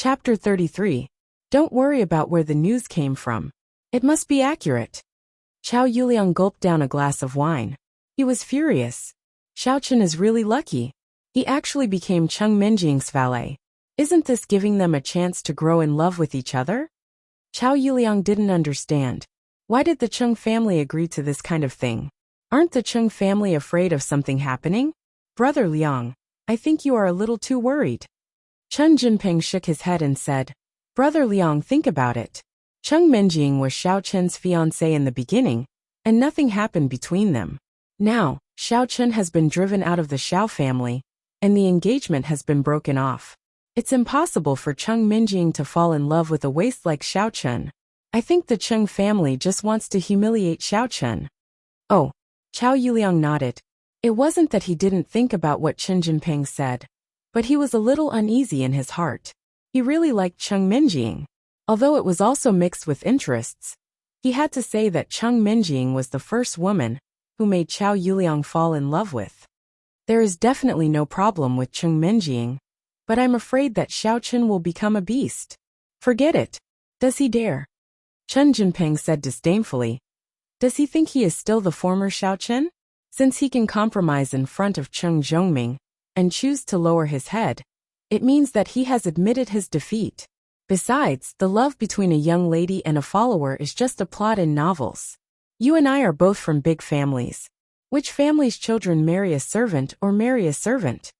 Chapter 33. Don't worry about where the news came from. It must be accurate. Xiao Yuliang gulped down a glass of wine. He was furious. Xiaochen is really lucky. He actually became Cheng Minjing's valet. Isn't this giving them a chance to grow in love with each other? Xiao Yuliang didn't understand. Why did the Cheng family agree to this kind of thing? Aren't the Cheng family afraid of something happening? Brother Liang, I think you are a little too worried. Chen Jinping shook his head and said, Brother Liang, think about it. Cheng Minjing was Xiao Chen's fiancé in the beginning, and nothing happened between them. Now, Xiao Chen has been driven out of the Xiao family, and the engagement has been broken off. It's impossible for Cheng Minjing to fall in love with a waste like Xiao Chen. I think the Cheng family just wants to humiliate Xiao Chen. Oh, Xiao Yuliang nodded. It wasn't that he didn't think about what Chen Jinping said, but he was a little uneasy in his heart. He really liked Cheng Minjing. Although it was also mixed with interests, he had to say that Cheng Minjing was the first woman who made Xiao Yuliang fall in love with. There is definitely no problem with Cheng Minjing, but I'm afraid that Xiao Chen will become a beast. Forget it. Does he dare? Chen Jinping said disdainfully. Does he think he is still the former Xiao Chen? Since he can compromise in front of Cheng Zhongming and choose to lower his head, it means that he has admitted his defeat. Besides, the love between a young lady and a follower is just a plot in novels. You and I are both from big families. Which family's children marry a servant or marry a servant?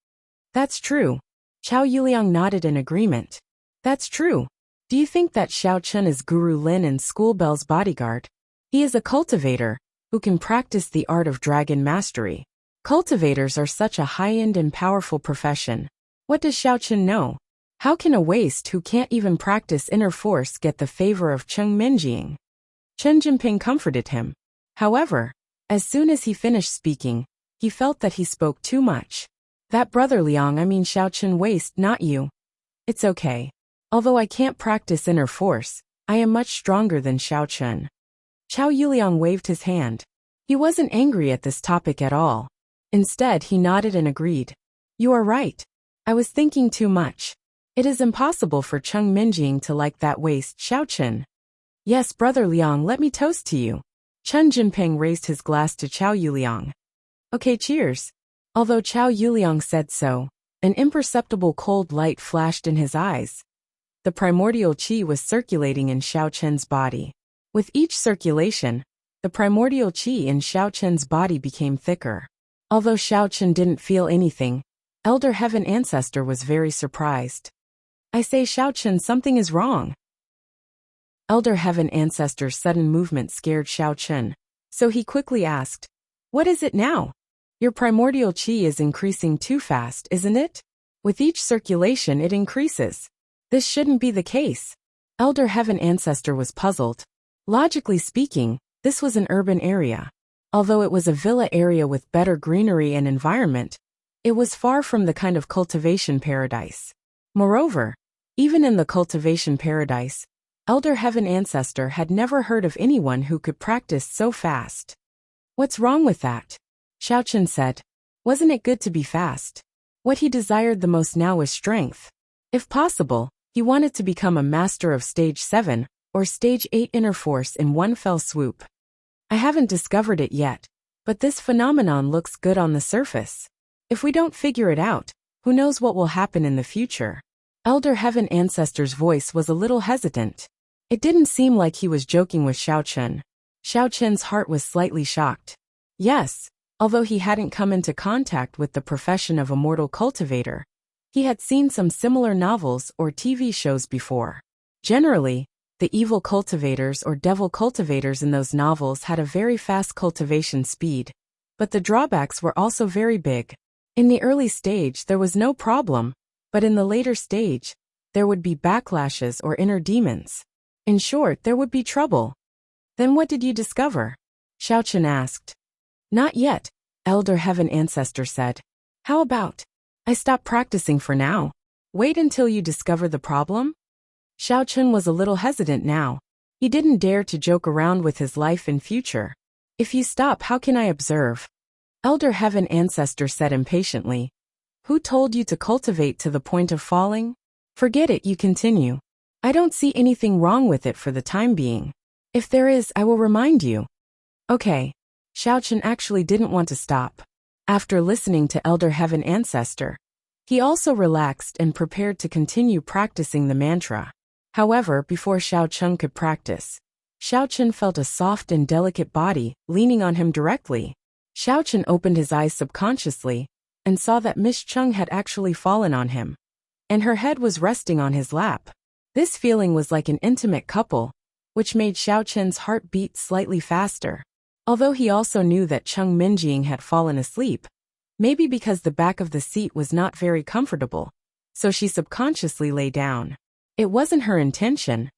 That's true. Xiao Yuliang nodded in agreement. That's true. Do you think that Xiao Chen is Guru Lin and School Bell's bodyguard? He is a cultivator who can practice the art of dragon mastery. Cultivators are such a high-end and powerful profession. What does Xiao Chen know? How can a waste who can't even practice inner force get the favor of Cheng Minjing? Chen Jinping comforted him. However, as soon as he finished speaking, he felt that he spoke too much. That Brother Liang, I mean Xiao Chen waste, not you. It's okay. Although I can't practice inner force, I am much stronger than Xiao Chen. Xiao Yuliang waved his hand. He wasn't angry at this topic at all. Instead, he nodded and agreed. You are right. I was thinking too much. It is impossible for Cheng Minjing to like that waste Xiao Chen. Yes, Brother Liang, let me toast to you. Chen Jinping raised his glass to Xiao Yuliang. Okay, cheers. Although Xiao Yuliang said so, an imperceptible cold light flashed in his eyes. The primordial qi was circulating in Xiao Chen's body. With each circulation, the primordial qi in Xiao Chen's body became thicker. Although Xiao Chen didn't feel anything, Elder Heaven Ancestor was very surprised. I say, Xiao Chen, something is wrong. Elder Heaven Ancestor's sudden movement scared Xiao Chen, so he quickly asked, What is it now? Your primordial qi is increasing too fast, isn't it? With each circulation it increases. This shouldn't be the case. Elder Heaven Ancestor was puzzled. Logically speaking, this was an urban area. Although it was a villa area with better greenery and environment, it was far from the kind of cultivation paradise. Moreover, even in the cultivation paradise, Elder Heaven Ancestor had never heard of anyone who could practice so fast. What's wrong with that? Xiao Chen said. Wasn't it good to be fast? What he desired the most now was strength. If possible, he wanted to become a master of stage 7 or stage 8 inner force in one fell swoop. I haven't discovered it yet, but this phenomenon looks good on the surface. If we don't figure it out, who knows what will happen in the future? Elder Heaven Ancestor's voice was a little hesitant. It didn't seem like he was joking with Xiao Chen. Xiao Chen's heart was slightly shocked. Yes, although he hadn't come into contact with the profession of a mortal cultivator, he had seen some similar novels or TV shows before. Generally, the evil cultivators or devil cultivators in those novels had a very fast cultivation speed, but the drawbacks were also very big. In the early stage there was no problem, but in the later stage, there would be backlashes or inner demons. In short, there would be trouble. Then what did you discover? Xiao Chen asked. Not yet, Elder Heaven Ancestor said. How about I stop practicing for now? Wait until you discover the problem? Xiao Chen was a little hesitant now. He didn't dare to joke around with his life and future. If you stop, how can I observe? Elder Heaven Ancestor said impatiently. Who told you to cultivate to the point of falling? Forget it, you continue. I don't see anything wrong with it for the time being. If there is, I will remind you. Okay. Xiaochen actually didn't want to stop. After listening to Elder Heaven Ancestor, he also relaxed and prepared to continue practicing the mantra. However, before Xiaochen could practice, Xiaochen felt a soft and delicate body leaning on him directly. Xiaochen opened his eyes subconsciously and saw that Miss Chung had actually fallen on him, and her head was resting on his lap. This feeling was like an intimate couple, which made Xiaochen's heart beat slightly faster. Although he also knew that Chung Minjing had fallen asleep, maybe because the back of the seat was not very comfortable, so she subconsciously lay down. It wasn't her intention,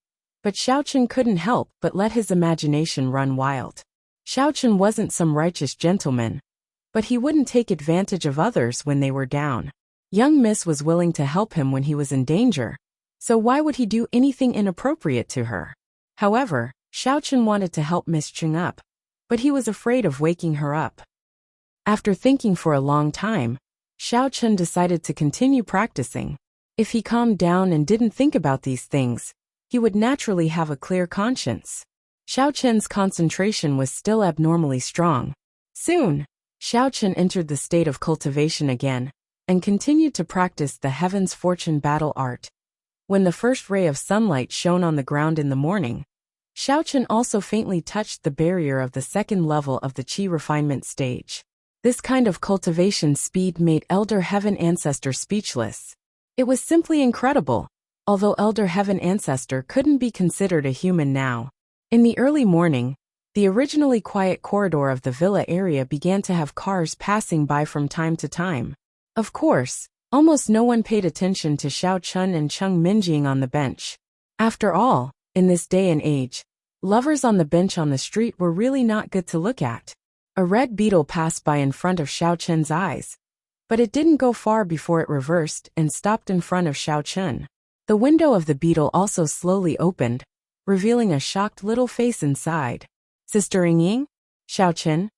but Xiaochen couldn't help but let his imagination run wild. Xiaochen wasn't some righteous gentleman, but he wouldn't take advantage of others when they were down. Young Miss was willing to help him when he was in danger, so why would he do anything inappropriate to her? However, Xiaochen wanted to help Miss Chung up, but he was afraid of waking her up. After thinking for a long time, Xiaochen decided to continue practicing. If he calmed down and didn't think about these things, he would naturally have a clear conscience. Xiaochen's concentration was still abnormally strong. Soon, Xiaochen entered the state of cultivation again, and continued to practice the Heaven's Fortune battle art. When the first ray of sunlight shone on the ground in the morning, Xiaochen also faintly touched the barrier of the second level of the Qi refinement stage. This kind of cultivation speed made Elder Heaven Ancestor speechless. It was simply incredible, although Elder Heaven Ancestor couldn't be considered a human now. In the early morning, the originally quiet corridor of the villa area began to have cars passing by from time to time. Of course, almost no one paid attention to Xiaochen and Chung Minjing on the bench. After all, in this day and age, lovers on the bench on the street were really not good to look at. A red beetle passed by in front of Xiaochen's eyes, but it didn't go far before it reversed and stopped in front of Xiaochen. The window of the beetle also slowly opened, revealing a shocked little face inside. Sister Ying? Xiaochen?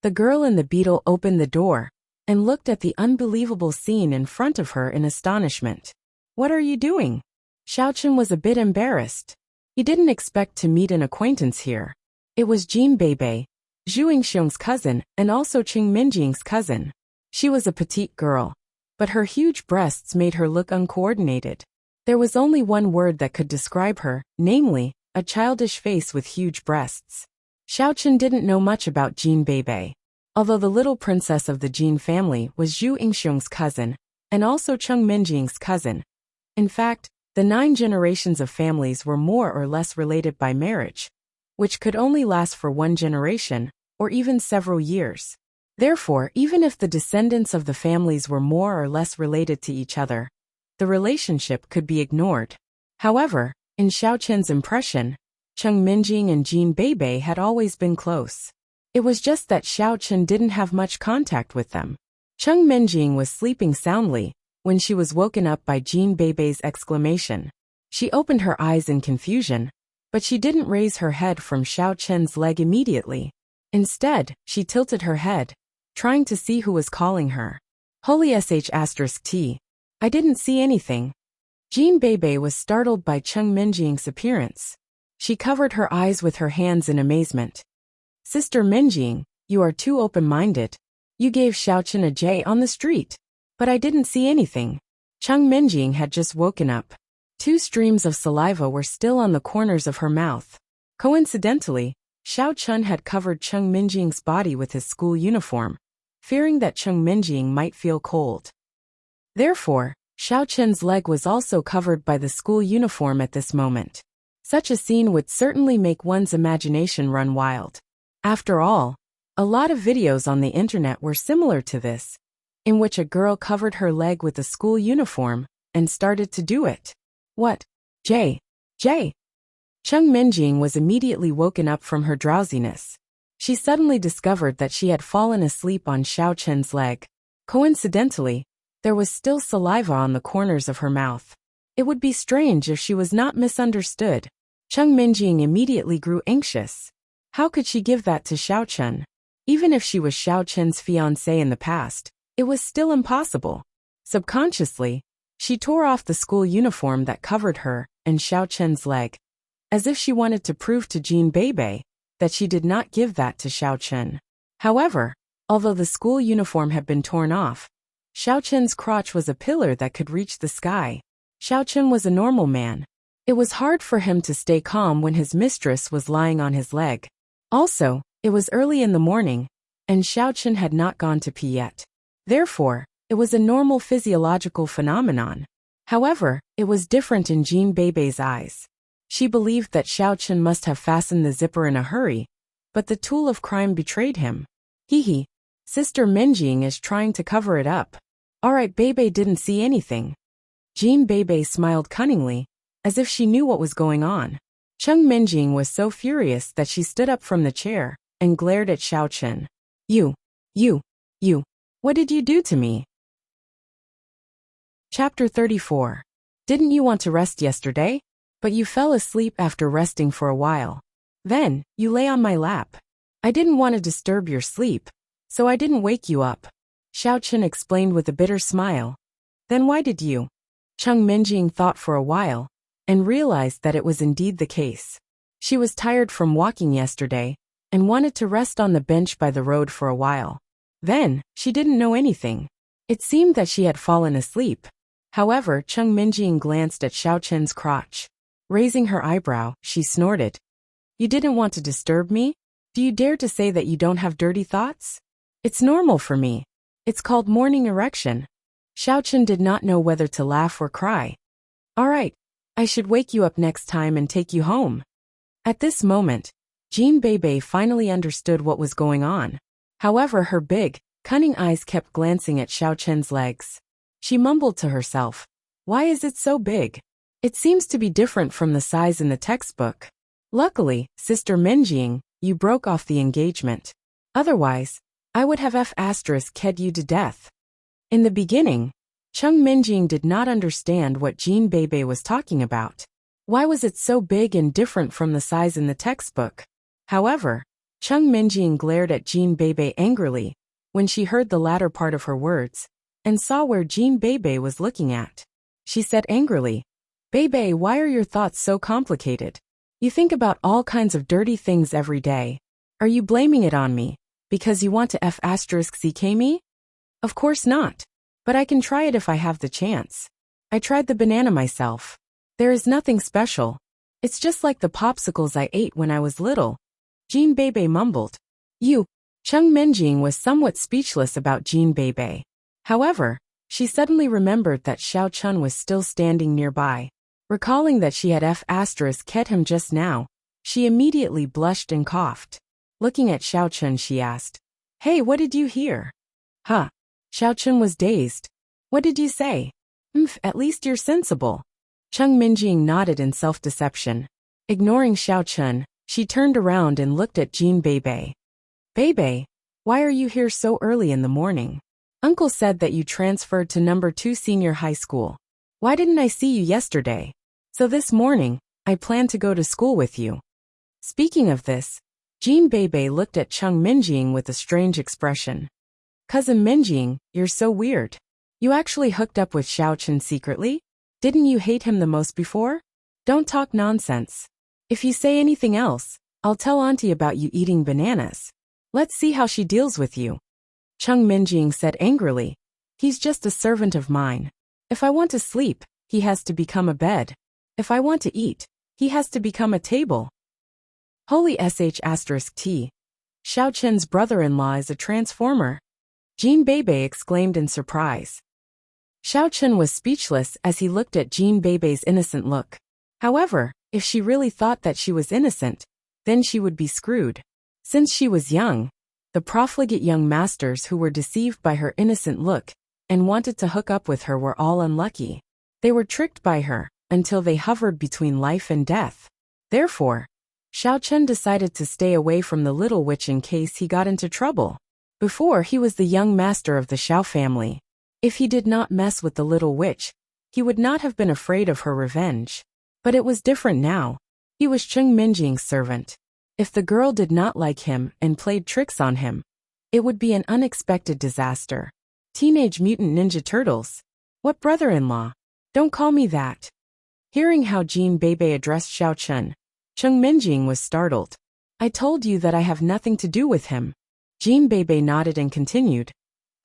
The girl in the beetle opened the door and looked at the unbelievable scene in front of her in astonishment. What are you doing? Xiaochen was a bit embarrassed. He didn't expect to meet an acquaintance here. It was Jin Beibei, Zhu Yingxiong's cousin and also Chung Minjing's cousin. She was a petite girl, but her huge breasts made her look uncoordinated. There was only one word that could describe her, namely, a childish face with huge breasts. Xiaochen didn't know much about Jin Beibei, although the little princess of the Jin family was Zhu Yingxiong's cousin, and also Chung Minjing's cousin. In fact, the 9 generations of families were more or less related by marriage, which could only last for one generation, or even several years. Therefore, even if the descendants of the families were more or less related to each other, the relationship could be ignored. However, in Xiaochen's impression, Chung Minjing and Jin Beibei had always been close. It was just that Xiaochen didn't have much contact with them. Chung Minjing was sleeping soundly when she was woken up by Jin Beibei's exclamation. She opened her eyes in confusion, but she didn't raise her head from Xiaochen's leg immediately. Instead, she tilted her head, trying to see who was calling her. Holy sh*t. I didn't see anything. Jin Beibei was startled by Chung Minjing's appearance. She covered her eyes with her hands in amazement. Sister Minjing, you are too open-minded. You gave Xiaochen a J on the street. But I didn't see anything. Chung Minjing had just woken up. 2 streams of saliva were still on the corners of her mouth. Coincidentally, Xiaochen had covered Chung Minjing's body with his school uniform, fearing that Chung Minjing might feel cold. Therefore, Xiaochen's leg was also covered by the school uniform at this moment. Such a scene would certainly make one's imagination run wild. After all, a lot of videos on the internet were similar to this, in which a girl covered her leg with a school uniform and started to do it. What? J. Chung Minjing was immediately woken up from her drowsiness. She suddenly discovered that she had fallen asleep on Xiaochen's leg. Coincidentally, there was still saliva on the corners of her mouth. It would be strange if she was not misunderstood. Chung Minjing immediately grew anxious. How could she give that to Xiaochen? Even if she was Xiaochen's fiancé in the past, it was still impossible. Subconsciously, She tore off the school uniform that covered her and Xiao Chen's leg, as if she wanted to prove to Jean Bebe that she did not give that to Xiao Chen. However, although the school uniform had been torn off, Xiao Chen's crotch was a pillar that could reach the sky. Xiao Chen was a normal man. It was hard for him to stay calm when his mistress was lying on his leg. Also, it was early in the morning, and Xiao Chen had not gone to pee yet. Therefore, it was a normal physiological phenomenon. However, it was different in Jean Bebe's eyes. She believed that Xiao Chen must have fastened the zipper in a hurry, but the tool of crime betrayed him. Hee, Sister Minjing is trying to cover it up. Alright, Bebe didn't see anything. Jean Bebe smiled cunningly, as if she knew what was going on. Cheng Minjing was so furious that she stood up from the chair and glared at Xiao Chen. You, what did you do to me? Chapter 34. Didn't you want to rest yesterday? But you fell asleep after resting for a while. Then, you lay on my lap. I didn't want to disturb your sleep, so I didn't wake you up. Xiao Chen explained with a bitter smile. Then why did you? Cheng Minjing thought for a while, and realized that it was indeed the case. She was tired from walking yesterday, and wanted to rest on the bench by the road for a while. Then, she didn't know anything. It seemed that she had fallen asleep. However, Cheng Minjing glanced at Xiao Chen's crotch. Raising her eyebrow, she snorted. You didn't want to disturb me? Do you dare to say that you don't have dirty thoughts? It's normal for me. It's called morning erection. Xiao Chen did not know whether to laugh or cry. Alright, I should wake you up next time and take you home. At this moment, Jean Bebe finally understood what was going on. However, her big, cunning eyes kept glancing at Xiao Chen's legs. She mumbled to herself, why is it so big? It seems to be different from the size in the textbook. Luckily, Sister Minjing, you broke off the engagement. Otherwise, I would have ked you to death. In the beginning, Cheng Minjing did not understand what Jean Bebe was talking about. Why was it so big and different from the size in the textbook? However, Cheng Minjing glared at Jean Bebe angrily when she heard the latter part of her words and saw where Jean Bebe was looking at. She said angrily, Bebe, why are your thoughts so complicated? You think about all kinds of dirty things every day. Are you blaming it on me because you want to *ck me? Of course not. But I can try it if I have the chance. I tried the banana myself. There is nothing special. It's just like the popsicles I ate when I was little. Jean Bebe mumbled. Cheng Minjing was somewhat speechless about Jean Bebe. However, she suddenly remembered that Xiao Chen was still standing nearby. Recalling that she had *ked him just now, she immediately blushed and coughed. Looking at Xiao Chen, she asked, Hey, what did you hear? Huh? Xiao Chen was dazed. What did you say? At least you're sensible. Cheng Minjing nodded in self-deception. Ignoring Xiao Chen, she turned around and looked at Jean Bebe. Bebe, why are you here so early in the morning? Uncle said that you transferred to number 2 senior high school. Why didn't I see you yesterday? So this morning, I plan to go to school with you. Speaking of this, Jean Bebe looked at Cheng Minjing with a strange expression. Cousin Minjing, you're so weird. You actually hooked up with Xiao Chen secretly? Didn't you hate him the most before? Don't talk nonsense. If you say anything else, I'll tell Auntie about you eating bananas. Let's see how she deals with you. Cheng Minjing said angrily. He's just a servant of mine. If I want to sleep, he has to become a bed. If I want to eat, he has to become a table. Holy **t. Xiao Chen's brother-in-law is a transformer. Jean Bebe exclaimed in surprise. Xiao Chen was speechless as he looked at Jean Bebe's innocent look. However, if she really thought that she was innocent, then she would be screwed. Since she was young, the profligate young masters who were deceived by her innocent look and wanted to hook up with her were all unlucky. They were tricked by her until they hovered between life and death. Therefore, Xiao Chen decided to stay away from the little witch in case he got into trouble. Before, he was the young master of the Xiao family. If he did not mess with the little witch, he would not have been afraid of her revenge. But it was different now. He was Cheng Minjing's servant. If the girl did not like him and played tricks on him, it would be an unexpected disaster. Teenage Mutant Ninja Turtles. What brother-in-law? Don't call me that. Hearing how Jean Bebe addressed Xiao Chen, Cheng Minjing was startled. I told you that I have nothing to do with him. Jean Bebe nodded and continued.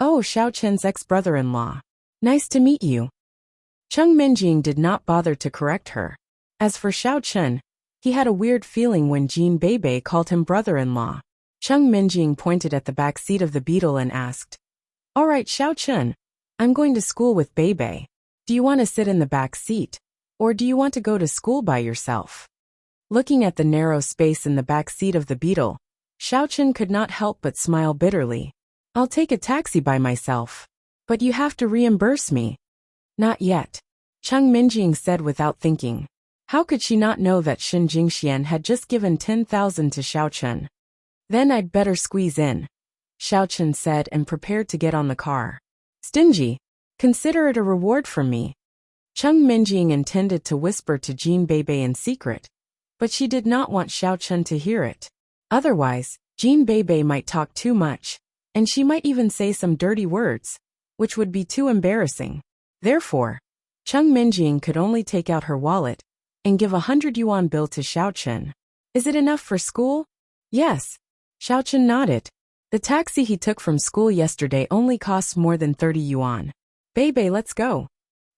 Oh, Xiao Chen's ex-brother-in-law. Nice to meet you. Cheng Minjing did not bother to correct her. As for Xiao Chen, he had a weird feeling when Jean Bebe called him brother-in-law. Cheng Minjing pointed at the back seat of the Beetle and asked, All right, Xiao Chen, I'm going to school with Bebe. Do you want to sit in the back seat, or do you want to go to school by yourself? Looking at the narrow space in the back seat of the Beetle, Xiao Chen could not help but smile bitterly. I'll take a taxi by myself. But you have to reimburse me. Not yet, Cheng Minjing said without thinking. How could she not know that Shin Jingxian had just given 10,000 to Xiao Chen? Then I'd better squeeze in, Xiao Chen said and prepared to get on the car. Stingy. Consider it a reward from me. Cheng Minjing intended to whisper to Jean Bebe in secret, but she did not want Xiao Chen to hear it. Otherwise, Jean Bebe might talk too much, and she might even say some dirty words, which would be too embarrassing. Therefore, Cheng Minjing could only take out her wallet and give 100 yuan bill to Xiao Chen. Is it enough for school? Yes. Xiao Chen nodded. The taxi he took from school yesterday only costs more than 30 yuan. Bebe, let's go.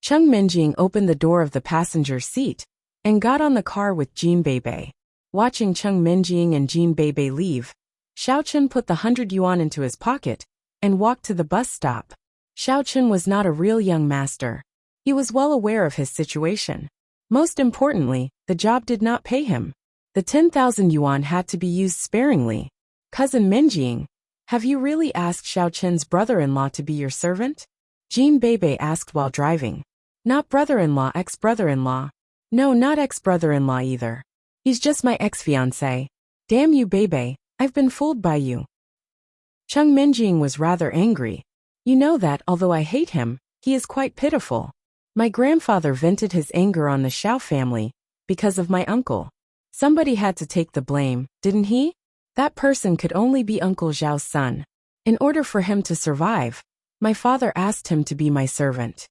Cheng Minjing opened the door of the passenger seat and got on the car with Jean Bebe. Watching Cheng Minjing and Jean Bebe leave, Xiao Chen put the 100 yuan into his pocket and walked to the bus stop. Xiao Chen was not a real young master. He was well aware of his situation. Most importantly, the job did not pay him. The 10,000 yuan had to be used sparingly. Cousin Minjing, have you really asked Xiao Chen's brother-in-law to be your servant? Jean Bebe asked while driving. Not brother-in-law, ex-brother-in-law. No, not ex-brother-in-law either. He's just my ex-fiancé. Damn you, Bebe, I've been fooled by you. Cheng Minjing was rather angry. You know that, although I hate him, he is quite pitiful. My grandfather vented his anger on the Xiao family because of my uncle. Somebody had to take the blame, didn't he? That person could only be Uncle Zhao's son. In order for him to survive, my father asked him to be my servant.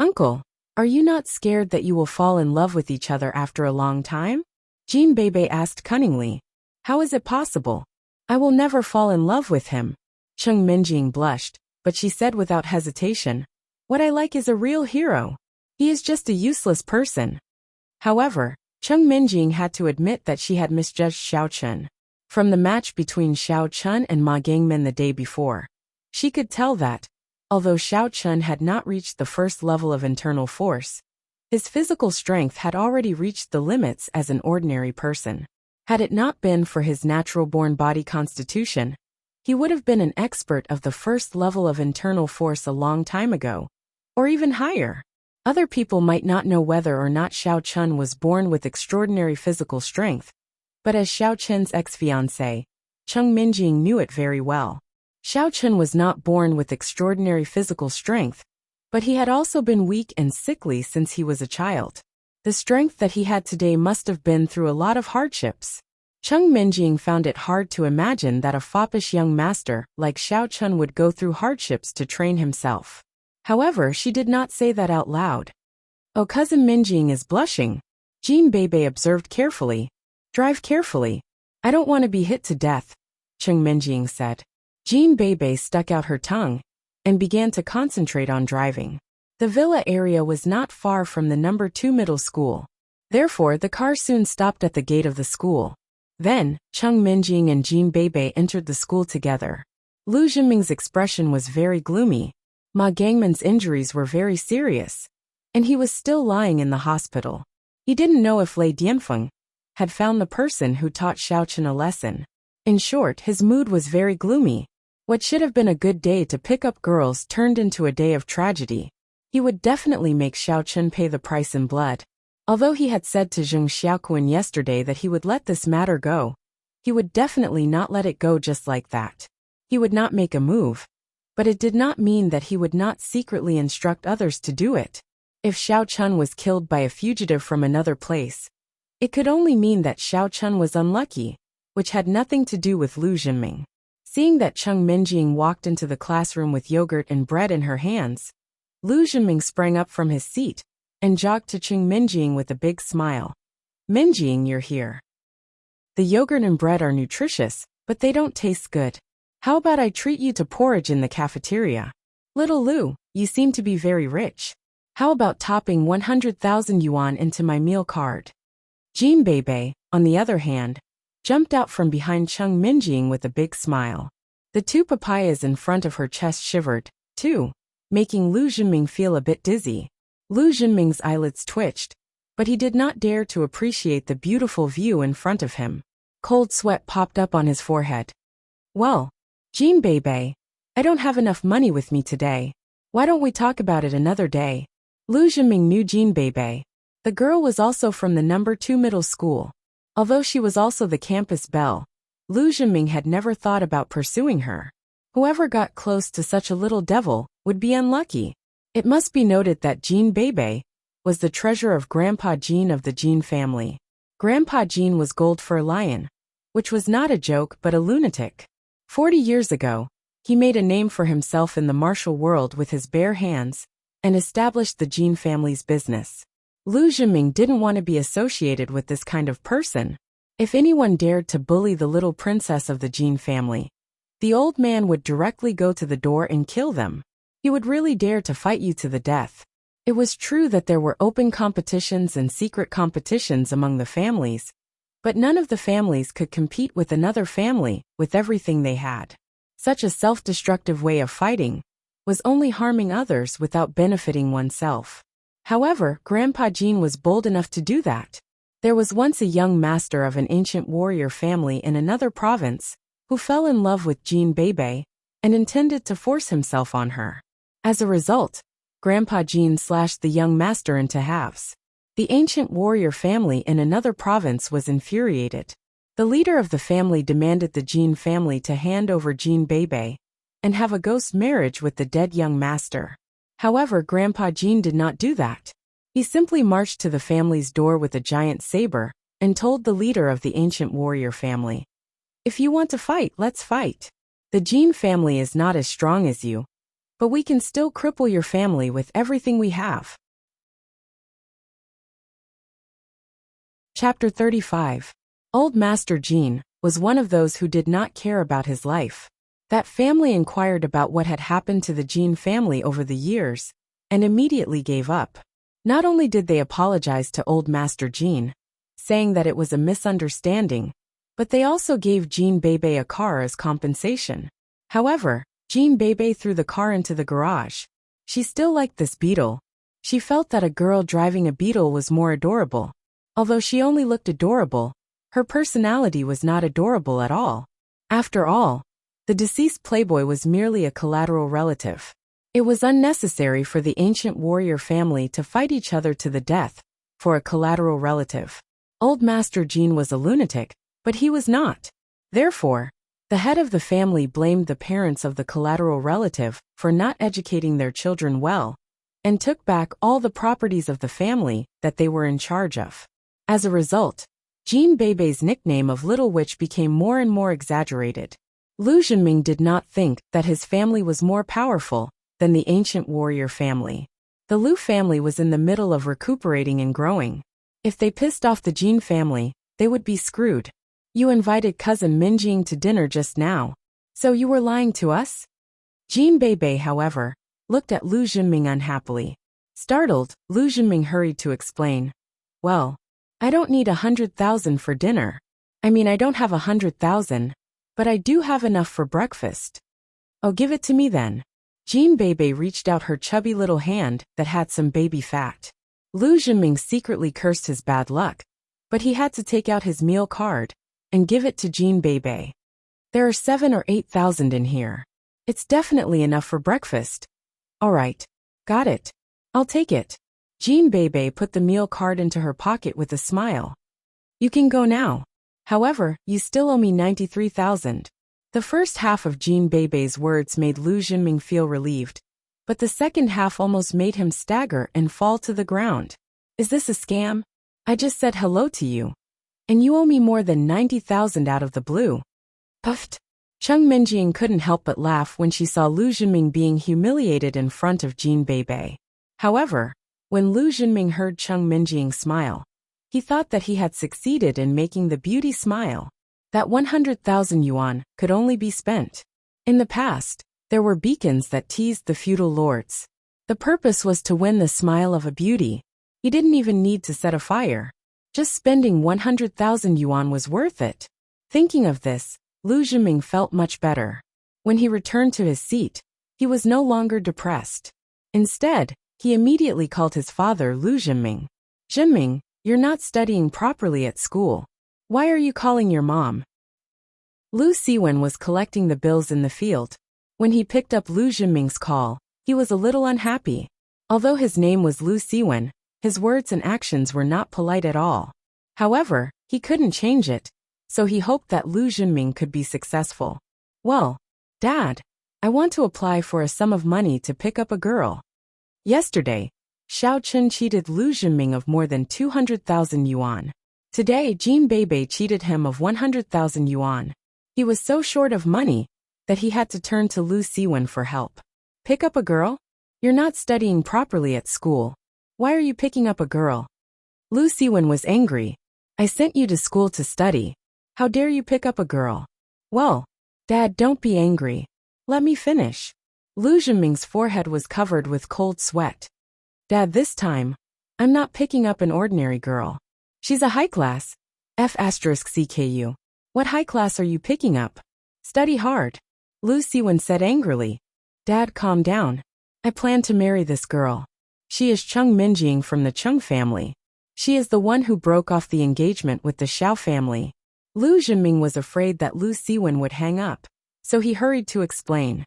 Uncle, are you not scared that you will fall in love with each other after a long time? Jean Bebe asked cunningly. How is it possible? I will never fall in love with him. Cheng Minjing blushed, but she said without hesitation, What I like is a real hero. He is just a useless person. However, Cheng Minjing had to admit that she had misjudged Xiao Chen. From the match between Xiao Chen and Ma Gangmin the day before, she could tell that, although Xiao Chen had not reached the first level of internal force, his physical strength had already reached the limits as an ordinary person. Had it not been for his natural-born body constitution, he would have been an expert of the first level of internal force a long time ago, or even higher. Other people might not know whether or not Xiao Chen was born with extraordinary physical strength, but as Xiao Chen's ex-fiancé, Cheng Minjing knew it very well. Xiao Chen was not born with extraordinary physical strength, but he had also been weak and sickly since he was a child. The strength that he had today must have been through a lot of hardships. Cheng Minjing found it hard to imagine that a foppish young master like Xiao Chen would go through hardships to train himself. However, she did not say that out loud. Oh, Cousin Minjing is blushing, Jean Bebe observed carefully. Drive carefully. I don't want to be hit to death, Cheng Minjing said. Jean Bebe stuck out her tongue and began to concentrate on driving. The villa area was not far from the number 2 middle school. Therefore, the car soon stopped at the gate of the school. Then, Cheng Minjing and Jean Bebe entered the school together. Lu Zhiming's expression was very gloomy. Ma Gangmin's injuries were very serious, and he was still lying in the hospital. He didn't know if Lei Dianfeng had found the person who taught Xiao Chen a lesson. In short, his mood was very gloomy. What should have been a good day to pick up girls turned into a day of tragedy. He would definitely make Xiao Chen pay the price in blood. Although he had said to Zheng Xiaoquan yesterday that he would let this matter go, he would definitely not let it go just like that. He would not make a move, but it did not mean that he would not secretly instruct others to do it. If Xiao Chen was killed by a fugitive from another place, it could only mean that Xiao Chen was unlucky, which had nothing to do with Lu Zhiming. Seeing that Cheng Minjing walked into the classroom with yogurt and bread in her hands, Lu Zhiming sprang up from his seat and jogged to Chung Minjing with a big smile. Minjing, you're here. The yogurt and bread are nutritious, but they don't taste good. How about I treat you to porridge in the cafeteria? Little Lu, you seem to be very rich. How about topping 100,000 yuan into my meal card? Jean Bebe, on the other hand, jumped out from behind Chung Minjing with a big smile. The two papayas in front of her chest shivered, too, making Lu Jinming feel a bit dizzy. Lu Jinming's eyelids twitched, but he did not dare to appreciate the beautiful view in front of him. Cold sweat popped up on his forehead. Well, Jean Bebe, I don't have enough money with me today. Why don't we talk about it another day? Lu Jinming knew Jean Bebe. The girl was also from the No. 2 middle school. Although she was also the campus belle, Lu Jinming had never thought about pursuing her. Whoever got close to such a little devil would be unlucky. It must be noted that Jean Bebe was the treasure of Grandpa Jean of the Jean family. Grandpa Jean was gold for a lion, which was not a joke but a lunatic. 40 years ago, he made a name for himself in the martial world with his bare hands and established the Jean family's business. Lu Jinming didn't want to be associated with this kind of person. If anyone dared to bully the little princess of the Jean family, the old man would directly go to the door and kill them. He would really dare to fight you to the death. It was true that there were open competitions and secret competitions among the families, but none of the families could compete with another family with everything they had. Such a self-destructive way of fighting was only harming others without benefiting oneself. However, Grandpa Jean was bold enough to do that. There was once a young master of an ancient warrior family in another province who fell in love with Jean Bebe and intended to force himself on her. As a result, Grandpa Jean slashed the young master into halves. The ancient warrior family in another province was infuriated. The leader of the family demanded the Jean family to hand over Jean Bebe and have a ghost marriage with the dead young master. However, Grandpa Jean did not do that. He simply marched to the family's door with a giant saber and told the leader of the ancient warrior family, "If you want to fight, let's fight. The Jean family is not as strong as you, but we can still cripple your family with everything we have." Chapter 35. Old Master Jean was one of those who did not care about his life. That family inquired about what had happened to the Jean family over the years and immediately gave up. Not only did they apologize to Old Master Jean, saying that it was a misunderstanding, but they also gave Jean Bebe a car as compensation. However, Jean Bebe threw the car into the garage. She still liked this beetle. She felt that a girl driving a beetle was more adorable. Although she only looked adorable, her personality was not adorable at all. After all, the deceased playboy was merely a collateral relative. It was unnecessary for the ancient warrior family to fight each other to the death for a collateral relative. Old Master Jean was a lunatic, but he was not. Therefore, the head of the family blamed the parents of the collateral relative for not educating their children well and took back all the properties of the family that they were in charge of. As a result, Jean Bebe's nickname of Little Witch became more and more exaggerated. Lu Jinming did not think that his family was more powerful than the ancient warrior family. The Lu family was in the middle of recuperating and growing. If they pissed off the Jean family, they would be screwed. "You invited cousin Minjing to dinner just now, so you were lying to us?" Jean Bebe, however, looked at Lu Jinming unhappily. Startled, Lu Jinming hurried to explain, "Well, I don't need 100,000 for dinner. I don't have 100,000, but I do have enough for breakfast." "Oh, give it to me then." Jean Bebe reached out her chubby little hand that had some baby fat. Lu Jinming secretly cursed his bad luck, but he had to take out his meal card and give it to Jean Bebe. "There are 7 or 8,000 in here. It's definitely enough for breakfast." "All right. Got it. I'll take it." Jean Bebe put the meal card into her pocket with a smile. "You can go now. However, you still owe me 93,000. The first half of Jean Bebe's words made Lu Jinming feel relieved, but the second half almost made him stagger and fall to the ground. "Is this a scam? I just said hello to you, and you owe me more than 90,000 out of the blue." Puffed. Chung Minjing couldn't help but laugh when she saw Lu Jinming being humiliated in front of Jean Bebe. However, When Lu Jinming heard Cheng Minjing smile, he thought that he had succeeded in making the beauty smile. That 100,000 yuan could only be spent. In the past, there were beacons that teased the feudal lords. The purpose was to win the smile of a beauty. He didn't even need to set a fire. Just spending 100,000 yuan was worth it. Thinking of this, Lu Jinming felt much better. When he returned to his seat, he was no longer depressed. Instead, he immediately called his father Lu Jinming. Jinming, you're not studying properly at school. Why are you calling your mom? Lu Siwen was collecting the bills in the field. When he picked up Lu Jinming's call, he was a little unhappy. Although his name was Lu Siwen, his words and actions were not polite at all. However, he couldn't change it, so he hoped that Lu Jinming could be successful. Well, Dad, I want to apply for a sum of money to pick up a girl. Yesterday, Xiao Chen cheated Lu Jinming of more than 200,000 yuan. Today, Jin Beibei cheated him of 100,000 yuan. He was so short of money that he had to turn to Lu Siwen for help. Pick up a girl? You're not studying properly at school. Why are you picking up a girl? Lu Siwen was angry. I sent you to school to study. How dare you pick up a girl? Well, Dad, don't be angry. Let me finish. Lu Jinming's forehead was covered with cold sweat. Dad, this time, I'm not picking up an ordinary girl. She's a high class. F***CKU. What high class are you picking up? Study hard. Lu Siwen said angrily. Dad, calm down. I plan to marry this girl. She is Cheng Minjing from the Cheng family. She is the one who broke off the engagement with the Xiao family. Lu Jinming was afraid that Lu Siwen would hang up, so he hurried to explain.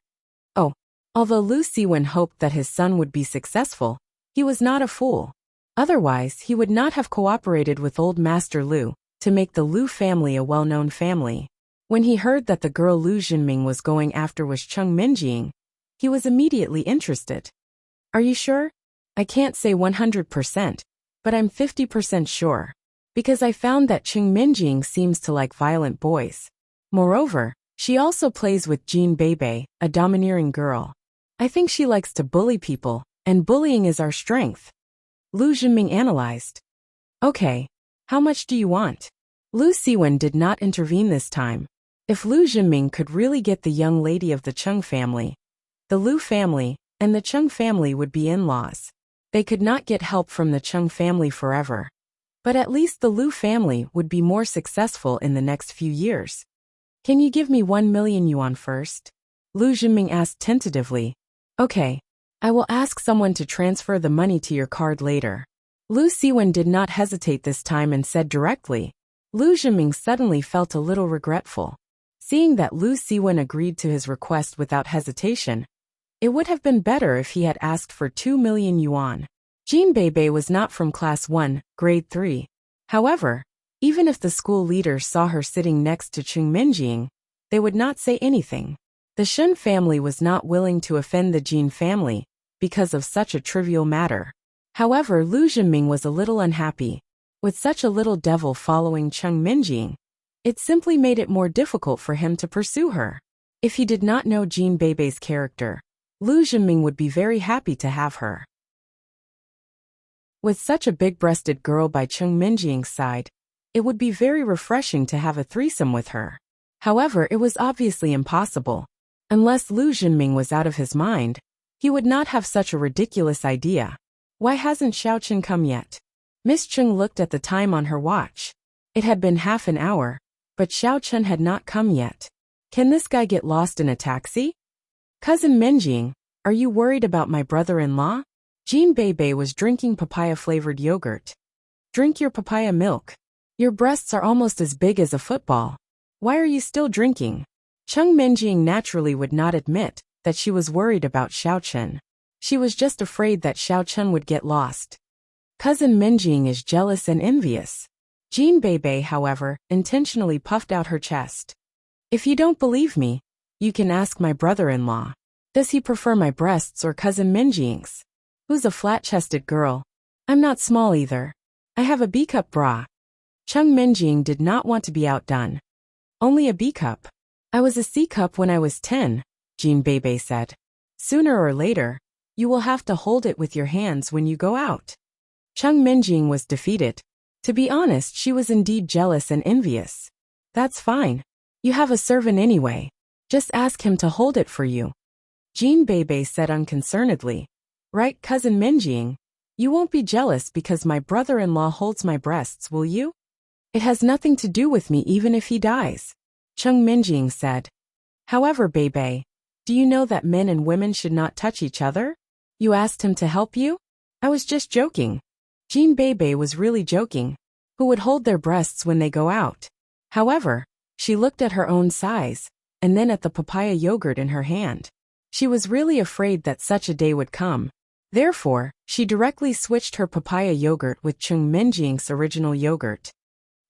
Oh, although Lu Siwen hoped that his son would be successful, he was not a fool. Otherwise, he would not have cooperated with old Master Lu to make the Lu family a well-known family. When he heard that the girl Lu Jinming was going after was Cheng Minjing, he was immediately interested. Are you sure? I can't say 100%, but I'm 50% sure. Because I found that Cheng Minjing seems to like violent boys. Moreover, she also plays with Jin Beibei, a domineering girl. I think she likes to bully people, and bullying is our strength. Lu Jinming analyzed. Okay, how much do you want? Lu Siwen did not intervene this time. If Lu Jinming could really get the young lady of the Cheng family, the Lu family and the Cheng family would be in-laws. They could not get help from the Cheng family forever. But at least the Lu family would be more successful in the next few years. Can you give me 1 million yuan first? Lu Jinming asked tentatively. Okay, I will ask someone to transfer the money to your card later. Lu Siwen did not hesitate this time and said directly. Lu Jinming suddenly felt a little regretful. Seeing that Lu Siwen agreed to his request without hesitation, it would have been better if he had asked for 2 million yuan. Jin Beibei was not from Class 1, Grade 3. However, even if the school leaders saw her sitting next to Cheng Minjing, they would not say anything. The Shen family was not willing to offend the Jin family because of such a trivial matter. However, Lu Jinming was a little unhappy. With such a little devil following Cheng Minjing, it simply made it more difficult for him to pursue her. If he did not know Jin Beibei's character, Lu Jinming would be very happy to have her. With such a big-breasted girl by Cheng Minjing's side, it would be very refreshing to have a threesome with her. However, it was obviously impossible. Unless Lu Jinming was out of his mind, he would not have such a ridiculous idea. Why hasn't Xiao Chen come yet? Miss Cheng looked at the time on her watch. It had been half an hour, but Xiao Chen had not come yet. Can this guy get lost in a taxi? Cousin Minjing, are you worried about my brother-in-law? Jin Beibei was drinking papaya-flavored yogurt. Drink your papaya milk. Your breasts are almost as big as a football. Why are you still drinking? Cheng Minjing naturally would not admit that she was worried about Xiao Chen. She was just afraid that Xiao Chen would get lost. Cousin Minjing is jealous and envious. Jin Beibei, however, intentionally puffed out her chest. If you don't believe me, you can ask my brother-in-law. Does he prefer my breasts or Cousin Minjing's? Who's a flat-chested girl? I'm not small either. I have a B-cup bra. Cheng Minjing did not want to be outdone. Only a B-cup. I was a C-cup when I was 10, Jin Beibei said. Sooner or later, You will have to hold it with your hands when you go out. Chung Minjing was defeated. To be honest, she was indeed jealous and envious. That's fine. You have a servant anyway. Just ask him to hold it for you. Jean Bebe said unconcernedly. Right, cousin Minjing? You won't be jealous because my brother-in-law holds my breasts, will you? It has nothing to do with me even if he dies. Chung Minjing said. However, Bebe, do you know that men and women should not touch each other? You asked him to help you? I was just joking. Jean Bebe was really joking. Who would hold their breasts when they go out? However, she looked at her own size, and then at the papaya yogurt in her hand. She was really afraid that such a day would come. Therefore, she directly switched her papaya yogurt with Chung Minjing's original yogurt.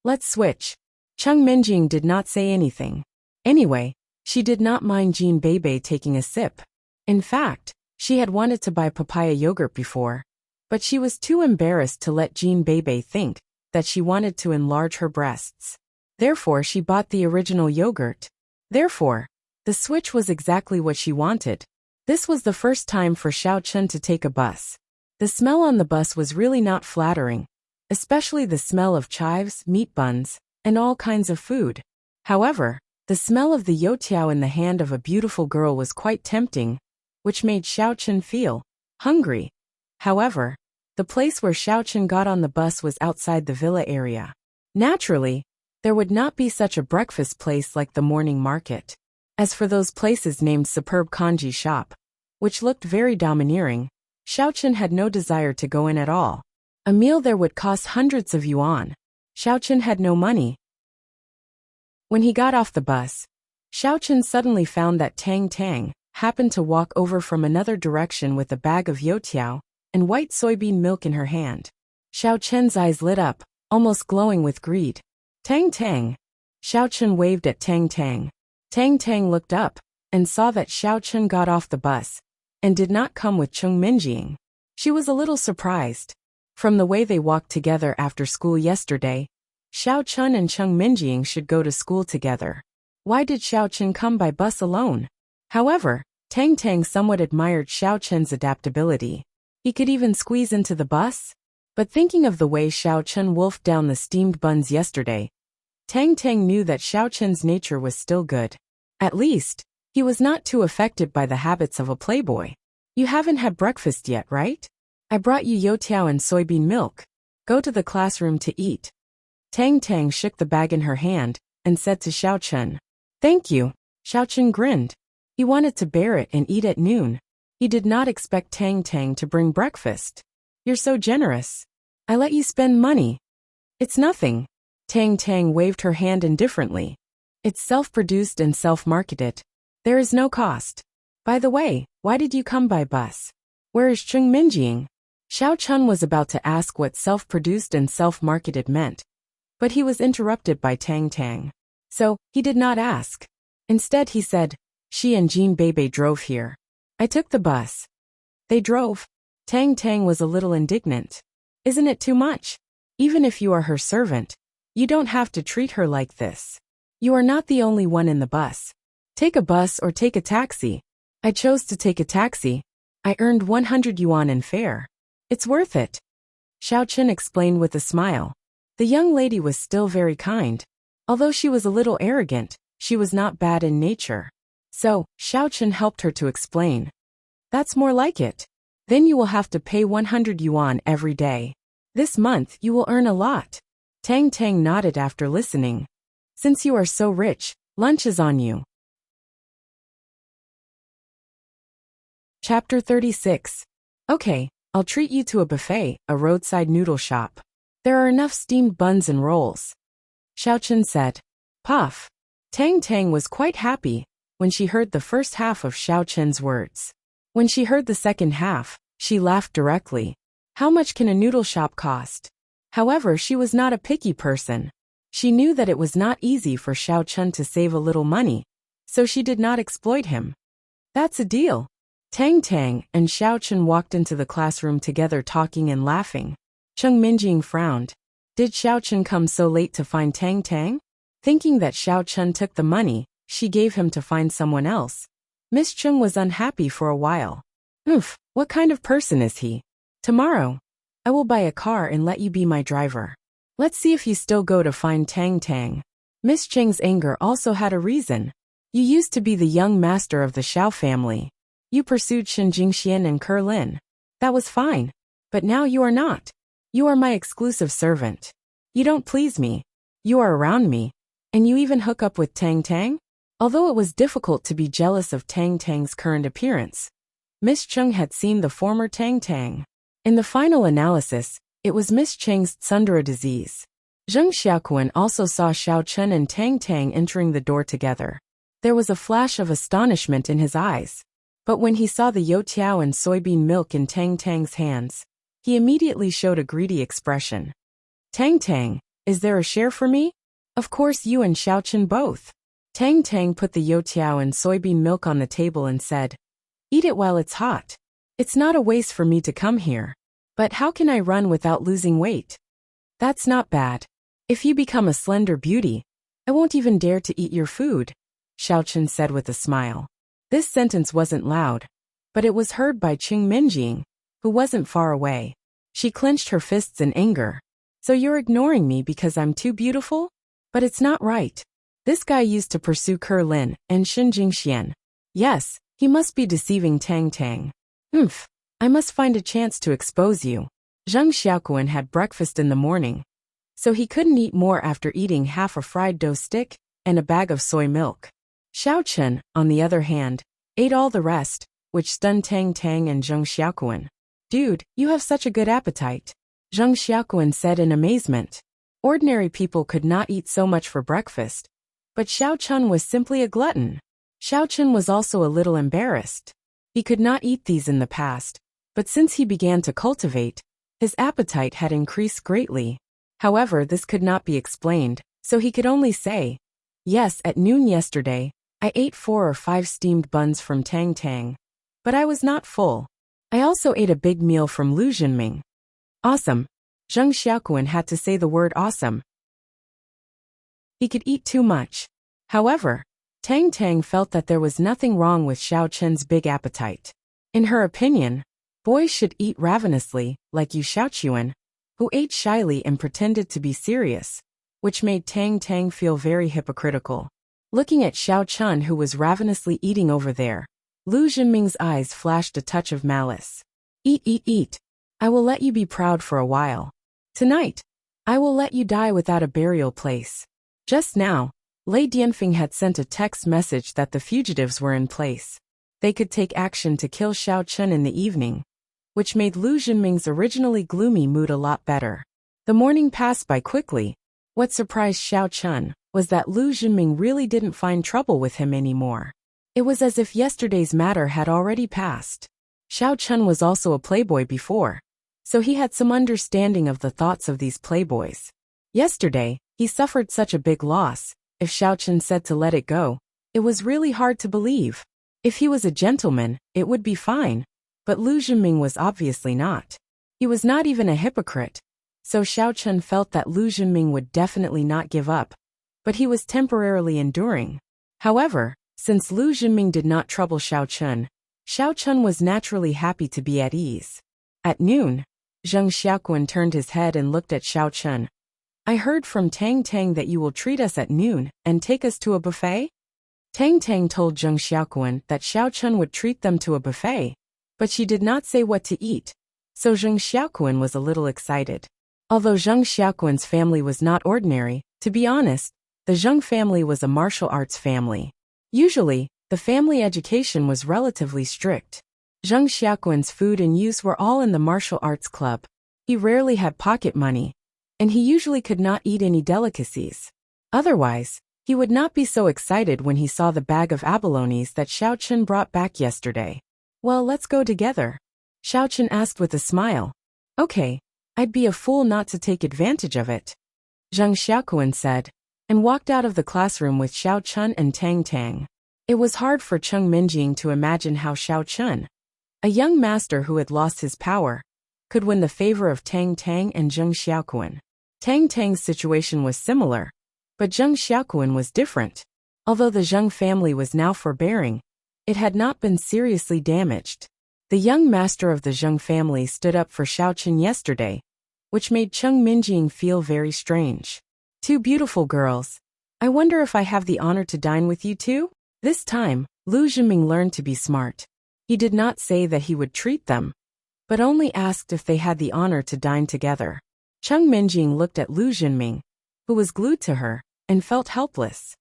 Let's switch. Chung Minjing did not say anything. Anyway, she did not mind Jean Bebe taking a sip. In fact, she had wanted to buy papaya yogurt before, but she was too embarrassed to let Jean Bebe think that she wanted to enlarge her breasts. Therefore, she bought the original yogurt. Therefore, the switch was exactly what she wanted. This was the first time for Xiao Chun to take a bus. The smell on the bus was really not flattering, especially the smell of chives, meat buns, and all kinds of food. However, the smell of the youtiao in the hand of a beautiful girl was quite tempting, which made Xiao Chun feel hungry. However, the place where Xiao Chun got on the bus was outside the villa area. Naturally, there would not be such a breakfast place like the morning market. As for those places named Superb Kanji Shop, which looked very domineering, Xiao Chun had no desire to go in at all. A meal there would cost hundreds of yuan. Xiao Chun had no money. When he got off the bus, Xiao Chun suddenly found that Tang Tang happened to walk over from another direction with a bag of youtiao and white soybean milk in her hand. Xiao Chun's eyes lit up, almost glowing with greed. Tang Tang. Xiao Chun waved at Tang Tang. Tang Tang looked up and saw that Xiao Chun got off the bus and did not come with Chung Minjing. She was a little surprised. From the way they walked together after school yesterday, Xiao Chun and Chung Minjing should go to school together. Why did Xiao Chun come by bus alone? However, Tang Tang somewhat admired Xiao Chun's adaptability. He could even squeeze into the bus? But thinking of the way Xiao Chun wolfed down the steamed buns yesterday, Tang Tang knew that Xiao Chun's nature was still good. At least, he was not too affected by the habits of a playboy. You haven't had breakfast yet, right? I brought you youtiao and soybean milk. Go to the classroom to eat. Tang Tang shook the bag in her hand and said to Xiao Chun. Thank you. Xiao Chun grinned. He wanted to bear it and eat at noon. He did not expect Tang Tang to bring breakfast. You're so generous. I let you spend money. It's nothing. Tang Tang waved her hand indifferently. It's self-produced and self-marketed. There is no cost. By the way, why did you come by bus? Where is Chung Minjing? Xiao Chun was about to ask what self-produced and self-marketed meant, but he was interrupted by Tang Tang. So, he did not ask. Instead he said, she and Jean Bebe drove here. I took the bus. They drove. Tang Tang was a little indignant. Isn't it too much? Even if you are her servant, you don't have to treat her like this. You are not the only one in the bus. Take a bus or take a taxi. I chose to take a taxi. I earned 100 yuan in fare. It's worth it. Xiao Chun explained with a smile. The young lady was still very kind. Although she was a little arrogant, she was not bad in nature. So, Xiao Chun helped her to explain. That's more like it. Then you will have to pay 100 yuan every day. This month you will earn a lot. Tang Tang nodded after listening. Since you are so rich, lunch is on you. Chapter 36. Okay, I'll treat you to a buffet, a roadside noodle shop. There are enough steamed buns and rolls. Xiao Chun said. Puff. Tang Tang was quite happy when she heard the first half of Xiao Chun's words. When she heard the second half, she laughed directly. How much can a noodle shop cost? However, she was not a picky person. She knew that it was not easy for Xiao Chun to save a little money, so she did not exploit him. That's a deal. Tang Tang and Xiao Chun walked into the classroom together talking and laughing. Chung Minjing frowned. Did Xiao Chun come so late to find Tang Tang? Thinking that Xiao Chun took the money she gave him to find someone else, Miss Chung was unhappy for a while. Oof, what kind of person is he? Tomorrow, I will buy a car and let you be my driver. Let's see if you still go to find Tang Tang. Miss Cheng's anger also had a reason. You used to be the young master of the Xiao family. You pursued Shen Jingxian and Ke Lin. That was fine. But now you are not. You are my exclusive servant. You don't please me. You are around me. And you even hook up with Tang Tang? Although it was difficult to be jealous of Tang Tang's current appearance, Miss Cheng had seen the former Tang Tang. In the final analysis, it was Miss Cheng's tsundere disease. Zheng Xiaoquan also saw Xiao Chen and Tang Tang entering the door together. There was a flash of astonishment in his eyes. But when he saw the youtiao and soybean milk in Tang Tang's hands, he immediately showed a greedy expression. Tang Tang, is there a share for me? Of course you and Xiao Chen both. Tang Tang put the youtiao and soybean milk on the table and said, eat it while it's hot. It's not a waste for me to come here. But how can I run without losing weight? That's not bad. If you become a slender beauty, I won't even dare to eat your food, Xiao Chen said with a smile. This sentence wasn't loud, but it was heard by Qing Minjing, who wasn't far away. She clenched her fists in anger. So you're ignoring me because I'm too beautiful? But it's not right. This guy used to pursue Ke Lin and Shen Jingxian. Yes, he must be deceiving Tang Tang. I must find a chance to expose you. Zheng Xiaoquan had breakfast in the morning, so he couldn't eat more after eating half a fried dough stick and a bag of soy milk. Xiao Chen, on the other hand, ate all the rest, which stunned Tang Tang and Zheng Xiaoquan. Dude, you have such a good appetite, Zheng Xiaoquan said in amazement. Ordinary people could not eat so much for breakfast, but Xiao Chen was simply a glutton. Xiao Chen was also a little embarrassed. He could not eat these in the past, but since he began to cultivate, his appetite had increased greatly. However, this could not be explained, so he could only say, yes, at noon yesterday, I ate 4 or 5 steamed buns from Tang Tang. But I was not full. I also ate a big meal from Lu Jinming. Awesome. Zheng Xiaoquan had to say the word awesome. He could eat too much. However, Tang Tang felt that there was nothing wrong with Xiao Chen's big appetite. In her opinion, boys should eat ravenously, like Yu Xiaochuan, who ate shyly and pretended to be serious, which made Tang Tang feel very hypocritical. Looking at Xiao Chen, who was ravenously eating over there, Lu Jinming's eyes flashed a touch of malice. Eat, eat, eat. I will let you be proud for a while. Tonight, I will let you die without a burial place. Just now, Lei Dianfeng had sent a text message that the fugitives were in place. They could take action to kill Xiao Chen in the evening, which made Lu Jinming's originally gloomy mood a lot better. The morning passed by quickly. What surprised Xiao Chen was that Lu Jinming really didn't find trouble with him anymore. It was as if yesterday's matter had already passed. Xiao Chen was also a playboy before, so he had some understanding of the thoughts of these playboys. Yesterday, he suffered such a big loss. If Xiao Chen said to let it go, it was really hard to believe. If he was a gentleman, it would be fine. But Lu Jinming was obviously not. He was not even a hypocrite. So Xiao Chen felt that Lu Jinming would definitely not give up. But he was temporarily enduring. However, since Lu Jinming did not trouble Xiao Chen was naturally happy to be at ease. At noon, Zheng Xiaoquan turned his head and looked at Xiao Chen. I heard from Tang Tang that you will treat us at noon and take us to a buffet? Tang Tang told Zheng Xiaoquan that Xiao Chen would treat them to a buffet, but she did not say what to eat, so Zheng Xiaoquan was a little excited. Although Zheng Xiaoquan's family was not ordinary, to be honest, the Zheng family was a martial arts family. Usually, the family education was relatively strict. Zheng Xiaoquan's food and use were all in the martial arts club. He rarely had pocket money, and he usually could not eat any delicacies. Otherwise, he would not be so excited when he saw the bag of abalones that Xiao Chen brought back yesterday. Well, let's go together, Xiao Chen asked with a smile. Okay, I'd be a fool not to take advantage of it, Zheng Xiaoquan said, and walked out of the classroom with Xiao Chen and Tang Tang. It was hard for Cheng Minjing to imagine how Xiao Chen, a young master who had lost his power, could win the favor of Tang Tang and Zheng Xiaoquan. Tang Tang's situation was similar, but Zheng Xiaoquan was different. Although the Zheng family was now forbearing, it had not been seriously damaged. The young master of the Zheng family stood up for Xiaochen yesterday, which made Cheng Minjing feel very strange. Two beautiful girls. I wonder if I have the honor to dine with you too? This time, Lu Zhenming learned to be smart. He did not say that he would treat them, but only asked if they had the honor to dine together. Cheng Minjing looked at Lu Zhenming, who was glued to her, and felt helpless.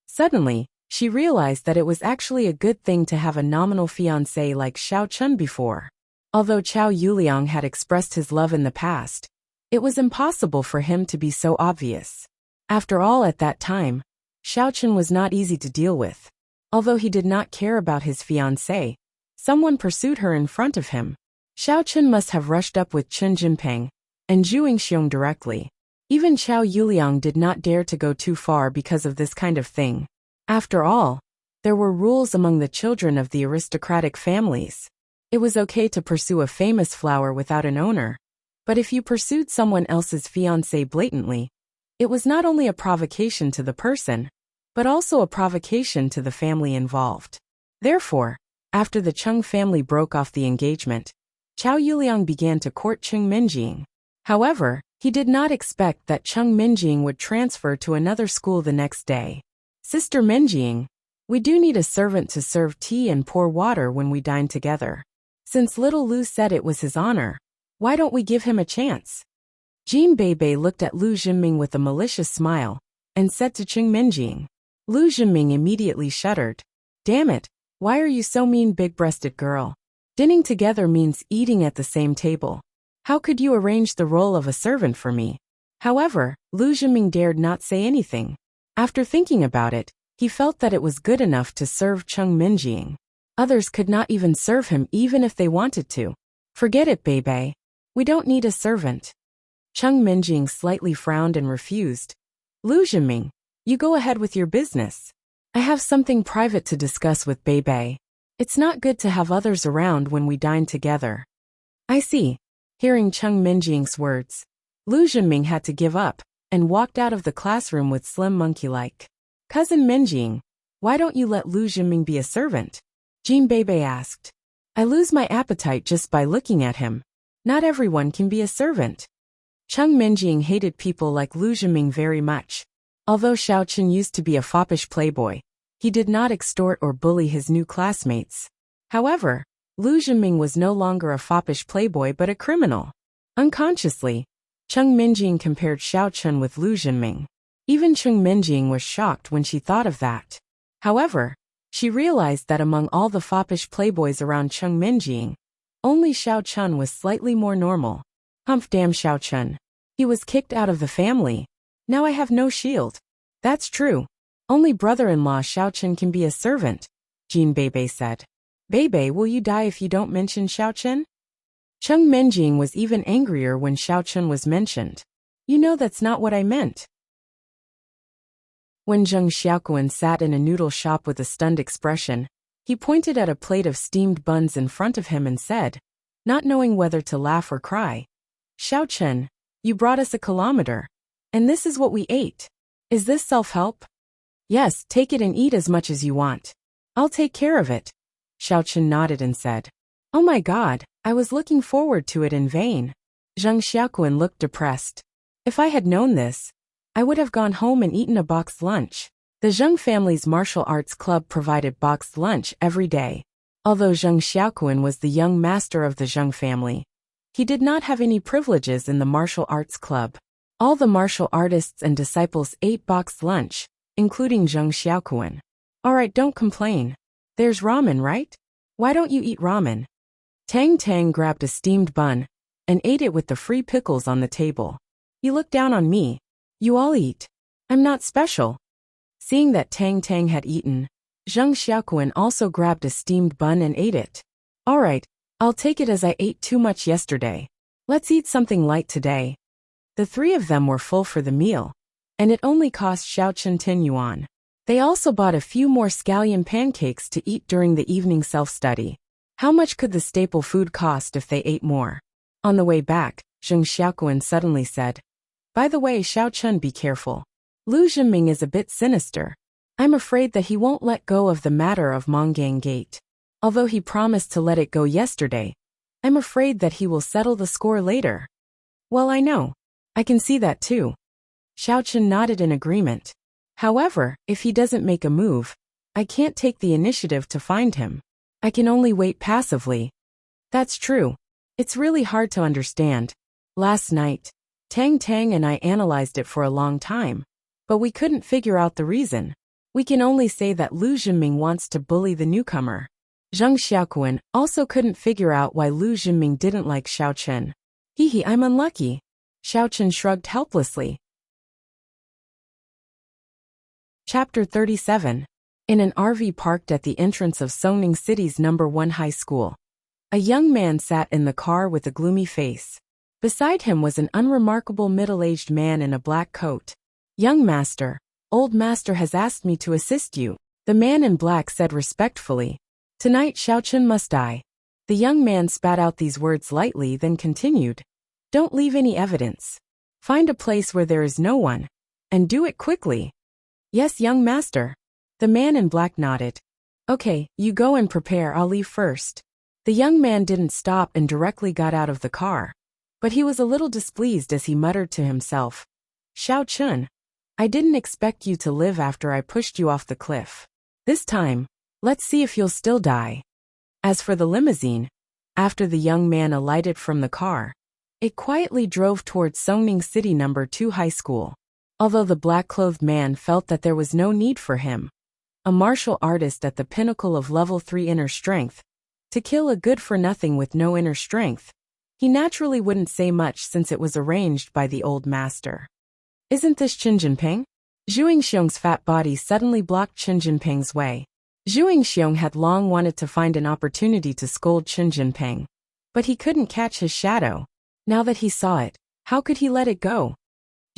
Suddenly, she realized that it was actually a good thing to have a nominal fiancé like Xiao Chun before. Although Chao Yuliang had expressed his love in the past, it was impossible for him to be so obvious. After all, at that time, Xiao Chun was not easy to deal with. Although he did not care about his fiancée, someone pursued her in front of him. Xiao Chun must have rushed up with Chen Jinping and Zhu Yingxiong directly. Even Chao Yuliang did not dare to go too far because of this kind of thing. After all, there were rules among the children of the aristocratic families. It was okay to pursue a famous flower without an owner, but if you pursued someone else's fiancé blatantly, it was not only a provocation to the person, but also a provocation to the family involved. Therefore, after the Cheng family broke off the engagement, Chao Yuliang began to court Cheng Minjing. However, he did not expect that Cheng Minjing would transfer to another school the next day. Sister Minjing, we do need a servant to serve tea and pour water when we dine together. Since little Lu said it was his honor, why don't we give him a chance? Jin Beibei looked at Lu Zhenming with a malicious smile and said to Cheng Minjing. Lu Zhenming immediately shuddered. Damn it, why are you so mean, big-breasted girl? Dining together means eating at the same table. How could you arrange the role of a servant for me? However, Lu Zhenming dared not say anything. After thinking about it, he felt that it was good enough to serve Cheng Minjing. Others could not even serve him even if they wanted to. Forget it, Beibei. We don't need a servant. Cheng Minjing slightly frowned and refused. Lu Zhenming, you go ahead with your business. I have something private to discuss with Beibei. It's not good to have others around when we dine together. I see. Hearing Cheng Minjing's words, Lu Zhenming had to give up and walked out of the classroom with slim monkey-like. Cousin Minjing, why don't you let Lu Zhenming be a servant? Jin Beibei asked. I lose my appetite just by looking at him. Not everyone can be a servant. Cheng Minjing hated people like Lu Zhenming very much. Although Xiao Chen used to be a foppish playboy, he did not extort or bully his new classmates. However, Lu Zhenming was no longer a foppish playboy but a criminal. Unconsciously, Cheng Minjing compared Xiao Chen with Lu Zhenming. Even Cheng Minjing was shocked when she thought of that. However, she realized that among all the foppish playboys around Cheng Minjing, only Xiao Chen was slightly more normal. Humph, damn Xiao Chen. He was kicked out of the family. Now I have no shield. That's true. Only brother-in-law Xiao Chen can be a servant, Jin Beibei said. Beibei, will you die if you don't mention Xiao Chen? Cheng Minjing was even angrier when Xiao Chen was mentioned. You know that's not what I meant. When Zheng Xiaoquan sat in a noodle shop with a stunned expression, he pointed at a plate of steamed buns in front of him and said, not knowing whether to laugh or cry, Xiao Chen, you brought us a kilometer, and this is what we ate. Is this self-help? Yes, take it and eat as much as you want. I'll take care of it. Xiao Chen nodded and said, oh my God, I was looking forward to it in vain. Zheng Xiaoquan looked depressed. If I had known this, I would have gone home and eaten a boxed lunch. The Zheng family's martial arts club provided boxed lunch every day. Although Zheng Xiaoquan was the young master of the Zheng family, he did not have any privileges in the martial arts club. All the martial artists and disciples ate boxed lunch, including Zheng Xiaoquan. Alright, don't complain. There's ramen, right? Why don't you eat ramen? Tang Tang grabbed a steamed bun and ate it with the free pickles on the table. You look down on me. You all eat. I'm not special. Seeing that Tang Tang had eaten, Zheng Xiaoquan also grabbed a steamed bun and ate it. Alright, I'll take it as I ate too much yesterday. Let's eat something light today. The three of them were full for the meal, and it only cost Xiao Chen 10 yuan. They also bought a few more scallion pancakes to eat during the evening self-study. How much could the staple food cost if they ate more? On the way back, Zheng Xiaoquan suddenly said, by the way, Xiao Chen, be careful. Lu Zhenming is a bit sinister. I'm afraid that he won't let go of the matter of Monggang Gate. Although he promised to let it go yesterday, I'm afraid that he will settle the score later. Well, I know. I can see that too. Xiaochen nodded in agreement. However, if he doesn't make a move, I can't take the initiative to find him. I can only wait passively. That's true. It's really hard to understand. Last night, Tang Tang and I analyzed it for a long time, but we couldn't figure out the reason. We can only say that Lu Jinming wants to bully the newcomer. Zheng Xiaoquan also couldn't figure out why Lu Jinming didn't like Xiaochen. Hee, I'm unlucky. Xiaochen shrugged helplessly. Chapter 37. In an RV parked at the entrance of Songning City's number 1 high school, a young man sat in the car with a gloomy face. Beside him was an unremarkable middle-aged man in a black coat. Young master, old master has asked me to assist you, the man in black said respectfully. Tonight Xiaochen must die. The young man spat out these words lightly, then continued. Don't leave any evidence. Find a place where there is no one, and do it quickly. Yes, young master. The man in black nodded. Okay, you go and prepare, I'll leave first. The young man didn't stop and directly got out of the car, but he was a little displeased as he muttered to himself. Xiaochen, I didn't expect you to live after I pushed you off the cliff. This time, let's see if you'll still die. As for the limousine, after the young man alighted from the car, it quietly drove towards Songning City number 2 high school. Although the black-clothed man felt that there was no need for him, a martial artist at the pinnacle of level 3 inner strength, to kill a good-for-nothing with no inner strength, he naturally wouldn't say much since it was arranged by the old master. Isn't this Qin Jinping? Zhu Yingxiong's fat body suddenly blocked Qin Jinping's way. Zhu Yingxiong had long wanted to find an opportunity to scold Qin Jinping, but he couldn't catch his shadow. Now that he saw it, how could he let it go?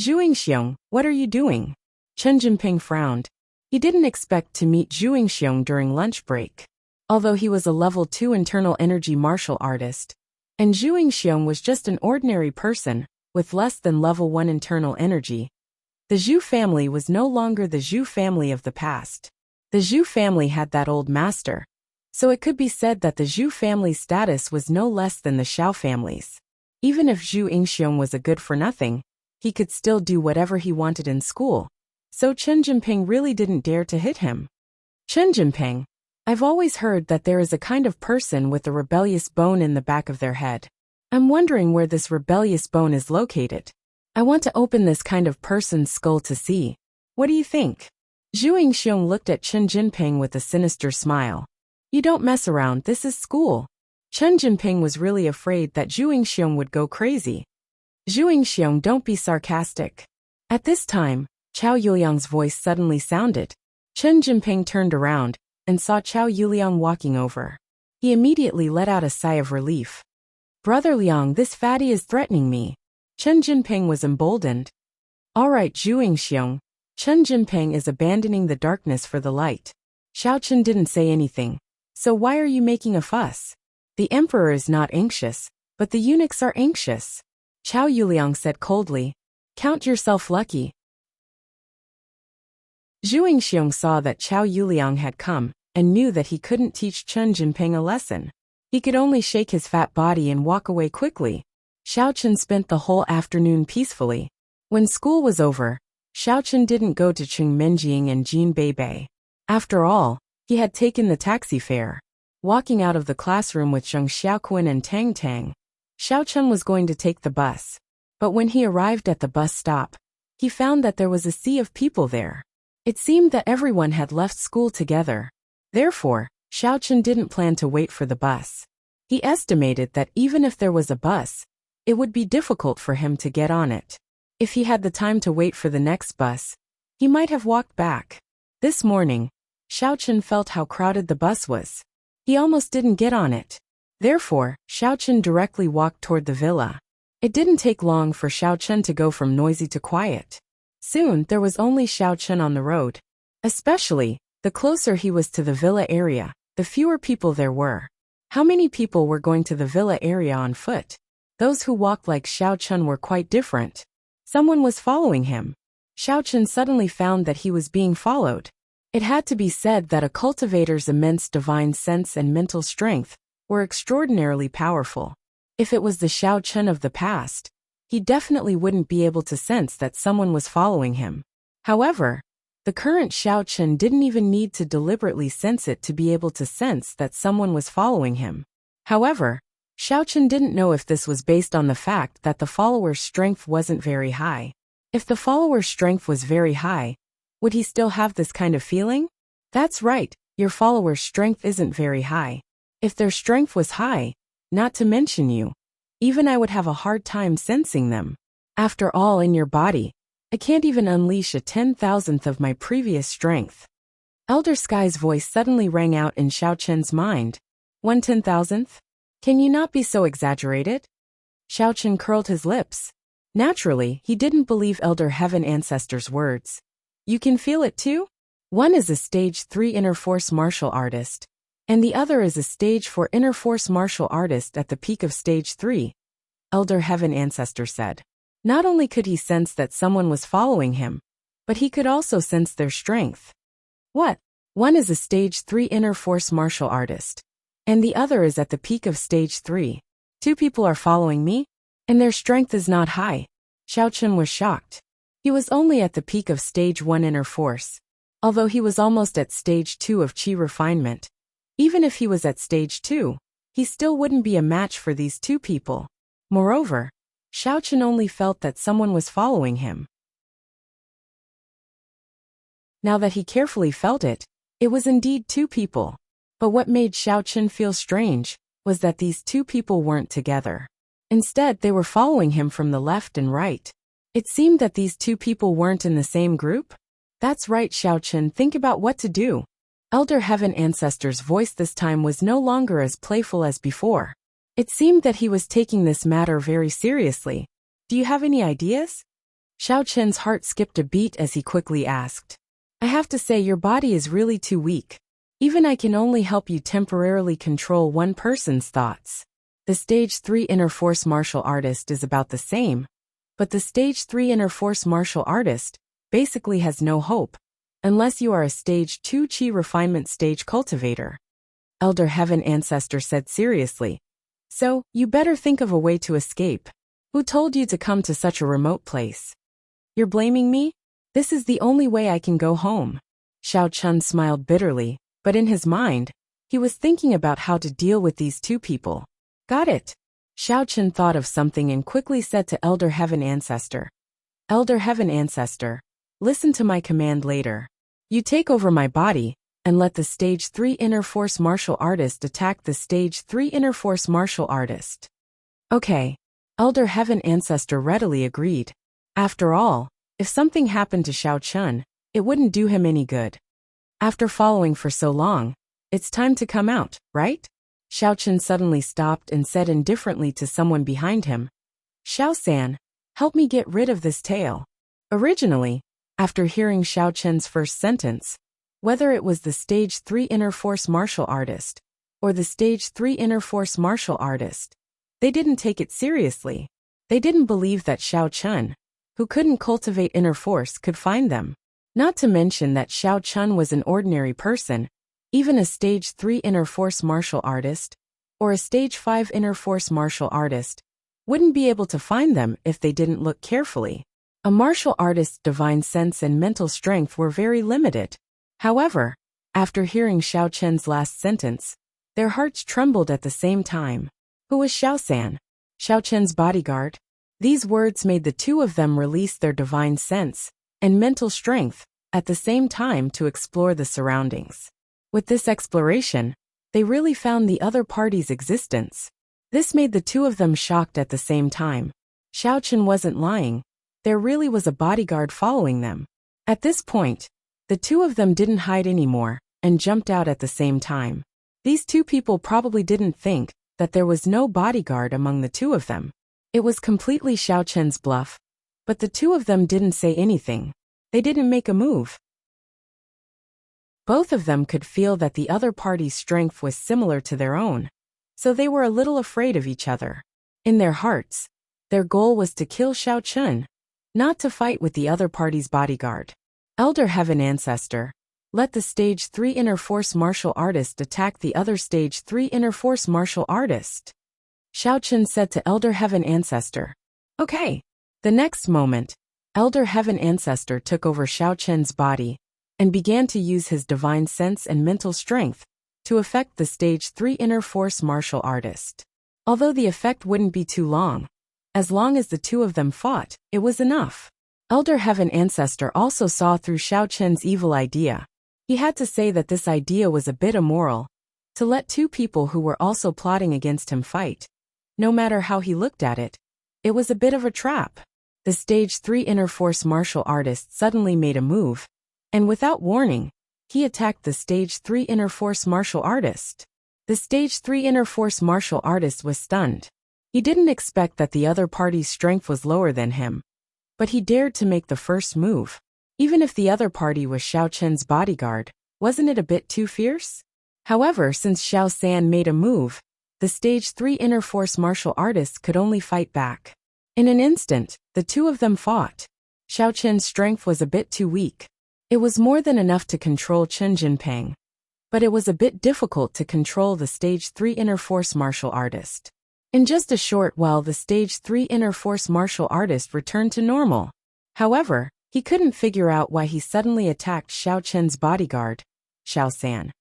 Zhu Yingxiong, what are you doing? Qin Jinping frowned. He didn't expect to meet Zhu Yingxiong during lunch break. Although he was a level 2 internal energy martial artist, and Zhu Yingxiong was just an ordinary person, with less than level 1 internal energy, the Zhu family was no longer the Zhu family of the past. The Zhu family had that old master, so it could be said that the Zhu family's status was no less than the Xiao family's. Even if Zhu Yingxiong was a good-for-nothing, he could still do whatever he wanted in school, so Qin Jinping really didn't dare to hit him. Qin Jinping, I've always heard that there is a kind of person with a rebellious bone in the back of their head. I'm wondering where this rebellious bone is located. I want to open this kind of person's skull to see. What do you think? Zhu Yingxiong looked at Qin Jinping with a sinister smile. You don't mess around, this is school. Qin Jinping was really afraid that Zhu Yingxiong would go crazy. Zhu Yingxiong, don't be sarcastic. At this time, Chao Yuliang's voice suddenly sounded. Qin Jinping turned around and saw Chao Yuliang walking over. He immediately let out a sigh of relief. Brother Liang, this fatty is threatening me. Qin Jinping was emboldened. All right, Zhu Yingxiong. Qin Jinping is abandoning the darkness for the light. Xiaochen didn't say anything. So why are you making a fuss? The emperor is not anxious, but the eunuchs are anxious. Chao Yuliang said coldly. Count yourself lucky. Zhu Yingxiong saw that Chao Yuliang had come, and knew that he couldn't teach Qin Jinping a lesson. He could only shake his fat body and walk away quickly. Xiaochen spent the whole afternoon peacefully. When school was over, Xiaochen didn't go to Qing Menjing and Jin Beibei. After all, he had taken the taxi fare. Walking out of the classroom with Zheng Xiaoquan and Tang Tang, Xiaochen was going to take the bus. But when he arrived at the bus stop, he found that there was a sea of people there. It seemed that everyone had left school together. Therefore, Xiaochen didn't plan to wait for the bus. He estimated that even if there was a bus, it would be difficult for him to get on it. If he had the time to wait for the next bus, he might have walked back. This morning, Xiaochen felt how crowded the bus was. He almost didn't get on it. Therefore, Xiaochen directly walked toward the villa. It didn't take long for Xiaochen to go from noisy to quiet. Soon, there was only Xiaochen on the road. Especially, the closer he was to the villa area, the fewer people there were. How many people were going to the villa area on foot? Those who walked like Xiaochen were quite different. Someone was following him. Xiaochen suddenly found that he was being followed. It had to be said that a cultivator's immense divine sense and mental strength were extraordinarily powerful. If it was the Xiao Chun of the past, he definitely wouldn't be able to sense that someone was following him. However, the current Xiao Chun didn't even need to deliberately sense it to be able to sense that someone was following him. However, Xiao Chun didn't know if this was based on the fact that the follower's strength wasn't very high. If the follower's strength was very high, would he still have this kind of feeling? That's right, your follower's strength isn't very high. If their strength was high, not to mention you, even I would have a hard time sensing them. After all, in your body, I can't even unleash a 10,000th of my previous strength. Elder Sky's voice suddenly rang out in Xiao Chen's mind. 1/10,000th? Can you not be so exaggerated? Xiao Chen curled his lips. Naturally, he didn't believe Elder Heaven Ancestor's words. You can feel it too? One is a Stage 3 Inner Force martial artist, and the other is a Stage 4 Inner Force martial artist at the peak of Stage 3, Elder Heaven Ancestor said. Not only could he sense that someone was following him, but he could also sense their strength. What? One is a Stage 3 Inner Force martial artist, and the other is at the peak of Stage 3. Two people are following me, and their strength is not high. Xiao Chun was shocked. He was only at the peak of Stage 1 Inner Force, although he was almost at Stage 2 of Qi refinement. Even if he was at Stage 2, he still wouldn't be a match for these two people. Moreover, Xiao Chun only felt that someone was following him. Now that he carefully felt it, it was indeed two people. But what made Xiao Chun feel strange was that these two people weren't together. Instead, they were following him from the left and right. It seemed that these two people weren't in the same group. That's right, Xiao Chun, think about what to do. Elder Heaven Ancestor's voice this time was no longer as playful as before. It seemed that he was taking this matter very seriously. Do you have any ideas? Xiao Chun's heart skipped a beat as he quickly asked. I have to say, your body is really too weak. Even I can only help you temporarily control one person's thoughts. The Stage 3 Inner Force martial artist is about the same, but the Stage 3 Inner Force martial artist basically has no hope, unless you are a Stage 2 Qi refinement stage cultivator. Elder Heaven Ancestor said seriously. So, you better think of a way to escape. Who told you to come to such a remote place? You're blaming me? This is the only way I can go home. Xiao Chun smiled bitterly, but in his mind, he was thinking about how to deal with these two people. Got it. Xiao Chun thought of something and quickly said to Elder Heaven Ancestor. Elder Heaven Ancestor, listen to my command later. You take over my body, and let the Stage 3 Inner Force martial artist attack the Stage 3 Inner Force martial artist. Okay. Elder Heaven Ancestor readily agreed. After all, if something happened to Xiao Chun, it wouldn't do him any good. After following for so long, it's time to come out, right? Xiao Chun suddenly stopped and said indifferently to someone behind him. Xiao-san, help me get rid of this tail. Originally, after hearing Xiao Chun's first sentence, whether it was the Stage 3 Inner Force martial artist or the Stage 3 Inner Force martial artist, they didn't take it seriously. They didn't believe that Xiao Chun, who couldn't cultivate inner force, could find them. Not to mention that Xiao Chun was an ordinary person. Even a Stage 3 Inner Force martial artist or a Stage 5 Inner Force martial artist wouldn't be able to find them if they didn't look carefully. A martial artist's divine sense and mental strength were very limited. However, after hearing Xiao Chen's last sentence, their hearts trembled at the same time. Who was Xiao-san? Xiao Chen's bodyguard? These words made the two of them release their divine sense and mental strength at the same time to explore the surroundings. With this exploration, they really found the other party's existence. This made the two of them shocked at the same time. Xiao Chen wasn't lying. There really was a bodyguard following them. At this point, the two of them didn't hide anymore and jumped out at the same time. These two people probably didn't think that there was no bodyguard among the two of them. It was completely Xiao Chen's bluff, but the two of them didn't say anything. They didn't make a move. Both of them could feel that the other party's strength was similar to their own, so they were a little afraid of each other. In their hearts, their goal was to kill Xiao Chun, not to fight with the other party's bodyguard. Elder Heaven Ancestor, Let the Stage 3 Inner Force martial artist attack the other Stage 3 Inner Force martial artist, Xiaochen said to Elder Heaven Ancestor. Okay. The next moment, Elder Heaven Ancestor took over Xiaochen's body and began to use his divine sense and mental strength to affect the Stage 3 Inner Force martial artist. Although the effect wouldn't be too long, as long as the two of them fought, it was enough. Elder Heaven Ancestor also saw through Xiaochen's evil idea. He had to say that this idea was a bit immoral, to let two people who were also plotting against him fight. No matter how he looked at it, it was a bit of a trap. The Stage 3 Inner Force martial artist suddenly made a move, and without warning, he attacked the Stage 3 Inner Force martial artist. The Stage 3 Inner Force martial artist was stunned. He didn't expect that the other party's strength was lower than him, but he dared to make the first move. Even if the other party was Xiaochen's bodyguard, wasn't it a bit too fierce? However, since Xiao San made a move, the Stage 3 Inner Force martial artists could only fight back. In an instant, the two of them fought. Xiaochen's strength was a bit too weak. It was more than enough to control Chen Jinping, but it was a bit difficult to control the Stage 3 Inner Force martial artist. In just a short while, the Stage 3 Inner Force martial artist returned to normal. However, he couldn't figure out why he suddenly attacked Xiaochen's bodyguard, Xiao San,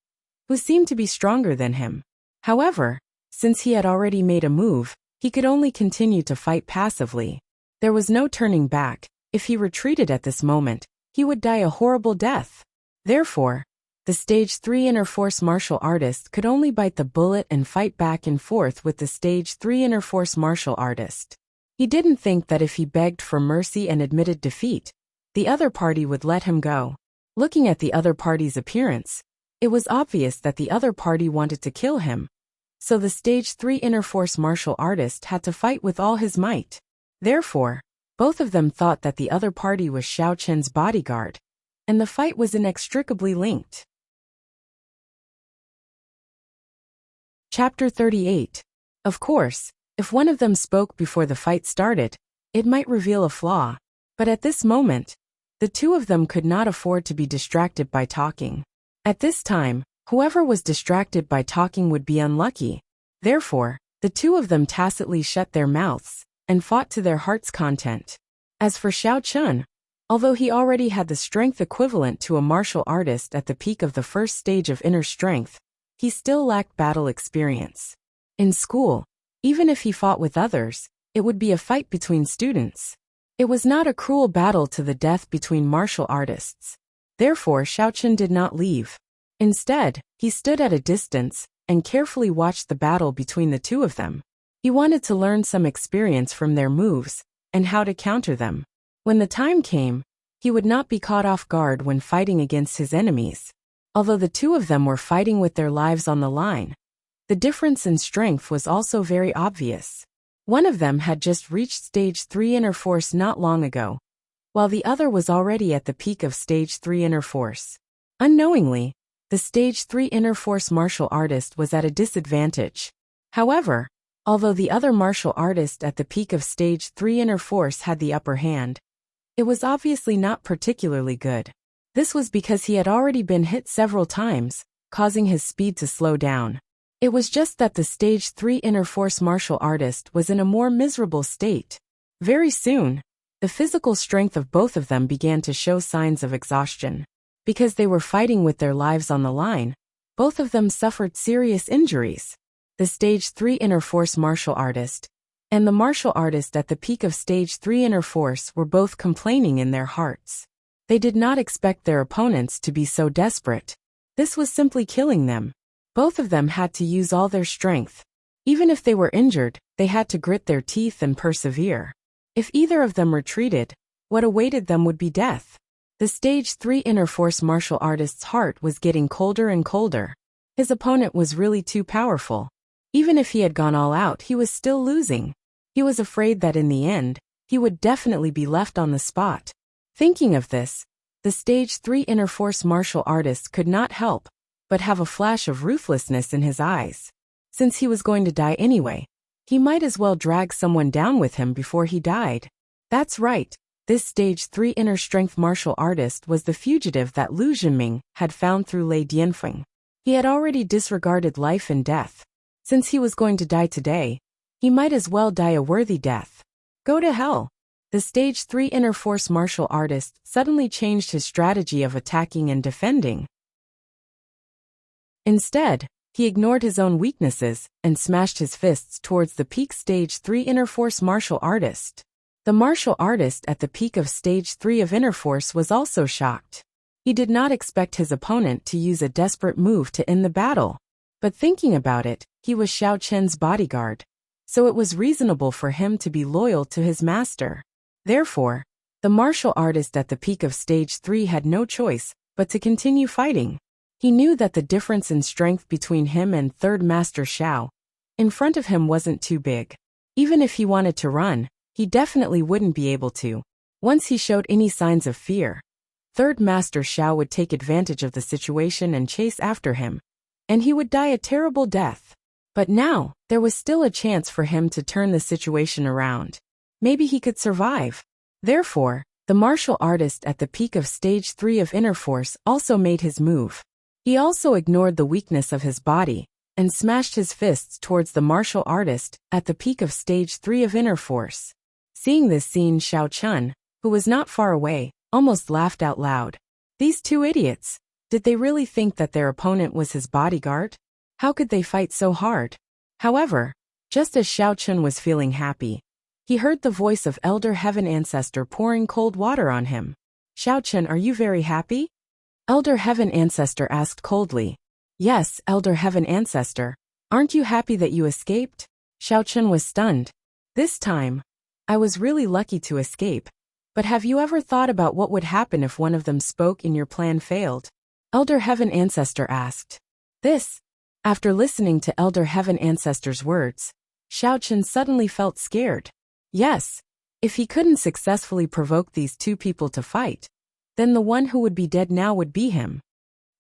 who seemed to be stronger than him. However, since he had already made a move, he could only continue to fight passively. There was no turning back. If he retreated at this moment, he would die a horrible death. Therefore, the Stage 3 Inner Force martial artist could only bite the bullet and fight back and forth with the Stage 3 Inner Force martial artist. He didn't think that if he begged for mercy and admitted defeat, the other party would let him go. Looking at the other party's appearance, it was obvious that the other party wanted to kill him. So the Stage 3 Inner Force martial artist had to fight with all his might. Therefore, both of them thought that the other party was Xiaochen's bodyguard, and the fight was inextricably linked. Chapter 38. Of course, if one of them spoke before the fight started, it might reveal a flaw. But at this moment, the two of them could not afford to be distracted by talking. At this time, whoever was distracted by talking would be unlucky. Therefore, the two of them tacitly shut their mouths and fought to their heart's content. As for Xiaochen, although he already had the strength equivalent to a martial artist at the peak of the first stage of inner strength, he still lacked battle experience. In school, even if he fought with others, it would be a fight between students. It was not a cruel battle to the death between martial artists. Therefore, Xiaochen did not leave. Instead, he stood at a distance and carefully watched the battle between the two of them. He wanted to learn some experience from their moves and how to counter them. When the time came, he would not be caught off guard when fighting against his enemies. Although the two of them were fighting with their lives on the line, the difference in strength was also very obvious. One of them had just reached Stage 3 Inner Force not long ago, while the other was already at the peak of Stage 3 Inner Force. Unknowingly, the Stage 3 Inner Force martial artist was at a disadvantage. However, although the other martial artist at the peak of Stage 3 Inner Force had the upper hand, it was obviously not particularly good. This was because he had already been hit several times, causing his speed to slow down. It was just that the Stage 3 Inner Force martial artist was in a more miserable state. Very soon, the physical strength of both of them began to show signs of exhaustion. Because they were fighting with their lives on the line, both of them suffered serious injuries. The Stage 3 Inner Force martial artist and the martial artist at the peak of Stage 3 Inner Force were both complaining in their hearts. They did not expect their opponents to be so desperate. This was simply killing them. Both of them had to use all their strength. Even if they were injured, they had to grit their teeth and persevere. If either of them retreated, what awaited them would be death. The Stage 3 Inner Force martial artist's heart was getting colder and colder. His opponent was really too powerful. Even if he had gone all out, he was still losing. He was afraid that in the end, he would definitely be left on the spot. Thinking of this, the Stage 3 Inner Force martial artist could not help but have a flash of ruthlessness in his eyes. Since he was going to die anyway, he might as well drag someone down with him before he died. That's right, This Stage 3 inner strength martial artist was the fugitive that Lu Jinming had found through Lei Dianfeng. He had already disregarded life and death. Since he was going to die today, he might as well die a worthy death. Go to hell. The Stage 3 inner force martial artist suddenly changed his strategy of attacking and defending. Instead, he ignored his own weaknesses and smashed his fists towards the peak Stage 3 inner force martial artist. The martial artist at the peak of Stage 3 of inner force was also shocked. He did not expect his opponent to use a desperate move to end the battle. But thinking about it, he was Xiao Chen's bodyguard. So it was reasonable for him to be loyal to his master. Therefore, the martial artist at the peak of Stage 3 had no choice but to continue fighting. He knew that the difference in strength between him and Third Master Xiao in front of him wasn't too big. Even if he wanted to run, he definitely wouldn't be able to. Once he showed any signs of fear, Third Master Xiao would take advantage of the situation and chase after him, and he would die a terrible death. But now, there was still a chance for him to turn the situation around. Maybe he could survive. Therefore, the martial artist at the peak of Stage 3 of inner force also made his move. He also ignored the weakness of his body and smashed his fists towards the martial artist at the peak of Stage 3 of inner force. Seeing this scene, Xiao Chun, who was not far away, almost laughed out loud. These two idiots, did they really think that their opponent was his bodyguard? How could they fight so hard? However, just as Xiao Chun was feeling happy, he heard the voice of Elder Heaven Ancestor pouring cold water on him. Xiao Chun, are you very happy? Elder Heaven Ancestor asked coldly. Yes, Elder Heaven Ancestor. Aren't you happy that you escaped? Xiao Chun was stunned. This time, I was really lucky to escape. But have you ever thought about what would happen if one of them spoke and your plan failed? Elder Heaven Ancestor asked. After listening to Elder Heaven Ancestor's words, Xiao Chun suddenly felt scared. Yes, if he couldn't successfully provoke these two people to fight, then the one who would be dead now would be him.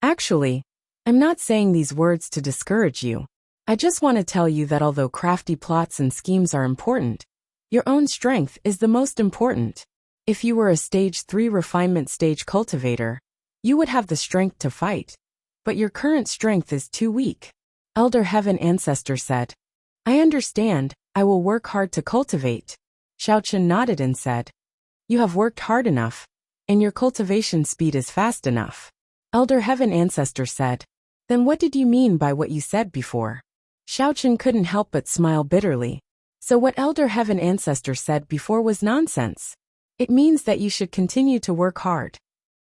Actually, I'm not saying these words to discourage you. I just want to tell you that although crafty plots and schemes are important, your own strength is the most important. If you were a Stage 3 refinement stage cultivator, you would have the strength to fight. But your current strength is too weak. Elder Heaven Ancestor said. I understand, I will work hard to cultivate. Xiao Chun nodded and said. You have worked hard enough, and your cultivation speed is fast enough. Elder Heaven Ancestor said. Then what did you mean by what you said before? Xiao Chun couldn't help but smile bitterly. So what Elder Heaven Ancestor said before was nonsense. It means that you should continue to work hard.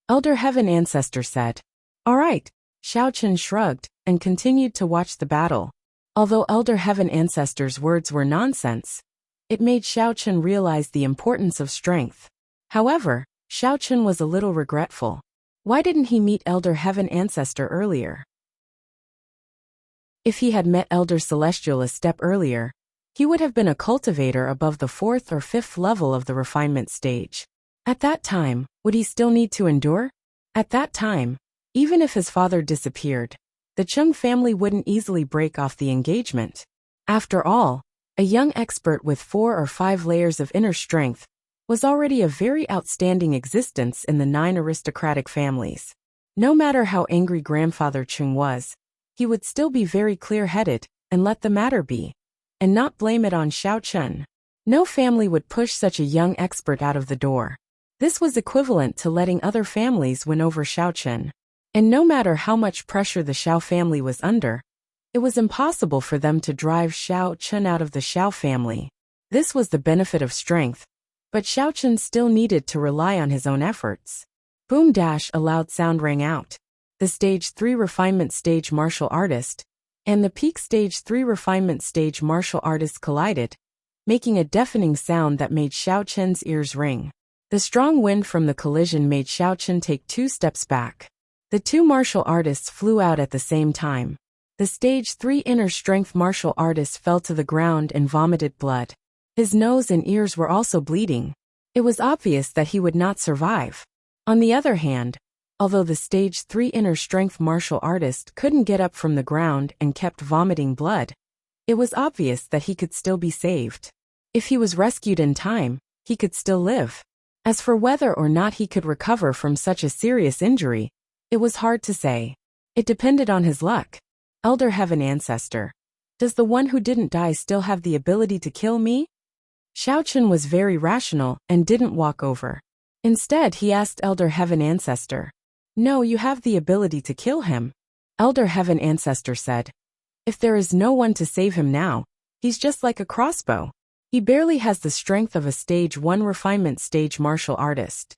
Elder Heaven Ancestor said. All right. Xiao Chun shrugged and continued to watch the battle. Although Elder Heaven Ancestor's words were nonsense, it made Xiao Chun realize the importance of strength. However, Xiao Chun was a little regretful. Why didn't he meet Elder Heaven Ancestor earlier? If he had met Elder Celestial a step earlier, he would have been a cultivator above the 4th or 5th level of the refinement stage. At that time, would he still need to endure? At that time, even if his father disappeared, the Chung family wouldn't easily break off the engagement. After all, a young expert with 4 or 5 layers of inner strength was already a very outstanding existence in the 9 aristocratic families. No matter how angry Grandfather Chung was, he would still be very clear-headed and let the matter be, and not blame it on Xiao Chun. No family would push such a young expert out of the door. This was equivalent to letting other families win over Xiao Chun. And no matter how much pressure the Xiao family was under, it was impossible for them to drive Xiao Chun out of the Xiao family. This was the benefit of strength, but Xiao Chun still needed to rely on his own efforts. Boom dash, a loud sound rang out. The Stage 3 refinement stage martial artist and the peak Stage 3 refinement stage martial artist collided, making a deafening sound that made Xiao Chun's ears ring. The strong wind from the collision made Xiao Chun take 2 steps back. The 2 martial artists flew out at the same time. The Stage 3 inner strength martial artist fell to the ground and vomited blood. His nose and ears were also bleeding. It was obvious that he would not survive. On the other hand, although the Stage 3 inner strength martial artist couldn't get up from the ground and kept vomiting blood, it was obvious that he could still be saved. If he was rescued in time, he could still live. As for whether or not he could recover from such a serious injury, it was hard to say. It depended on his luck. Elder Heaven Ancestor, does the one who didn't die still have the ability to kill me? Xiaochen was very rational and didn't walk over. Instead, he asked Elder Heaven Ancestor, "No, you have the ability to kill him." Elder Heaven Ancestor said, "If there is no one to save him now, he's just like a crossbow. He barely has the strength of a stage 1 refinement stage martial artist."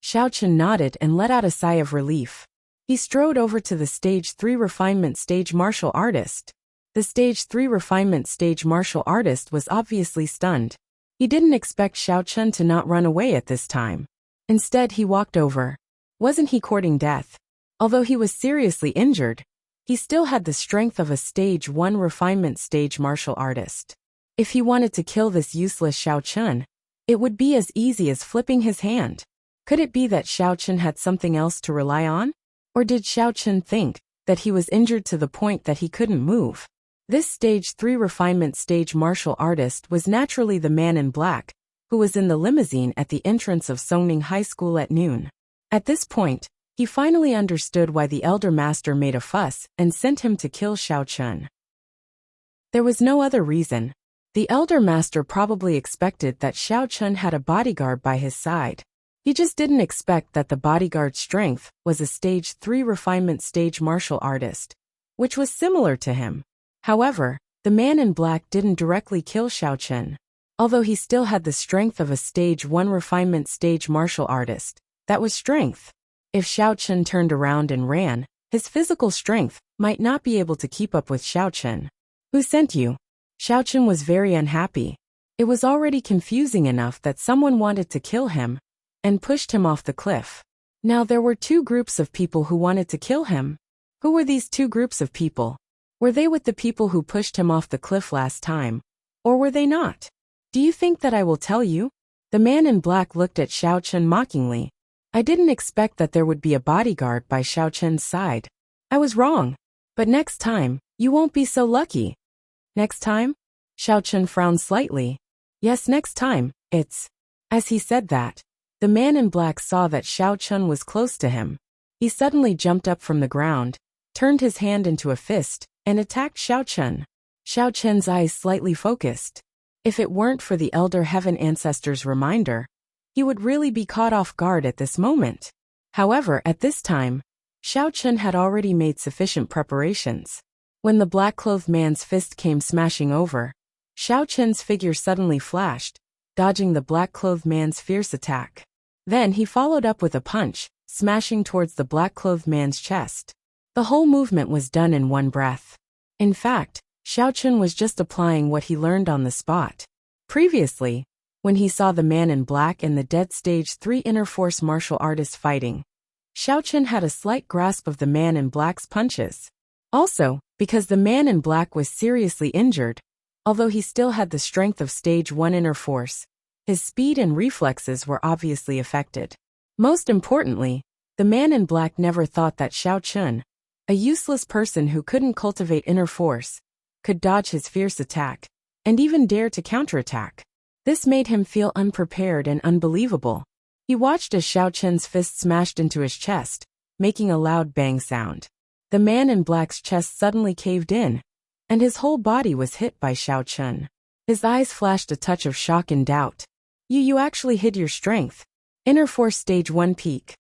Xiaochen nodded and let out a sigh of relief. He strode over to the stage 3 refinement stage martial artist. The stage 3 refinement stage martial artist was obviously stunned. He didn't expect Xiaochen to not run away at this time. Instead, he walked over. Wasn't he courting death? Although he was seriously injured, he still had the strength of a stage 1 refinement stage martial artist. If he wanted to kill this useless Xiaochen, it would be as easy as flipping his hand. Could it be that Xiaochen had something else to rely on? Or did Xiaochen think that he was injured to the point that he couldn't move? This stage 3 refinement stage martial artist was naturally the man in black, who was in the limousine at the entrance of Songning High School at noon. At this point, he finally understood why the Elder Master made a fuss and sent him to kill Xiaochen. There was no other reason. The Elder Master probably expected that Xiaochen had a bodyguard by his side. He just didn't expect that the bodyguard's strength was a stage 3 refinement stage martial artist, which was similar to him. However, the man in black didn't directly kill Xiaochen. Although he still had the strength of a stage 1 refinement stage martial artist, that was strength. If Xiaochen turned around and ran, his physical strength might not be able to keep up with Xiaochen. Who sent you? Xiaochen was very unhappy. It was already confusing enough that someone wanted to kill him and pushed him off the cliff. Now there were 2 groups of people who wanted to kill him. Who were these 2 groups of people? Were they with the people who pushed him off the cliff last time? Or were they not? Do you think that I will tell you? The man in black looked at Xiaochen mockingly. I didn't expect that there would be a bodyguard by Xiaochen's side. I was wrong. But next time, you won't be so lucky. Next time? Xiaochen frowned slightly. Yes, next time, it's... As he said that, the man in black saw that Xiaochen was close to him. He suddenly jumped up from the ground, turned his hand into a fist, and attacked Xiaochen. Xiaochen's eyes slightly focused. If it weren't for the Elder Heaven Ancestor's reminder, he would really be caught off guard at this moment. However, at this time, Xiaochen had already made sufficient preparations. When the black-clothed man's fist came smashing over, Xiaochen's figure suddenly flashed, dodging the black-clothed man's fierce attack. Then he followed up with a punch, smashing towards the black-clothed man's chest. The whole movement was done in one breath. In fact, Xiaochen was just applying what he learned on the spot. Previously, when he saw the man in black and the dead stage 3 inner force martial artist fighting, Xiaochen had a slight grasp of the man in black's punches. Also, because the man in black was seriously injured, although he still had the strength of stage 1 inner force, his speed and reflexes were obviously affected. Most importantly, the man in black never thought that Xiaochen, a useless person who couldn't cultivate inner force, could dodge his fierce attack, and even dare to counterattack. This made him feel unprepared and unbelievable. He watched as Xiaochen's fist smashed into his chest, making a loud bang sound. The man in black's chest suddenly caved in, and his whole body was hit by Xiaochen. His eyes flashed a touch of shock and doubt. You actually hid your strength. Inner force stage 1 peak.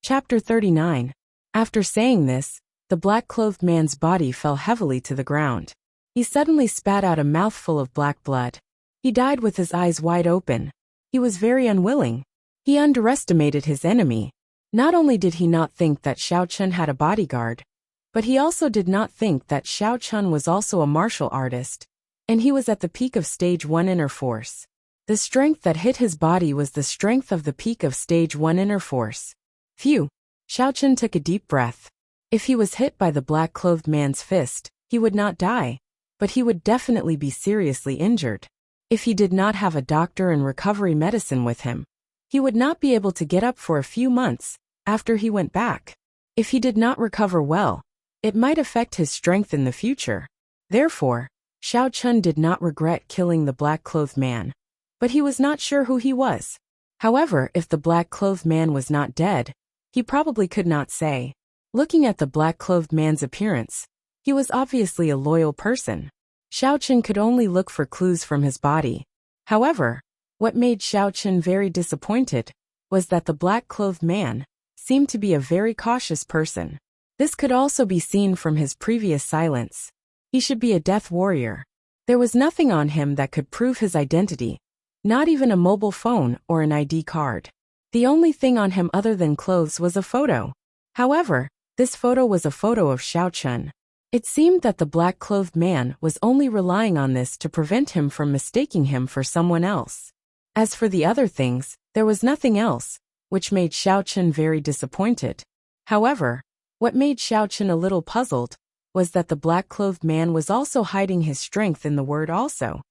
Chapter 39. After saying this, the black-clothed man's body fell heavily to the ground. He suddenly spat out a mouthful of black blood. He died with his eyes wide open. He was very unwilling. He underestimated his enemy. Not only did he not think that Xiaochen had a bodyguard, but he also did not think that Xiaochen was also a martial artist, and he was at the peak of stage 1 inner force. The strength that hit his body was the strength of the peak of stage 1 inner force. Phew! Xiaochen took a deep breath. If he was hit by the black-clothed man's fist, he would not die, but he would definitely be seriously injured. If he did not have a doctor and recovery medicine with him, he would not be able to get up for a few months after he went back. If he did not recover well, it might affect his strength in the future. Therefore, Xiao Chun did not regret killing the black-clothed man, but he was not sure who he was. However, if the black-clothed man was not dead, he probably could not say. Looking at the black-clothed man's appearance, he was obviously a loyal person. Xiao Chun could only look for clues from his body. However, what made Xiao Chun very disappointed was that the black-clothed man seemed to be a very cautious person. This could also be seen from his previous silence. He should be a death warrior. There was nothing on him that could prove his identity, not even a mobile phone or an ID card. The only thing on him other than clothes was a photo. However, this photo was a photo of Xiao Chun. It seemed that the black-clothed man was only relying on this to prevent him from mistaking him for someone else. As for the other things, there was nothing else, which made Xiao Chun very disappointed. However, what made Xiao Chun a little puzzled was that the black-clothed man was also hiding his strength in the word also.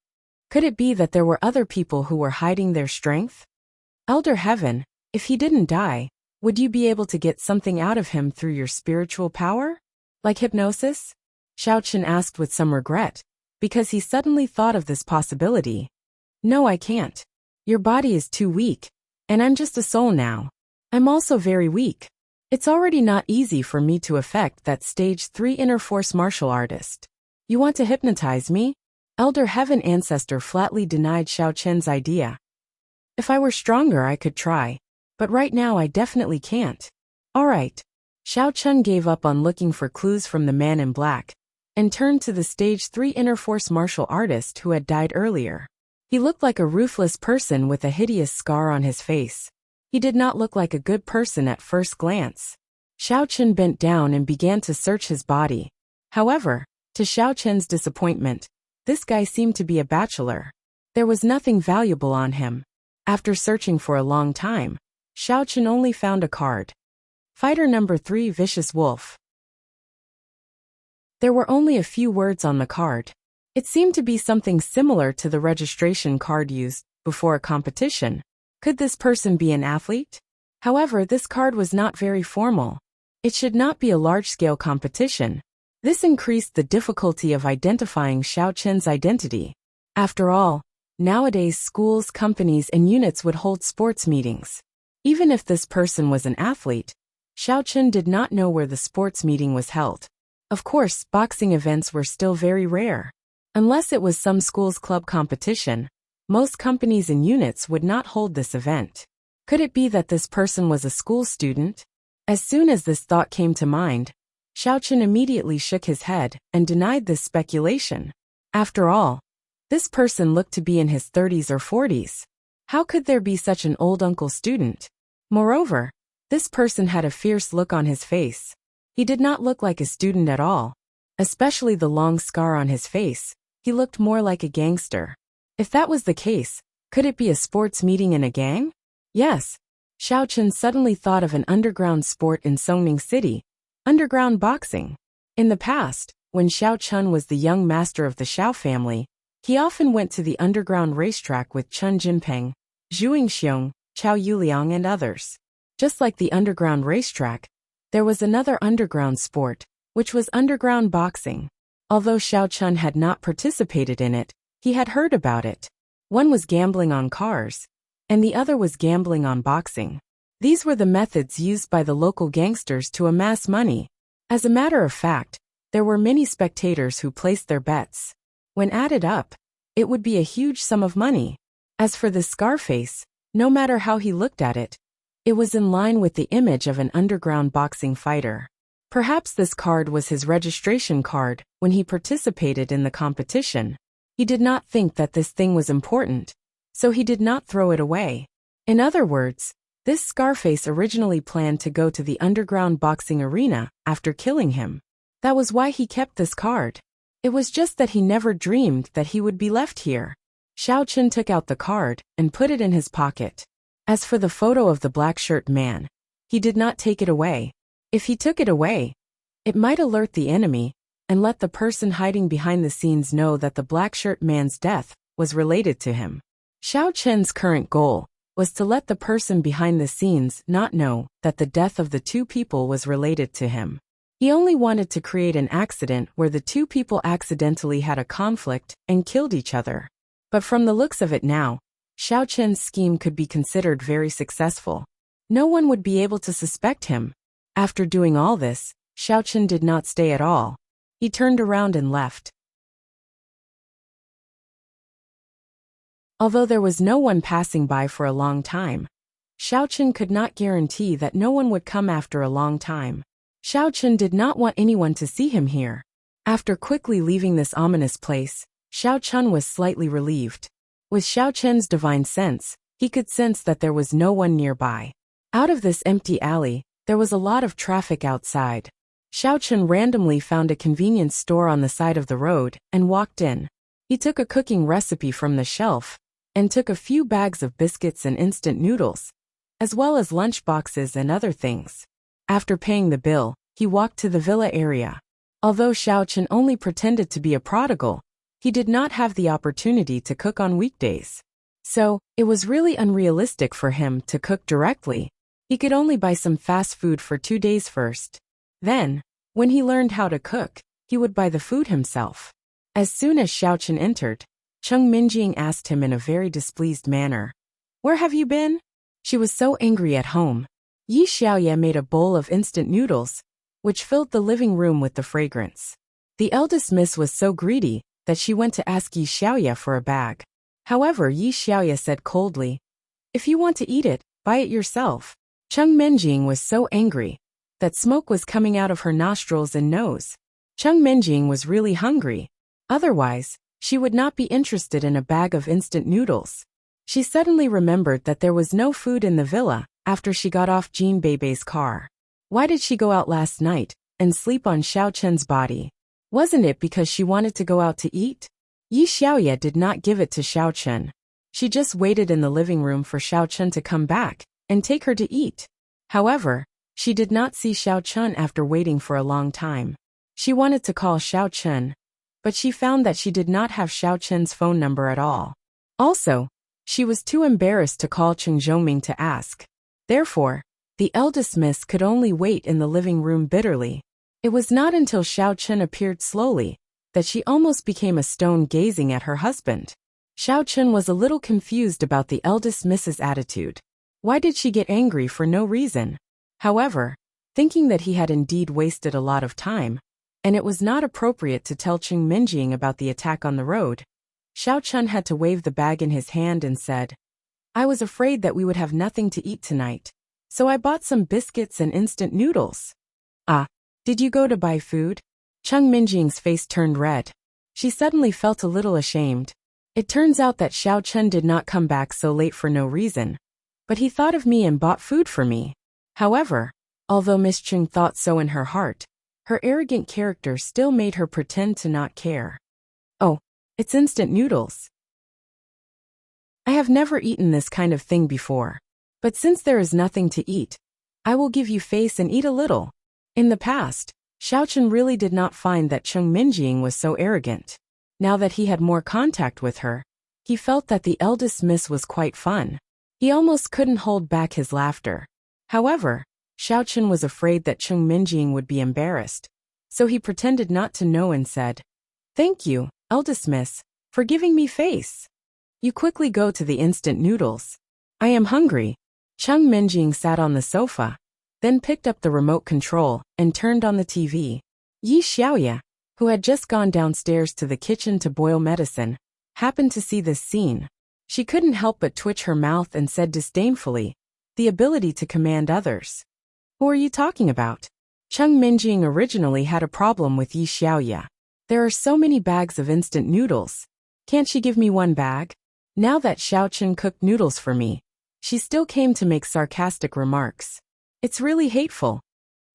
Could it be that there were other people who were hiding their strength? Elder Heaven, if he didn't die, would you be able to get something out of him through your spiritual power? Like hypnosis? Xiao Chun asked with some regret, because he suddenly thought of this possibility. No, I can't. Your body is too weak, and I'm just a soul now. I'm also very weak. It's already not easy for me to affect that stage 3 inner force martial artist. You want to hypnotize me? Elder Heaven Ancestor flatly denied Xiao Chun's idea. If I were stronger I could try, but right now I definitely can't. Alright. Xiao Chun gave up on looking for clues from the man in black, and turned to the stage 3 inner force martial artist who had died earlier. He looked like a ruthless person with a hideous scar on his face. He did not look like a good person at first glance. Xiao Chun bent down and began to search his body. However, to Xiao Chun's disappointment, this guy seemed to be a bachelor. There was nothing valuable on him. After searching for a long time, Xiao Chun only found a card. Fighter number 3, Vicious Wolf. There were only a few words on the card. It seemed to be something similar to the registration card used before a competition. Could this person be an athlete? However, this card was not very formal. It should not be a large-scale competition. This increased the difficulty of identifying Xiao Chun's identity. After all, nowadays schools, companies, and units would hold sports meetings. Even if this person was an athlete, Xiao Chun did not know where the sports meeting was held. Of course, boxing events were still very rare. Unless it was some school's club competition, most companies and units would not hold this event. Could it be that this person was a school student? As soon as this thought came to mind, Xiao Chun immediately shook his head and denied this speculation. After all, this person looked to be in his 30s or 40s. How could there be such an old uncle student? Moreover, this person had a fierce look on his face. He did not look like a student at all. Especially the long scar on his face, he looked more like a gangster. If that was the case, could it be a sports meeting in a gang? Yes. Xiao Chun suddenly thought of an underground sport in Songning City, underground boxing. In the past, when Xiao Chun was the young master of the Xiao family, he often went to the underground racetrack with Chun Jinpeng, Zhu Yingxiong, Chao Yuliang and others. Just like the underground racetrack, there was another underground sport, which was underground boxing. Although Xiao Chun had not participated in it, he had heard about it. One was gambling on cars, and the other was gambling on boxing. These were the methods used by the local gangsters to amass money. As a matter of fact, there were many spectators who placed their bets. When added up, it would be a huge sum of money. As for the Scarface, no matter how he looked at it, it was in line with the image of an underground boxing fighter. Perhaps this card was his registration card when he participated in the competition. He did not think that this thing was important, so he did not throw it away. In other words, this Scarface originally planned to go to the underground boxing arena after killing him. That was why he kept this card. It was just that he never dreamed that he would be left here. Xiao Chun took out the card and put it in his pocket. As for the photo of the black shirt man, he did not take it away. If he took it away, it might alert the enemy and let the person hiding behind the scenes know that the black shirt man's death was related to him. Xiao Chun's current goal was to let the person behind the scenes not know that the death of the two people was related to him. He only wanted to create an accident where the two people accidentally had a conflict and killed each other. But from the looks of it now, Xiao Chen's scheme could be considered very successful. No one would be able to suspect him. After doing all this, Xiao Chen did not stay at all. He turned around and left. Although there was no one passing by for a long time, Xiao Chen could not guarantee that no one would come after a long time. Xiao Chen did not want anyone to see him here. After quickly leaving this ominous place, Xiao Chen was slightly relieved. With Xiao Chen's divine sense, he could sense that there was no one nearby. Out of this empty alley, there was a lot of traffic outside. Xiao Chen randomly found a convenience store on the side of the road and walked in. He took a cooking recipe from the shelf and took a few bags of biscuits and instant noodles, as well as lunch boxes and other things. After paying the bill, he walked to the villa area. Although Xiao Chen only pretended to be a prodigal, he did not have the opportunity to cook on weekdays. So, it was really unrealistic for him to cook directly. He could only buy some fast food for 2 days first. Then, when he learned how to cook, he would buy the food himself. As soon as Xiao Chen entered, Cheng Minjing asked him in a very displeased manner, "Where have you been?" She was so angry at home. Yi Xiaoye made a bowl of instant noodles, which filled the living room with the fragrance. The eldest miss was so greedy that she went to ask Yi Xiaoye for a bag. However, Yi Xiaoye said coldly, "If you want to eat it, buy it yourself." Cheng Minjing was so angry that smoke was coming out of her nostrils and nose. Cheng Minjing was really hungry. Otherwise, she would not be interested in a bag of instant noodles. She suddenly remembered that there was no food in the villa after she got off Jean Beibei's car. Why did she go out last night and sleep on Xiao Chen's body? Wasn't it because she wanted to go out to eat? Yi Xiaoye did not give it to Xiao Chen. She just waited in the living room for Xiao Chen to come back and take her to eat. However, she did not see Xiao Chen after waiting for a long time. She wanted to call Xiao Chen, but she found that she did not have Xiao Chen's phone number at all. Also, she was too embarrassed to call Cheng Zhongming to ask. Therefore, the eldest miss could only wait in the living room bitterly. It was not until Xiao Chen appeared slowly that she almost became a stone gazing at her husband. Xiao Chen was a little confused about the eldest miss's attitude. Why did she get angry for no reason? However, thinking that he had indeed wasted a lot of time, and it was not appropriate to tell Cheng Minjing about the attack on the road, Xiao Chen had to wave the bag in his hand and said, "I was afraid that we would have nothing to eat tonight, so I bought some biscuits and instant noodles." "Ah, did you go to buy food?" Cheng Minjing's face turned red. She suddenly felt a little ashamed. It turns out that Xiao Chen did not come back so late for no reason, but he thought of me and bought food for me. However, although Miss Cheng thought so in her heart, her arrogant character still made her pretend to not care. "Oh, it's instant noodles. I have never eaten this kind of thing before. But since there is nothing to eat, I will give you face and eat a little." In the past, Xiao Chen really did not find that Cheng Minjing was so arrogant. Now that he had more contact with her, he felt that the eldest miss was quite fun. He almost couldn't hold back his laughter. However, Xiao Chen was afraid that Cheng Minjing would be embarrassed, so he pretended not to know and said, "Thank you, eldest miss, for giving me face. You quickly go to the instant noodles. I am hungry." Cheng Minjing sat on the sofa, then picked up the remote control and turned on the TV. Yi Xiaoye, who had just gone downstairs to the kitchen to boil medicine, happened to see this scene. She couldn't help but twitch her mouth and said disdainfully, "The ability to command others. Who are you talking about?" Cheng Minjing originally had a problem with Yi Xiaoye. "There are so many bags of instant noodles. Can't she give me one bag?" Now that Xiao Chen cooked noodles for me, she still came to make sarcastic remarks. "It's really hateful.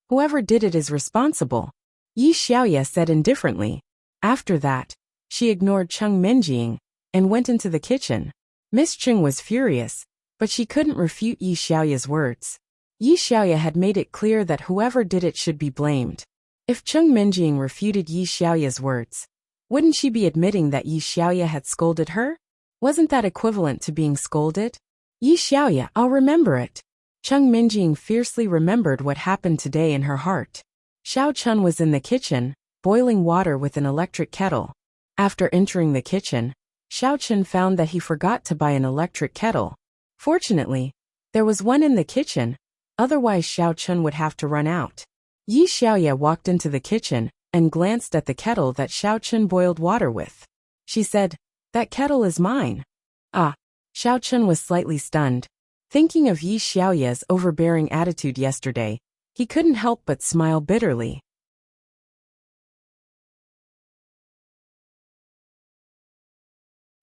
Whoever did it is responsible," Yi Xiaoye said indifferently. After that, she ignored Cheng Minjing and went into the kitchen. Miss Cheng was furious, but she couldn't refute Yi Xiaoye's words. Yi Xiaoye had made it clear that whoever did it should be blamed. If Cheng Minjing refuted Yi Xiaoye's words, wouldn't she be admitting that Yi Xiaoye had scolded her? Wasn't that equivalent to being scolded? Yi Xiaoye, I'll remember it. Cheng Minjing fiercely remembered what happened today in her heart. Xiao Chun was in the kitchen, boiling water with an electric kettle. After entering the kitchen, Xiao Chun found that he forgot to buy an electric kettle. Fortunately, there was one in the kitchen, otherwise Xiao Chun would have to run out. Yi Xiaoye walked into the kitchen and glanced at the kettle that Xiao Chun boiled water with. She said, "That kettle is mine." Ah, Xiao Chun was slightly stunned. Thinking of Yi Xiaoye's overbearing attitude yesterday, he couldn't help but smile bitterly.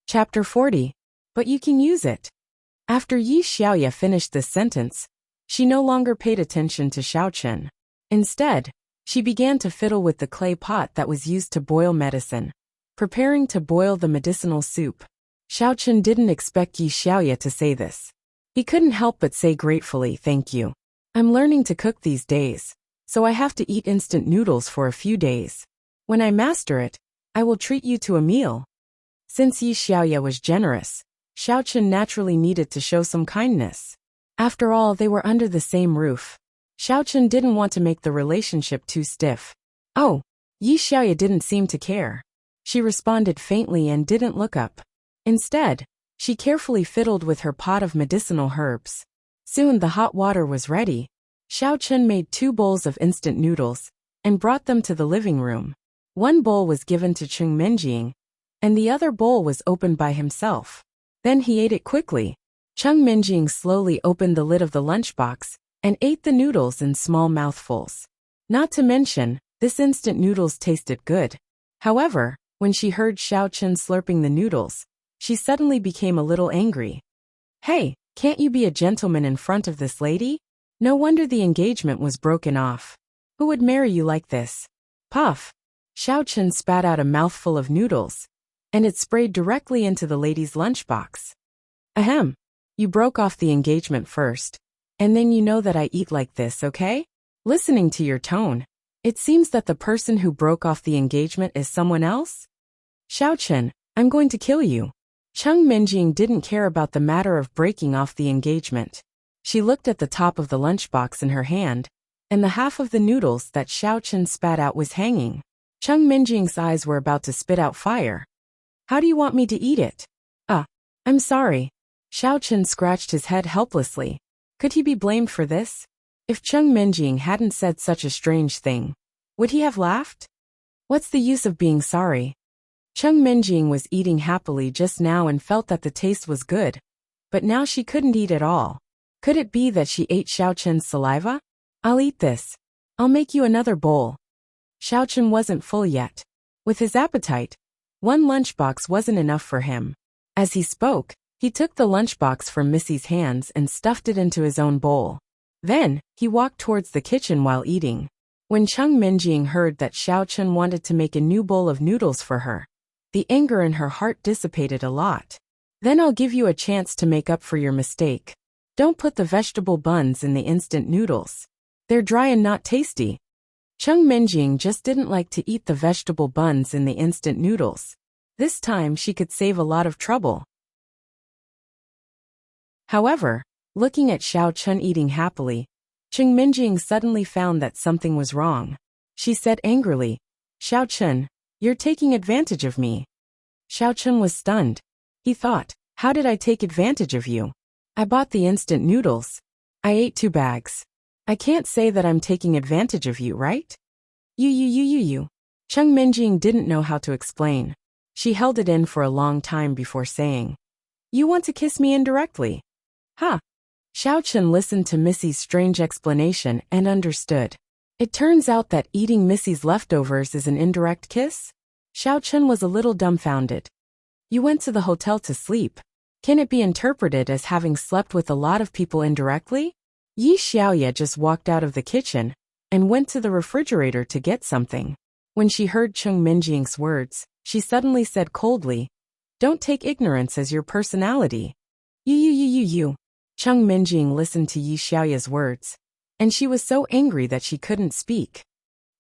Chapter 40. But you can use it. After Yi Xiaoye finished this sentence, she no longer paid attention to Xiao Chun. Instead, she began to fiddle with the clay pot that was used to boil medicine, preparing to boil the medicinal soup. Xiao Chun didn't expect Yi Xiaoye to say this. He couldn't help but say gratefully, "Thank you. I'm learning to cook these days, so I have to eat instant noodles for a few days. When I master it, I will treat you to a meal." Since Yi Xiaoye was generous, Xiao Chun naturally needed to show some kindness. After all, they were under the same roof. Xiao Chun didn't want to make the relationship too stiff. Oh, Yi Xiaoye didn't seem to care. She responded faintly and didn't look up. Instead, she carefully fiddled with her pot of medicinal herbs. Soon the hot water was ready. Xiao Chun made 2 bowls of instant noodles and brought them to the living room. One bowl was given to Cheng Menjing, and the other bowl was opened by himself. Then he ate it quickly. Cheng Menjing slowly opened the lid of the lunchbox and ate the noodles in small mouthfuls. Not to mention, this instant noodles tasted good. However, when she heard Xiao Chun slurping the noodles, she suddenly became a little angry. "Hey, can't you be a gentleman in front of this lady? No wonder the engagement was broken off. Who would marry you like this?" Puff! Xiao Chun spat out a mouthful of noodles, and it sprayed directly into the lady's lunchbox. "Ahem. You broke off the engagement first, and then you know that I eat like this, okay? Listening to your tone, it seems that the person who broke off the engagement is someone else? Xiao Chun, I'm going to kill you." Cheng Menjing didn't care about the matter of breaking off the engagement. She looked at the top of the lunchbox in her hand, and the half of the noodles that Xiao Chun spat out was hanging. Cheng Menjing's eyes were about to spit out fire. "How do you want me to eat it?" I'm sorry." Xiao Chun scratched his head helplessly. Could he be blamed for this? If Cheng Menjing hadn't said such a strange thing, would he have laughed? What's the use of being sorry? Cheng Menjing was eating happily just now and felt that the taste was good, but now she couldn't eat at all. Could it be that she ate Xiao Chun's saliva? "I'll eat this. I'll make you another bowl." Xiao Chun wasn't full yet. With his appetite, one lunchbox wasn't enough for him. As he spoke, he took the lunchbox from Missy's hands and stuffed it into his own bowl. Then, he walked towards the kitchen while eating. When Cheng Menjing heard that Xiao Chun wanted to make a new bowl of noodles for her, the anger in her heart dissipated a lot. "Then I'll give you a chance to make up for your mistake. Don't put the vegetable buns in the instant noodles. They're dry and not tasty." Cheng Menjing just didn't like to eat the vegetable buns in the instant noodles. This time she could save a lot of trouble. However, looking at Xiao Chun eating happily, Cheng Menjing suddenly found that something was wrong. She said angrily, "Xiao Chun, you're taking advantage of me." Xiao Chun was stunned. He thought, "How did I take advantage of you? I bought the instant noodles. I ate 2 bags. I can't say that I'm taking advantage of you, right?" You. Cheng Menjing didn't know how to explain. She held it in for a long time before saying, "You want to kiss me indirectly?" "Huh." Xiao Chun listened to Missy's strange explanation and understood. It turns out that eating Missy's leftovers is an indirect kiss? Xiao Chun was a little dumbfounded. "You went to the hotel to sleep. Can it be interpreted as having slept with a lot of people indirectly?" Yi Xiaoye just walked out of the kitchen and went to the refrigerator to get something. When she heard Cheng Menjing's words, she suddenly said coldly, "Don't take ignorance as your personality." You. Cheng Menjing listened to Yi Xiaoye's words, and she was so angry that she couldn't speak.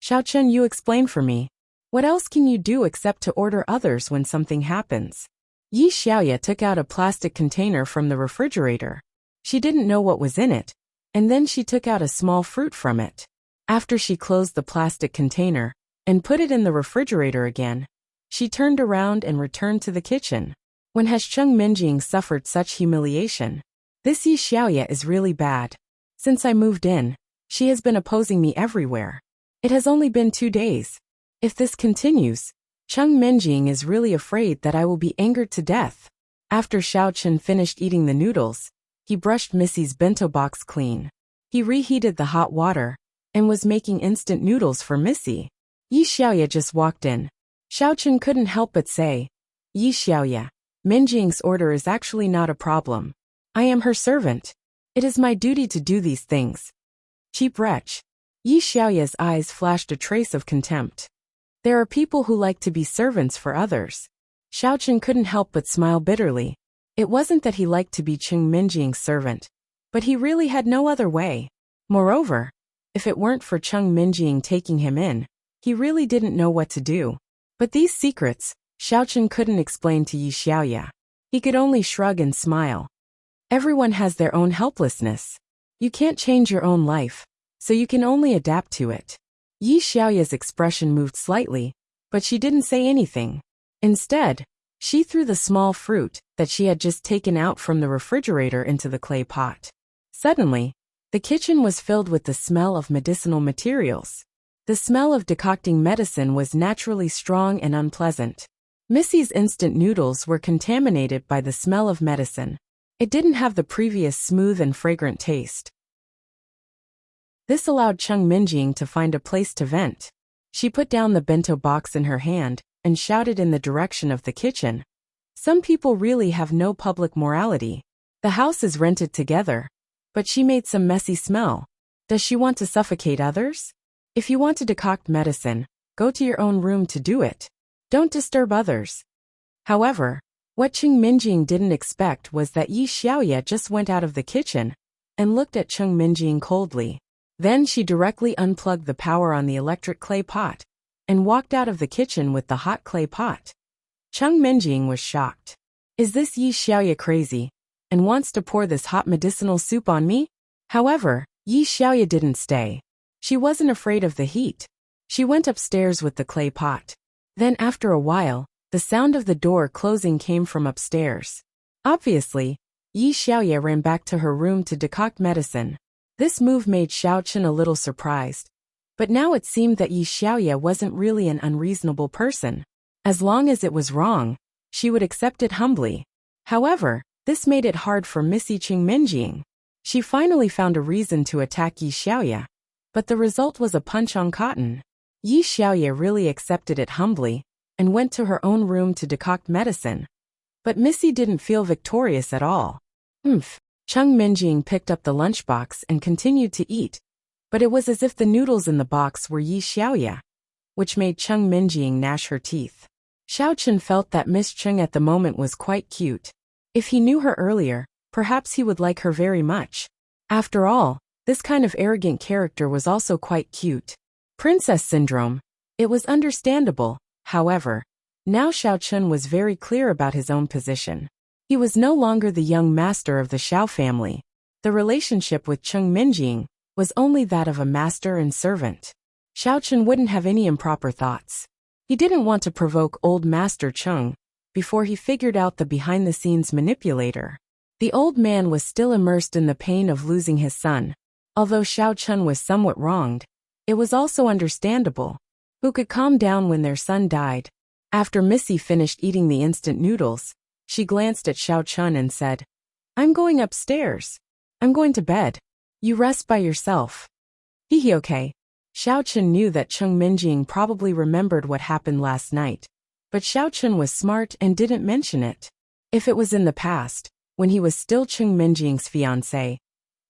"Xiao Chun, you explain for me. What else can you do except to order others when something happens?" Yi Xiaoye took out a plastic container from the refrigerator. She didn't know what was in it, and then she took out a small fruit from it. After she closed the plastic container and put it in the refrigerator again, she turned around and returned to the kitchen. When has Cheng Minjing suffered such humiliation? This Yi Xiaoya is really bad. Since I moved in, she has been opposing me everywhere. It has only been 2 days. If this continues, Cheng Minjing is really afraid that I will be angered to death. After Xiao Chen finished eating the noodles, he brushed Missy's bento box clean. He reheated the hot water and was making instant noodles for Missy. Yi Xiaoya just walked in. Xiao Chen couldn't help but say, "Yi Xiaoya, Minjing's order is actually not a problem. I am her servant. It is my duty to do these things." Cheap wretch. Yi Xiaoya's eyes flashed a trace of contempt. There are people who like to be servants for others. Xiao Chen couldn't help but smile bitterly. It wasn't that he liked to be Cheng Minjing's servant, but he really had no other way. Moreover, if it weren't for Cheng Minjing taking him in, he really didn't know what to do. But these secrets, Xiao Chen couldn't explain to Yi Xiaoya. He could only shrug and smile. Everyone has their own helplessness. You can't change your own life, so you can only adapt to it. Yi Xiaoya's expression moved slightly, but she didn't say anything. Instead, she threw the small fruit that she had just taken out from the refrigerator into the clay pot. Suddenly, the kitchen was filled with the smell of medicinal materials. The smell of decocting medicine was naturally strong and unpleasant. Missy's instant noodles were contaminated by the smell of medicine. It didn't have the previous smooth and fragrant taste. This allowed Cheng Minjing to find a place to vent. She put down the bento box in her hand and shouted in the direction of the kitchen. Some people really have no public morality. The house is rented together, but she made some messy smell. Does she want to suffocate others? If you want to decoct medicine, go to your own room to do it. Don't disturb others. However, what Cheng Minjing didn't expect was that Yi Xiaoya just went out of the kitchen and looked at Cheng Minjing coldly. Then she directly unplugged the power on the electric clay pot and walked out of the kitchen with the hot clay pot. Cheng Minjing was shocked. Is this Yi Xiaoya crazy and wants to pour this hot medicinal soup on me? However, Yi Xiaoya didn't stay. She wasn't afraid of the heat. She went upstairs with the clay pot. Then after a while, the sound of the door closing came from upstairs. Obviously, Yi Xiaoya ran back to her room to decoct medicine. This move made Xiao Chen a little surprised. But now it seemed that Yi Xiaoya wasn't really an unreasonable person. As long as it was wrong, she would accept it humbly. However, this made it hard for Missy Cheng Minjing. She finally found a reason to attack Yi Xiaoya, but the result was a punch on cotton. Yi Xiaoya really accepted it humbly and went to her own room to decoct medicine. But Missy didn't feel victorious at all. Cheng Minjing picked up the lunchbox and continued to eat, but it was as if the noodles in the box were Yi Xiaoya, which made Cheng Minjing gnash her teeth. Xiao Chen felt that Miss Cheng at the moment was quite cute. If he knew her earlier, perhaps he would like her very much. After all, this kind of arrogant character was also quite cute. Princess syndrome. It was understandable, however. Now Xiao Chen was very clear about his own position. He was no longer the young master of the Xiao family. The relationship with Cheng Minjing was only that of a master and servant. Xiao Chen wouldn't have any improper thoughts. He didn't want to provoke old Master Cheng before he figured out the behind-the-scenes manipulator. The old man was still immersed in the pain of losing his son. Although Xiao Chen was somewhat wronged, it was also understandable. Who could calm down when their son died? After Missy finished eating the instant noodles, she glanced at Xiao Chen and said, "I'm going upstairs. I'm going to bed. You rest by yourself." Okay. Xiao Chen knew that Cheng Minjing probably remembered what happened last night, but Xiao Chen was smart and didn't mention it. If it was in the past, when he was still Cheng Minjing's fiancé,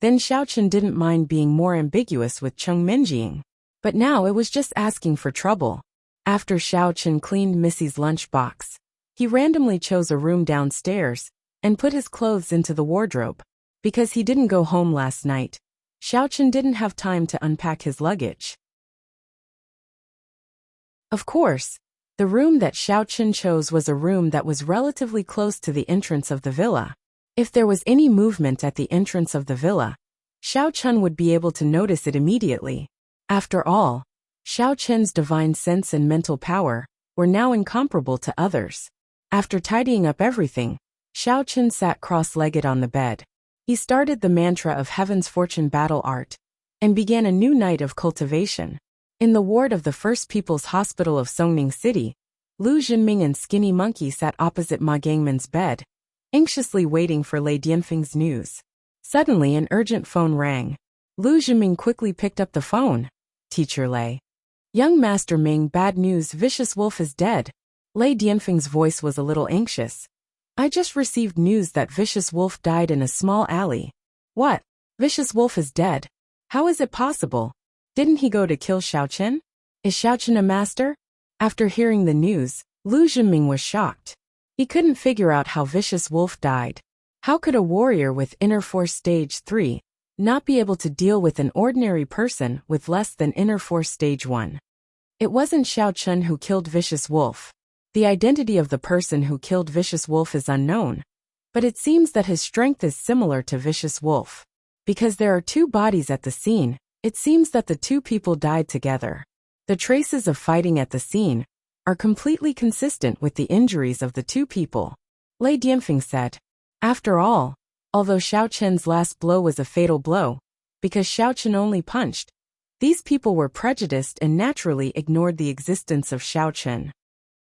then Xiao Chen didn't mind being more ambiguous with Cheng Minjing. But now it was just asking for trouble. After Xiao Chen cleaned Missy's lunchbox, he randomly chose a room downstairs and put his clothes into the wardrobe. Because he didn't go home last night, Xiao Chen didn't have time to unpack his luggage. Of course, the room that Xiao Chen chose was a room that was relatively close to the entrance of the villa. If there was any movement at the entrance of the villa, Xiao Chen would be able to notice it immediately. After all, Xiao Chen's divine sense and mental power were now incomparable to others. After tidying up everything, Xiao Chen sat cross-legged on the bed. He started the mantra of Heaven's Fortune Battle Art and began a new night of cultivation. In the ward of the First People's Hospital of Songning City, Lu Jinming and Skinny Monkey sat opposite Ma Gangman's bed, anxiously waiting for Lei Dianfeng's news. Suddenly an urgent phone rang. Lu Jinming quickly picked up the phone. "Teacher Lei. Young Master Ming, bad news, Vicious Wolf is dead." Lei Dianfeng's voice was a little anxious. "I just received news that Vicious Wolf died in a small alley." "What? Vicious Wolf is dead? How is it possible? Didn't he go to kill Xiao Chen? Is Xiao Chen a master?" After hearing the news, Lu Jinming was shocked. He couldn't figure out how Vicious Wolf died. How could a warrior with Inner Force Stage 3 not be able to deal with an ordinary person with less than Inner Force Stage 1? It wasn't Xiao Chen who killed Vicious Wolf. The identity of the person who killed Vicious Wolf is unknown, but it seems that his strength is similar to Vicious Wolf. Because there are two bodies at the scene, it seems that the two people died together. The traces of fighting at the scene are completely consistent with the injuries of the two people. Lei Dianfeng said. After all, although Xiao Chen's last blow was a fatal blow, because Xiao Chen only punched, these people were prejudiced and naturally ignored the existence of Xiao Chen.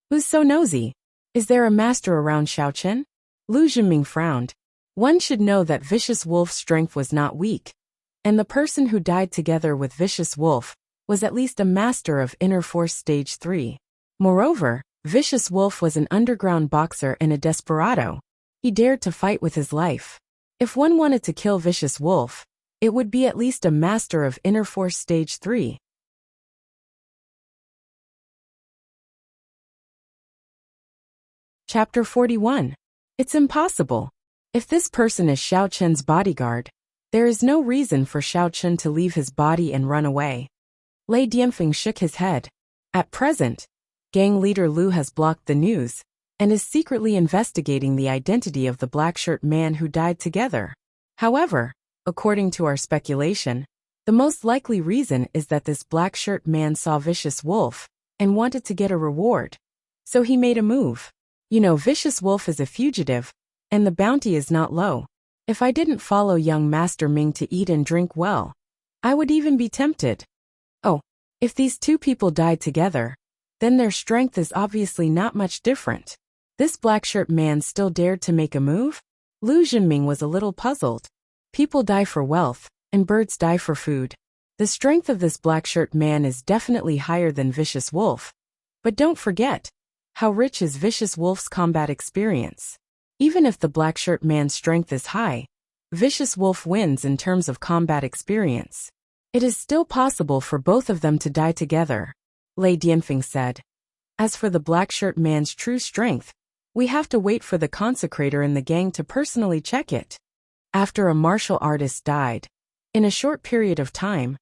Who's so nosy? Is there a master around Xiao Chen? Lu Jinming frowned. One should know that Vicious Wolf's strength was not weak, and the person who died together with Vicious Wolf was at least a master of Inner Force Stage 3. Moreover, Vicious Wolf was an underground boxer and a desperado. He dared to fight with his life. If one wanted to kill Vicious Wolf, it would be at least a master of Inner Force Stage 3. Chapter 41. It's impossible. If this person is Xiao Chen's bodyguard, there is no reason for Xiao Chen to leave his body and run away. Lei Dianfeng shook his head. At present, gang leader Lu has blocked the news and is secretly investigating the identity of the black-shirt man who died together. However, according to our speculation, the most likely reason is that this black-shirt man saw Vicious Wolf and wanted to get a reward. So he made a move. You know, Vicious Wolf is a fugitive, and the bounty is not low. If I didn't follow young Master Ming to eat and drink well, I would even be tempted. Oh, if these two people died together, then their strength is obviously not much different. This black-shirt man still dared to make a move? Lu Jinming was a little puzzled. People die for wealth, and birds die for food. The strength of this black-shirt man is definitely higher than Vicious Wolf. But don't forget, how rich is Vicious Wolf's combat experience? Even if the black-shirt man's strength is high, Vicious Wolf wins in terms of combat experience. It is still possible for both of them to die together, Lei Dianfeng said. As for the black-shirt man's true strength, we have to wait for the consecrator in the gang to personally check it. After a martial artist died, in a short period of time,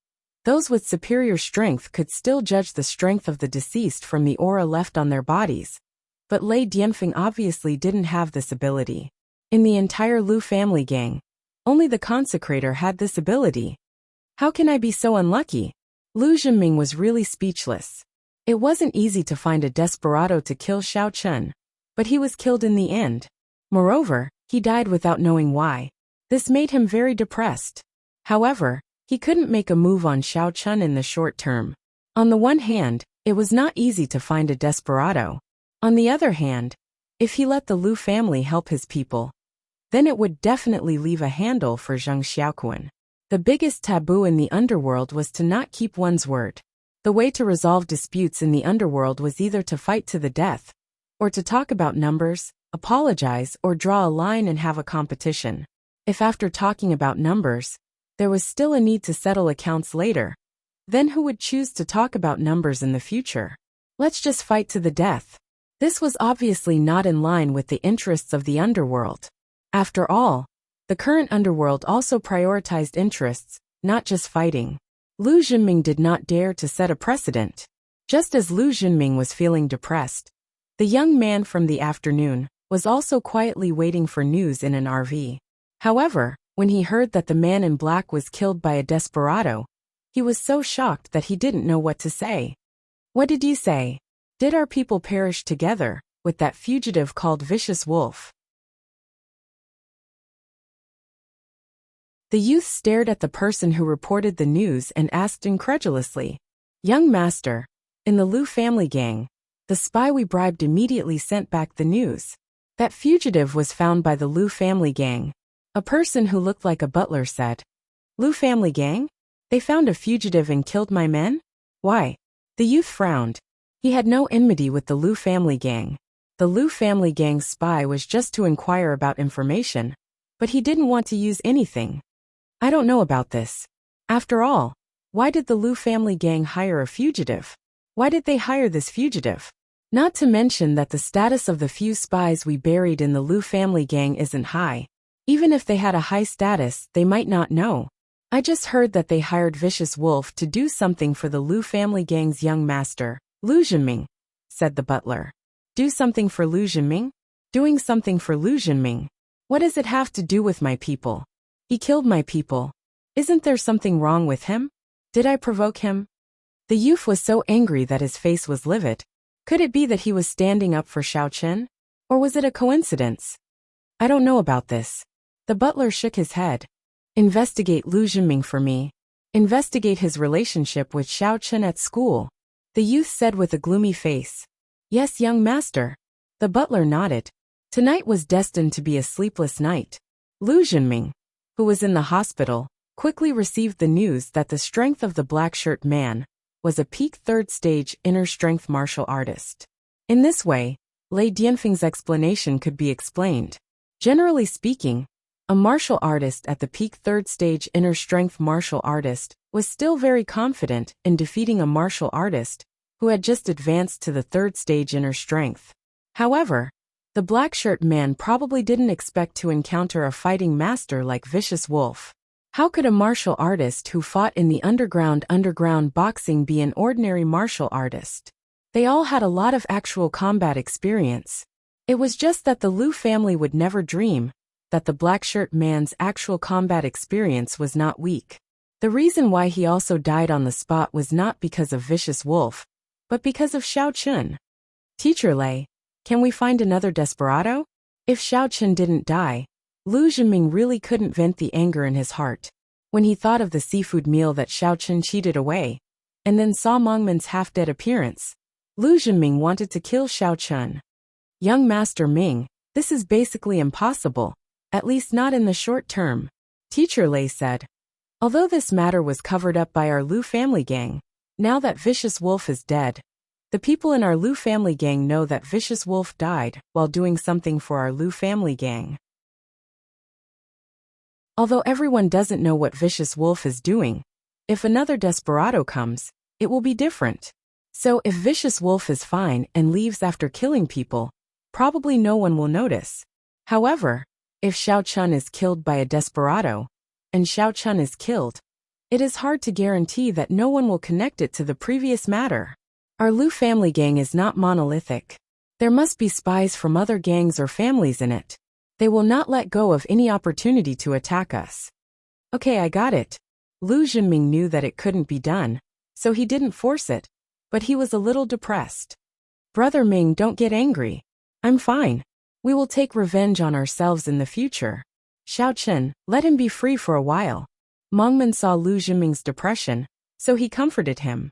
those with superior strength could still judge the strength of the deceased from the aura left on their bodies. But Lei Dianfeng obviously didn't have this ability. In the entire Lu family gang, only the consecrator had this ability. How can I be so unlucky? Lu Jinming was really speechless. It wasn't easy to find a desperado to kill Xiao Chen, but he was killed in the end. Moreover, he died without knowing why. This made him very depressed. However, he couldn't make a move on Xiao Chen in the short term. On the one hand, it was not easy to find a desperado. On the other hand, if he let the Lu family help his people, then it would definitely leave a handle for Zhang Xiaoquan. The biggest taboo in the underworld was to not keep one's word. The way to resolve disputes in the underworld was either to fight to the death, or to talk about numbers, apologize, or draw a line and have a competition. If after talking about numbers, there was still a need to settle accounts later, then who would choose to talk about numbers in the future? Let's just fight to the death. This was obviously not in line with the interests of the underworld. After all, the current underworld also prioritized interests, not just fighting. Lu Jinming did not dare to set a precedent. Just as Lu Jinming was feeling depressed, the young man from the afternoon was also quietly waiting for news in an RV. However, when he heard that the man in black was killed by a desperado, He was so shocked that he didn't know what to say. What did you say? Did our people perish together with that fugitive called Vicious Wolf? The youth stared at the person who reported the news and asked incredulously, "Young master, in the Liu family gang, the spy we bribed immediately sent back the news. That fugitive was found by the Liu family gang." A person who looked like a butler said. "Liu family gang? They found a fugitive and killed my men? Why?" The youth frowned. He had no enmity with the Liu family gang. The Liu family gang's spy was just to inquire about information, but he didn't want to use anything. "I don't know about this. After all, why did the Liu family gang hire a fugitive? Why did they hire this fugitive? Not to mention that the status of the few spies we buried in the Liu family gang isn't high. Even if they had a high status, they might not know. I just heard that they hired Vicious Wolf to do something for the Liu family gang's young master, Liu Zhenming," said the butler. "Do something for Liu Zhenming? Doing something for Liu Zhenming? What does it have to do with my people? He killed my people. Isn't there something wrong with him? Did I provoke him?" The youth was so angry that his face was livid. Could it be that he was standing up for Xiaochen? Or was it a coincidence? "I don't know about this." The butler shook his head. "Investigate Liu Zhenming for me. Investigate his relationship with Xiaochen at school," the youth said with a gloomy face. "Yes, young master." The butler nodded. Tonight was destined to be a sleepless night. Liu Zhenming, who was in the hospital, quickly received the news that the strength of the black-shirt man was a peak third-stage inner-strength martial artist. In this way, Lei Dianfeng's explanation could be explained. Generally speaking, a martial artist at the peak third-stage inner-strength martial artist was still very confident in defeating a martial artist who had just advanced to the third-stage inner strength. However, the black-shirt man probably didn't expect to encounter a fighting master like Vicious Wolf. How could a martial artist who fought in the underground boxing be an ordinary martial artist? They all had a lot of actual combat experience. It was just that the Liu family would never dream that the black-shirt man's actual combat experience was not weak. The reason why he also died on the spot was not because of Vicious Wolf, but because of Xiaochen. "Teacher Lei, can we find another desperado?" If Xiaochen didn't die, Liu Zhenming really couldn't vent the anger in his heart. When he thought of the seafood meal that Xiaochen cheated away, and then saw Mengmen's half-dead appearance, Liu Zhenming wanted to kill Xiaochen. "Young Master Ming, this is basically impossible, at least not in the short term," Teacher Lei said. "Although this matter was covered up by our Liu family gang, now that Vicious Wolf is dead, the people in our Liu family gang know that Vicious Wolf died while doing something for our Liu family gang. Although everyone doesn't know what Vicious Wolf is doing, if another desperado comes, it will be different. So if Vicious Wolf is fine and leaves after killing people, probably no one will notice. However, if Xiaochen is killed by a desperado, and Xiaochen is killed, it is hard to guarantee that no one will connect it to the previous matter. Our Liu family gang is not monolithic. There must be spies from other gangs or families in it. They will not let go of any opportunity to attack us. Okay, I got it. Liu Zhenming knew that it couldn't be done, so he didn't force it, but he was a little depressed. "Brother Ming, don't get angry. I'm fine. We will take revenge on ourselves in the future. Xiaochen, let him be free for a while." Mengmen saw Liu Zhenming's depression, so he comforted him.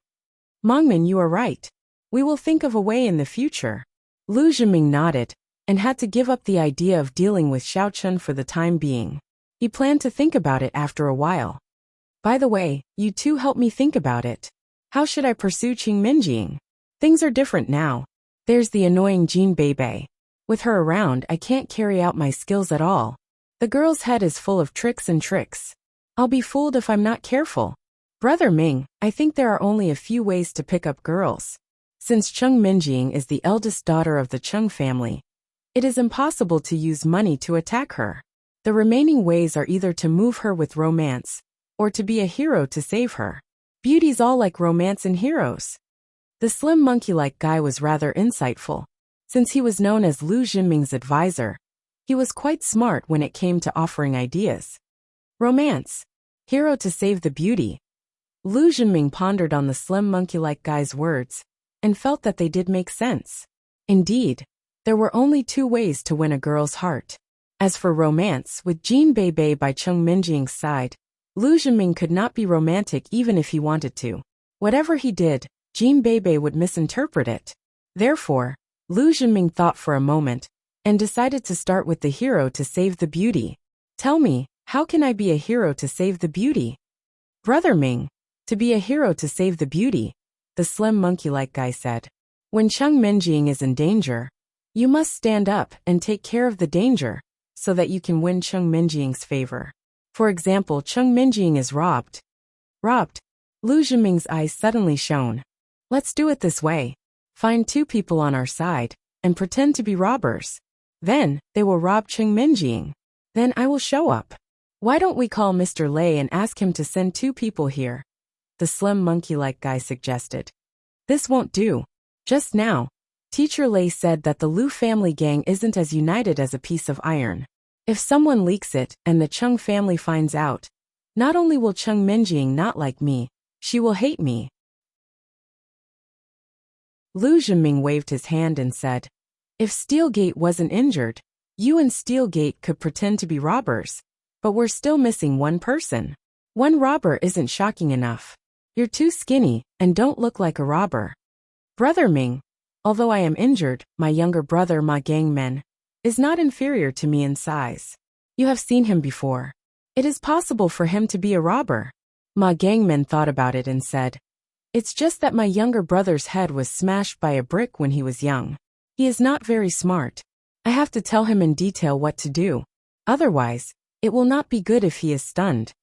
"Mengmen, you are right. We will think of a way in the future." Liu Zhenming nodded, and had to give up the idea of dealing with Xiaochen for the time being. He planned to think about it after a while. "By the way, you two help me think about it. How should I pursue Qing Minjing? Things are different now. There's the annoying Jean Bebe. With her around, I can't carry out my skills at all. The girl's head is full of tricks and tricks. I'll be fooled if I'm not careful. Brother Ming, I think there are only a few ways to pick up girls. Since Qing Minjing is the eldest daughter of the Qing family, it is impossible to use money to attack her. The remaining ways are either to move her with romance, or to be a hero to save her. Beauties all like romance and heroes." The slim monkey-like guy was rather insightful. Since he was known as Liu Zhenming's advisor, he was quite smart when it came to offering ideas. Romance. Hero to save the beauty. Lu Zhenming pondered on the slim monkey-like guy's words and felt that they did make sense. Indeed, there were only two ways to win a girl's heart. As for romance with Jin Beibei by Cheng Minjing's side, Lu Zhenming could not be romantic even if he wanted to. Whatever he did, Jin Beibei would misinterpret it. Therefore, Lu Zhenming thought for a moment and decided to start with the hero to save the beauty. Tell me, how can I be a hero to save the beauty? Brother Ming, to be a hero to save the beauty, the slim monkey-like guy said. When Cheng Minjing is in danger, you must stand up and take care of the danger so that you can win Cheng Minjing's favor. For example, Cheng Minjing is robbed. Robbed? Lu Zhenming's eyes suddenly shone. Let's do it this way. Find two people on our side and pretend to be robbers. Then, they will rob Cheng Minjing. Then I will show up. Why don't we call Mr. Lei and ask him to send two people here? The slim monkey-like guy suggested. This won't do. Just now, Teacher Lei said that the Lu family gang isn't as united as a piece of iron. If someone leaks it and the Cheng family finds out, not only will Cheng Minjing not like me, she will hate me. Lu Zhenming waved his hand and said, if Steelgate wasn't injured, you and Steelgate could pretend to be robbers. But we're still missing one person. One robber isn't shocking enough. You're too skinny and don't look like a robber. Brother Ming, although I am injured, my younger brother Ma Gangmen is not inferior to me in size. You have seen him before. It is possible for him to be a robber. Ma Gangmen thought about it and said, it's just that my younger brother's head was smashed by a brick when he was young. He is not very smart. I have to tell him in detail what to do. Otherwise, it will not be good if he is stunned.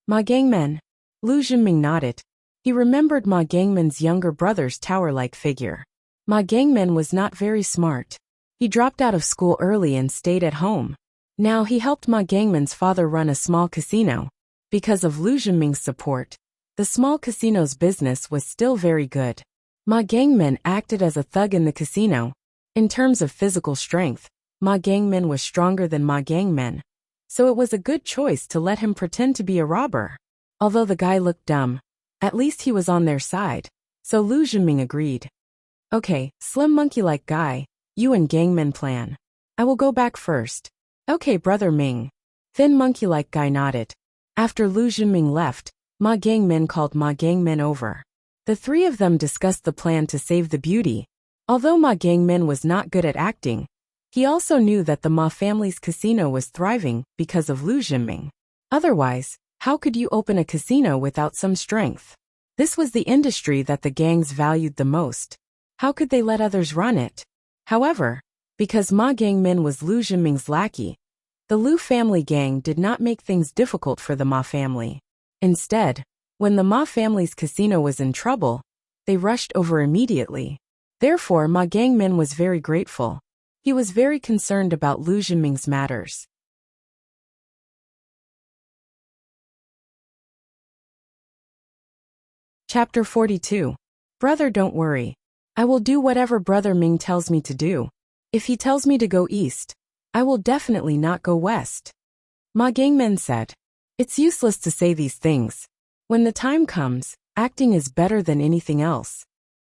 Ma Gangmen. Lu Zhenming nodded. He remembered Ma Gangmen's younger brother's tower-like figure. Ma Gangmen was not very smart. He dropped out of school early and stayed at home. Now he helped Ma Gangmen's father run a small casino. Because of Lu Zhenming's support, the small casino's business was still very good. Ma Gangmen acted as a thug in the casino. In terms of physical strength, Ma Gangmen was stronger than Ma Gangmen, so it was a good choice to let him pretend to be a robber. Although the guy looked dumb, at least he was on their side, so Lu Zhenming agreed. Okay, slim monkey-like guy, you and Gangmen plan. I will go back first. Okay, Brother Ming. Thin monkey-like guy nodded. After Lu Zhenming left, Ma Gangmen called Ma Gangmen over. The three of them discussed the plan to save the beauty. Although Ma Gangmen was not good at acting, he also knew that the Ma family's casino was thriving because of Lu Zhenming. Otherwise, how could you open a casino without some strength? This was the industry that the gangs valued the most. How could they let others run it? However, because Ma Gangmen was Lu Zhenming's lackey, the Lu family gang did not make things difficult for the Ma family. Instead, when the Ma family's casino was in trouble, they rushed over immediately. Therefore, Ma Gangmen was very grateful. He was very concerned about Lu Zhenming's matters. Chapter 42. Brother, don't worry. I will do whatever Brother Ming tells me to do. If he tells me to go east, I will definitely not go west. Ma Gangmen said. It's useless to say these things. When the time comes, acting is better than anything else.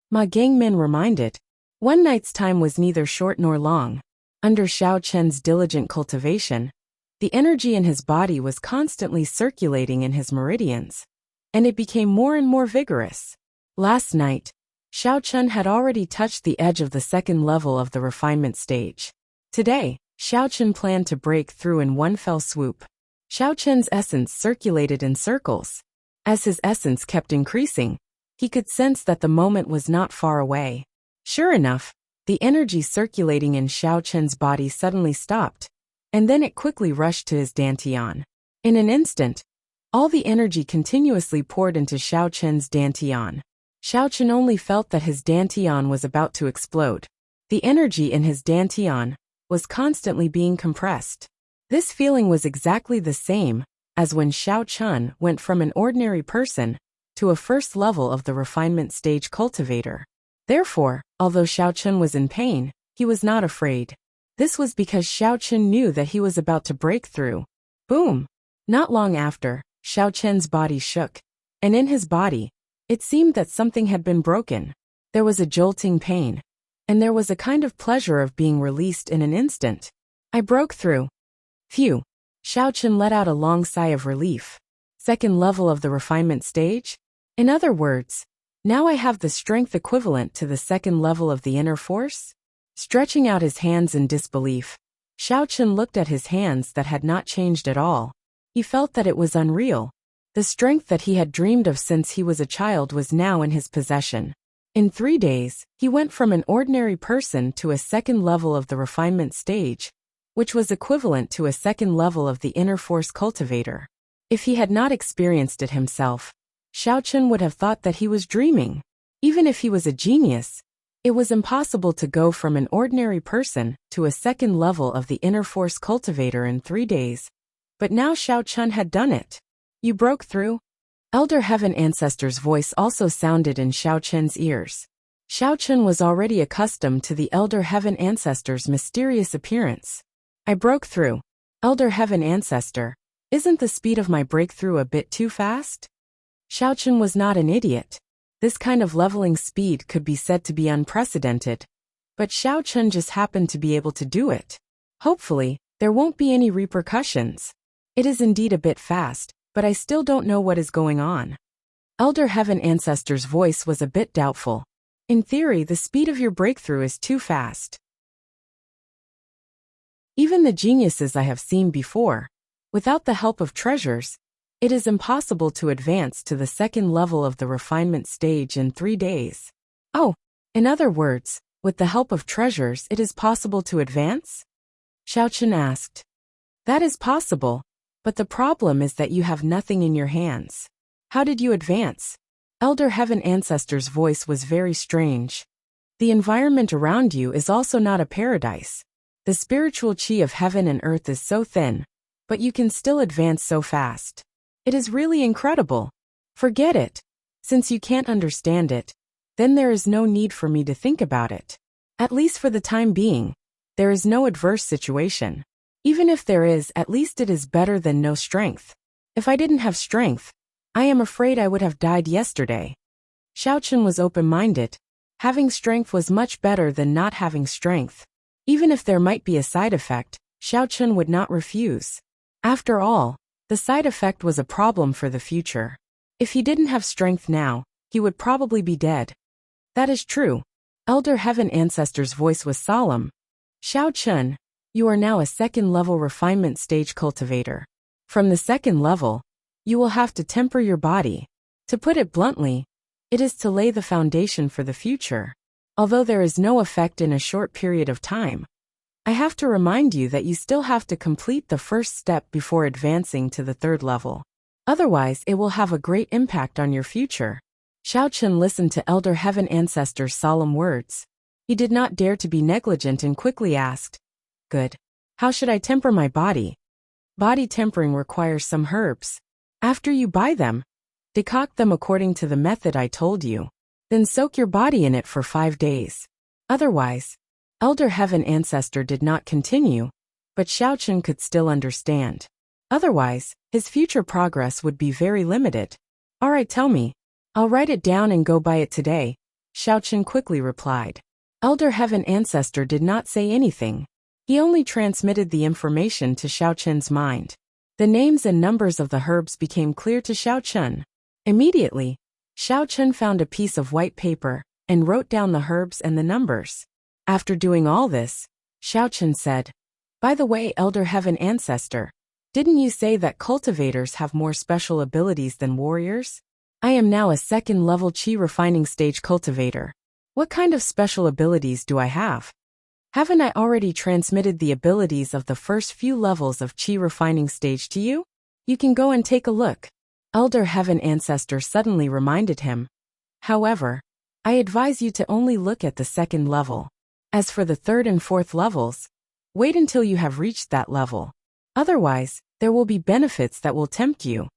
Ma Gangmen reminded. One night's time was neither short nor long. Under Xiao Chen's diligent cultivation, the energy in his body was constantly circulating in his meridians, and it became more and more vigorous. Last night, Xiao Chen had already touched the edge of the second level of the refinement stage. Today, Xiao Chen planned to break through in one fell swoop. Xiao Chen's essence circulated in circles. As his essence kept increasing, he could sense that the moment was not far away. Sure enough, the energy circulating in Xiao Chen's body suddenly stopped, and then it quickly rushed to his dantian. In an instant, all the energy continuously poured into Xiao Chen's dantian. Xiao Chen only felt that his dantian was about to explode. The energy in his dantian was constantly being compressed. This feeling was exactly the same as when Xiao Chen went from an ordinary person to a first level of the refinement stage cultivator. Therefore, although Xiao Chen was in pain, he was not afraid. This was because Xiao Chen knew that he was about to break through. Boom! Not long after, Xiao Chen's body shook, and in his body, it seemed that something had been broken. There was a jolting pain, and there was a kind of pleasure of being released in an instant. I broke through. Phew. Xiaochen let out a long sigh of relief. Second level of the refinement stage? In other words, now I have the strength equivalent to the second level of the inner force? Stretching out his hands in disbelief, Xiaochen looked at his hands that had not changed at all. He felt that it was unreal. The strength that he had dreamed of since he was a child was now in his possession. In 3 days, he went from an ordinary person to a second level of the refinement stage, which was equivalent to a second level of the inner force cultivator. If he had not experienced it himself, Xiaochen would have thought that he was dreaming. Even if he was a genius, it was impossible to go from an ordinary person to a second level of the inner force cultivator in 3 days. But now Xiaochen had done it. You broke through? Elder Heaven Ancestor's voice also sounded in Xiaochen's ears. Xiaochen was already accustomed to the Elder Heaven Ancestor's mysterious appearance. I broke through. Elder Heaven Ancestor, isn't the speed of my breakthrough a bit too fast? Xiaochen was not an idiot. This kind of leveling speed could be said to be unprecedented. But Xiaochen just happened to be able to do it. Hopefully, there won't be any repercussions. It is indeed a bit fast, but I still don't know what is going on. Elder Heaven Ancestor's voice was a bit doubtful. In theory, the speed of your breakthrough is too fast. Even the geniuses I have seen before, without the help of treasures, it is impossible to advance to the second level of the refinement stage in 3 days. Oh, in other words, with the help of treasures it is possible to advance? Xiaochen asked. That is possible, but the problem is that you have nothing in your hands. How did you advance? Elder Heaven Ancestor's voice was very strange. The environment around you is also not a paradise. The spiritual chi of heaven and earth is so thin, but you can still advance so fast. It is really incredible. Forget it. Since you can't understand it, then there is no need for me to think about it. At least for the time being, there is no adverse situation. Even if there is, at least it is better than no strength. If I didn't have strength, I am afraid I would have died yesterday. Xiaochen was open-minded. Having strength was much better than not having strength. Even if there might be a side effect, Xiaochen would not refuse. After all, the side effect was a problem for the future. If he didn't have strength now, he would probably be dead. That is true. Elder Heaven Ancestor's voice was solemn. Xiaochen, you are now a second-level refinement stage cultivator. From the second level, you will have to temper your body. To put it bluntly, it is to lay the foundation for the future. Although there is no effect in a short period of time, I have to remind you that you still have to complete the first step before advancing to the third level. Otherwise, it will have a great impact on your future. Xiaochen listened to Elder Heaven Ancestor's solemn words. He did not dare to be negligent and quickly asked, Good. How should I temper my body? Body tempering requires some herbs. After you buy them, decoct them according to the method I told you. Then soak your body in it for 5 days. Otherwise, Elder Heaven Ancestor did not continue, but Xiaochen could still understand. Otherwise, his future progress would be very limited. All right, tell me. I'll write it down and go buy it today, Xiaochen quickly replied. Elder Heaven Ancestor did not say anything. He only transmitted the information to Xiaochen's mind. The names and numbers of the herbs became clear to Xiaochen. Immediately, Xiaochen found a piece of white paper and wrote down the herbs and the numbers. After doing all this, Xiaochen said, By the way, Elder Heaven Ancestor, didn't you say that cultivators have more special abilities than warriors? I am now a second-level chi refining stage cultivator. What kind of special abilities do I have? Haven't I already transmitted the abilities of the first few levels of chi refining stage to you? You can go and take a look. Elder Heaven Ancestor suddenly reminded him. However, I advise you to only look at the second level. As for the third and fourth levels, wait until you have reached that level. Otherwise, there will be benefits that will tempt you.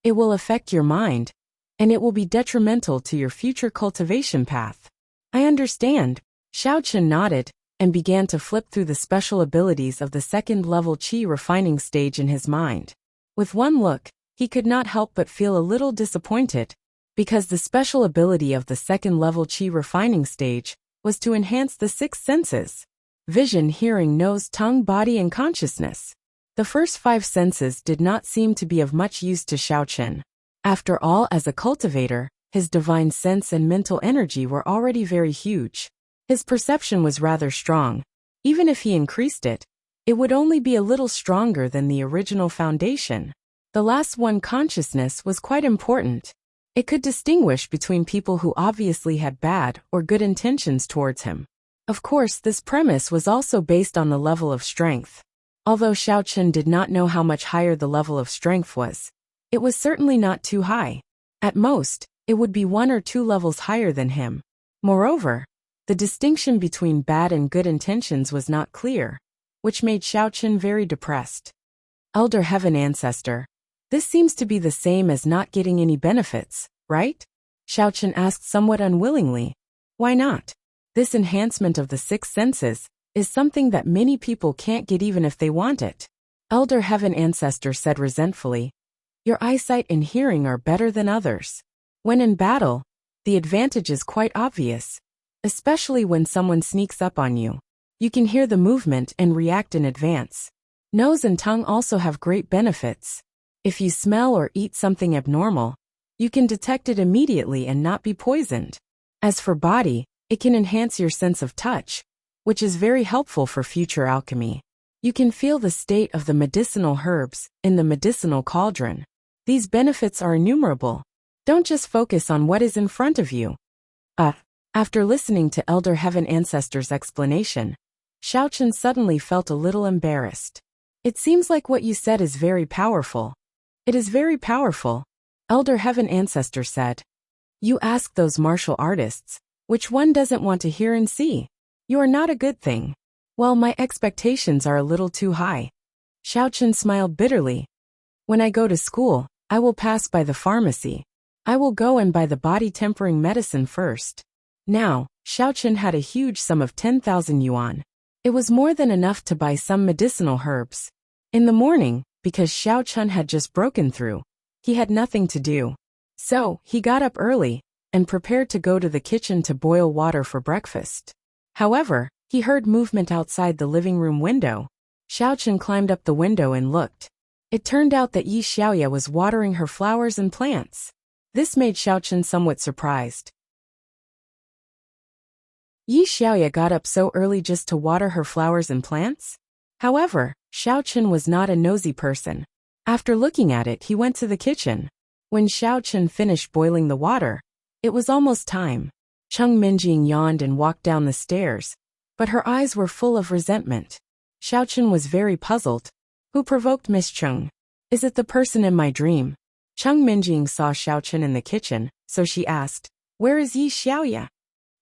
It will affect your mind, and it will be detrimental to your future cultivation path. I understand. Xiaochen nodded and began to flip through the special abilities of the second-level chi refining stage in his mind. With one look, he could not help but feel a little disappointed, because the special ability of the second-level Qi refining stage was to enhance the six senses: vision, hearing, nose, tongue, body, and consciousness. The first five senses did not seem to be of much use to Xiaochen. After all, as a cultivator, his divine sense and mental energy were already very huge. His perception was rather strong. Even if he increased it, it would only be a little stronger than the original foundation. The last one, consciousness, was quite important. It could distinguish between people who obviously had bad or good intentions towards him. Of course, this premise was also based on the level of strength. Although Xiaochen did not know how much higher the level of strength was, it was certainly not too high. At most, it would be 1 or 2 levels higher than him. Moreover, the distinction between bad and good intentions was not clear, which made Xiaochen very depressed. Elder Heaven Ancestor, this seems to be the same as not getting any benefits, right? Xiaochen asked somewhat unwillingly. Why not? This enhancement of the six senses is something that many people can't get even if they want it. Elder Heaven Ancestor said resentfully, your eyesight and hearing are better than others. When in battle, the advantage is quite obvious, especially when someone sneaks up on you. You can hear the movement and react in advance. Nose and tongue also have great benefits. If you smell or eat something abnormal, you can detect it immediately and not be poisoned. As for body, it can enhance your sense of touch, which is very helpful for future alchemy. You can feel the state of the medicinal herbs in the medicinal cauldron. These benefits are innumerable. Don't just focus on what is in front of you. After listening to Elder Heaven Ancestor's explanation, Xiaochen suddenly felt a little embarrassed. It seems like what you said is very powerful. It is very powerful, Elder Heaven Ancestor said. You ask those martial artists, which one doesn't want to hear and see? You are not a good thing. Well, my expectations are a little too high. Xiaochen smiled bitterly. When I go to school, I will pass by the pharmacy. I will go and buy the body-tempering medicine first. Now, Xiaochen had a huge sum of 10,000 yuan. It was more than enough to buy some medicinal herbs. In the morning, because Xiaochen had just broken through, he had nothing to do. So, he got up early and prepared to go to the kitchen to boil water for breakfast. However, he heard movement outside the living room window. Xiaochen climbed up the window and looked. It turned out that Yi Xiaoya was watering her flowers and plants. This made Xiaochen somewhat surprised. Yi Xiaoya got up so early just to water her flowers and plants? However, Xiaochen was not a nosy person. After looking at it, he went to the kitchen. When Xiaochen finished boiling the water, it was almost time. Cheng Minjing yawned and walked down the stairs, but her eyes were full of resentment. Xiaochen was very puzzled. Who provoked Miss Cheng? Is it the person in my dream? Cheng Minjing saw Xiaochen in the kitchen, so she asked, where is Yi Xiaoya?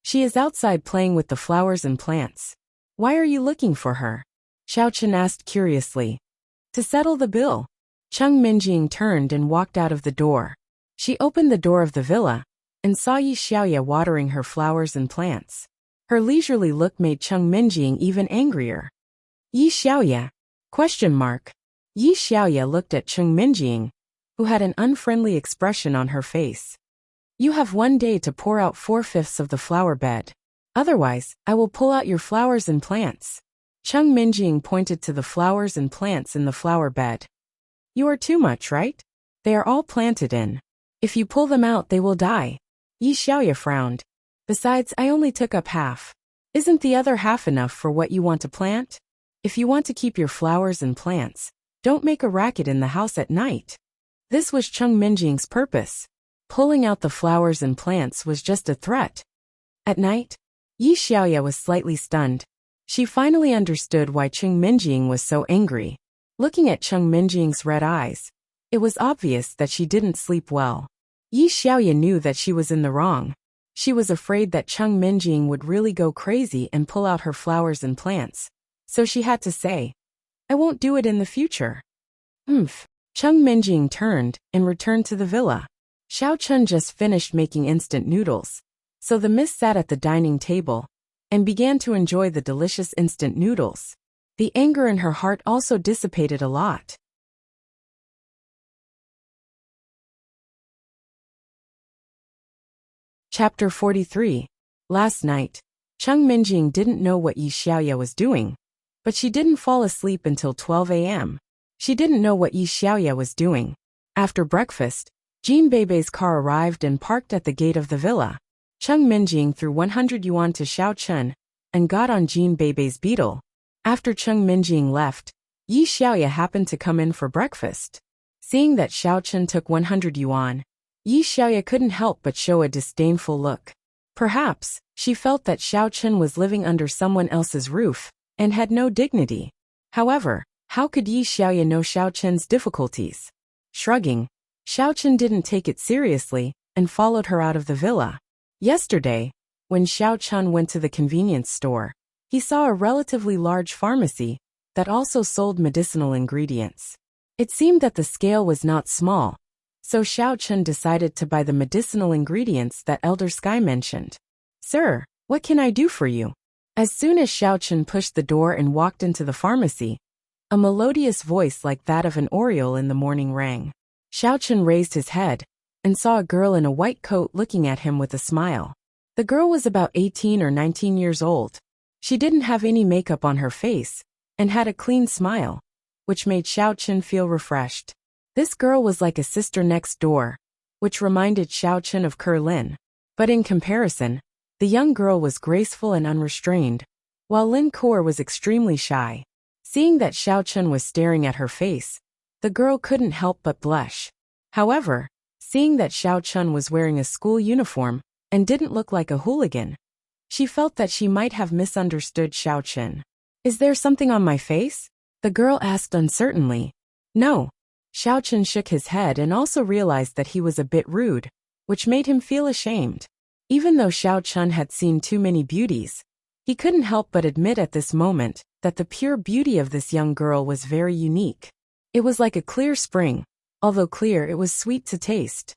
She is outside playing with the flowers and plants. Why are you looking for her? Xiaochen asked curiously. To settle the bill. Cheng Minjing turned and walked out of the door. She opened the door of the villa and saw Yi Xiaoya watering her flowers and plants. Her leisurely look made Cheng Minjing even angrier. Yi Xiaoya? ? Yi Xiaoya looked at Cheng Minjing, who had an unfriendly expression on her face. You have 1 day to pour out 4/5 of the flower bed. Otherwise, I will pull out your flowers and plants. Cheng Minjing pointed to the flowers and plants in the flower bed. You are too much, right? They are all planted in. If you pull them out, they will die. Yi Xiaoya frowned. Besides, I only took up half. Isn't the other half enough for what you want to plant? If you want to keep your flowers and plants, don't make a racket in the house at night. This was Cheng Minjing's purpose. Pulling out the flowers and plants was just a threat. At night? Yi Xiaoya was slightly stunned. She finally understood why Cheng Minjing was so angry. Looking at Cheng Minjing's red eyes, it was obvious that she didn't sleep well. Yi Xiaoya knew that she was in the wrong. She was afraid that Cheng Minjing would really go crazy and pull out her flowers and plants. So she had to say, I won't do it in the future. Cheng Minjing turned and returned to the villa. Xiaochen just finished making instant noodles, so the miss sat at the dining table and began to enjoy the delicious instant noodles. The anger in her heart also dissipated a lot. Chapter 43. Last night, Cheng Minjing didn't know what Yi Xiaoya was doing, but she didn't fall asleep until 12 a.m. She didn't know what Yi Xiaoya was doing. After breakfast, Jean Bei's car arrived and parked at the gate of the villa. Cheng Minjing threw 100 yuan to Xiao Chen and got on Jean Bei's beetle. After Cheng Minjing left, Yi Xiaoya happened to come in for breakfast. Seeing that Xiao Chen took 100 yuan, Yi Xiaoya couldn't help but show a disdainful look. Perhaps, she felt that Xiao Chen was living under someone else's roof and had no dignity. However, how could Yi Xiaoya know Xiao Chen's difficulties? Shrugging, Xiao Chen didn't take it seriously and followed her out of the villa. Yesterday, when Xiao Chen went to the convenience store, he saw a relatively large pharmacy that also sold medicinal ingredients. It seemed that the scale was not small, so Xiao Chen decided to buy the medicinal ingredients that Elder Sky mentioned. "Sir, what can I do for you?" As soon as Xiao Chen pushed the door and walked into the pharmacy, a melodious voice like that of an oriole in the morning rang. Xiao Chen raised his head and saw a girl in a white coat looking at him with a smile. The girl was about 18 or 19 years old. She didn't have any makeup on her face and had a clean smile, which made Xiao Chen feel refreshed. This girl was like a sister next door, which reminded Xiao Chen of Lin. But in comparison, the young girl was graceful and unrestrained, while Lin Kuo was extremely shy. Seeing that Xiao Chen was staring at her face, the girl couldn't help but blush. However, seeing that Xiao Chen was wearing a school uniform and didn't look like a hooligan, she felt that she might have misunderstood Xiao Chen. "Is there something on my face?" the girl asked uncertainly. "No." Xiao Chen shook his head and also realized that he was a bit rude, which made him feel ashamed. Even though Xiao Chen had seen too many beauties, he couldn't help but admit at this moment that the pure beauty of this young girl was very unique. It was like a clear spring. Although clear, it was sweet to taste.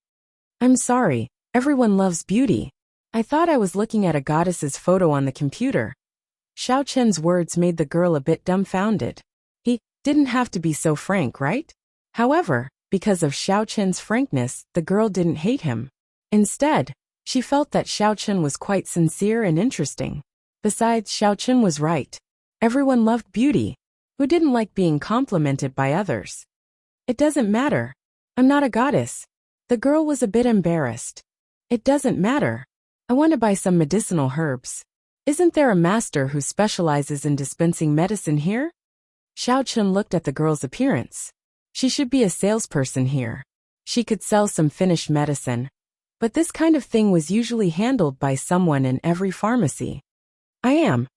"I'm sorry, everyone loves beauty. I thought I was looking at a goddess's photo on the computer." Xiao Chen's words made the girl a bit dumbfounded. He didn't have to be so frank, right? However, because of Xiao Chen's frankness, the girl didn't hate him. Instead, she felt that Xiao Chen was quite sincere and interesting. Besides, Xiao Chen was right. Everyone loved beauty. Who didn't like being complimented by others? "It doesn't matter. I'm not a goddess." The girl was a bit embarrassed. "It doesn't matter. I want to buy some medicinal herbs. Isn't there a master who specializes in dispensing medicine here?" Xiao Chen looked at the girl's appearance. She should be a salesperson here. She could sell some finished medicine. But this kind of thing was usually handled by someone in every pharmacy. "I am."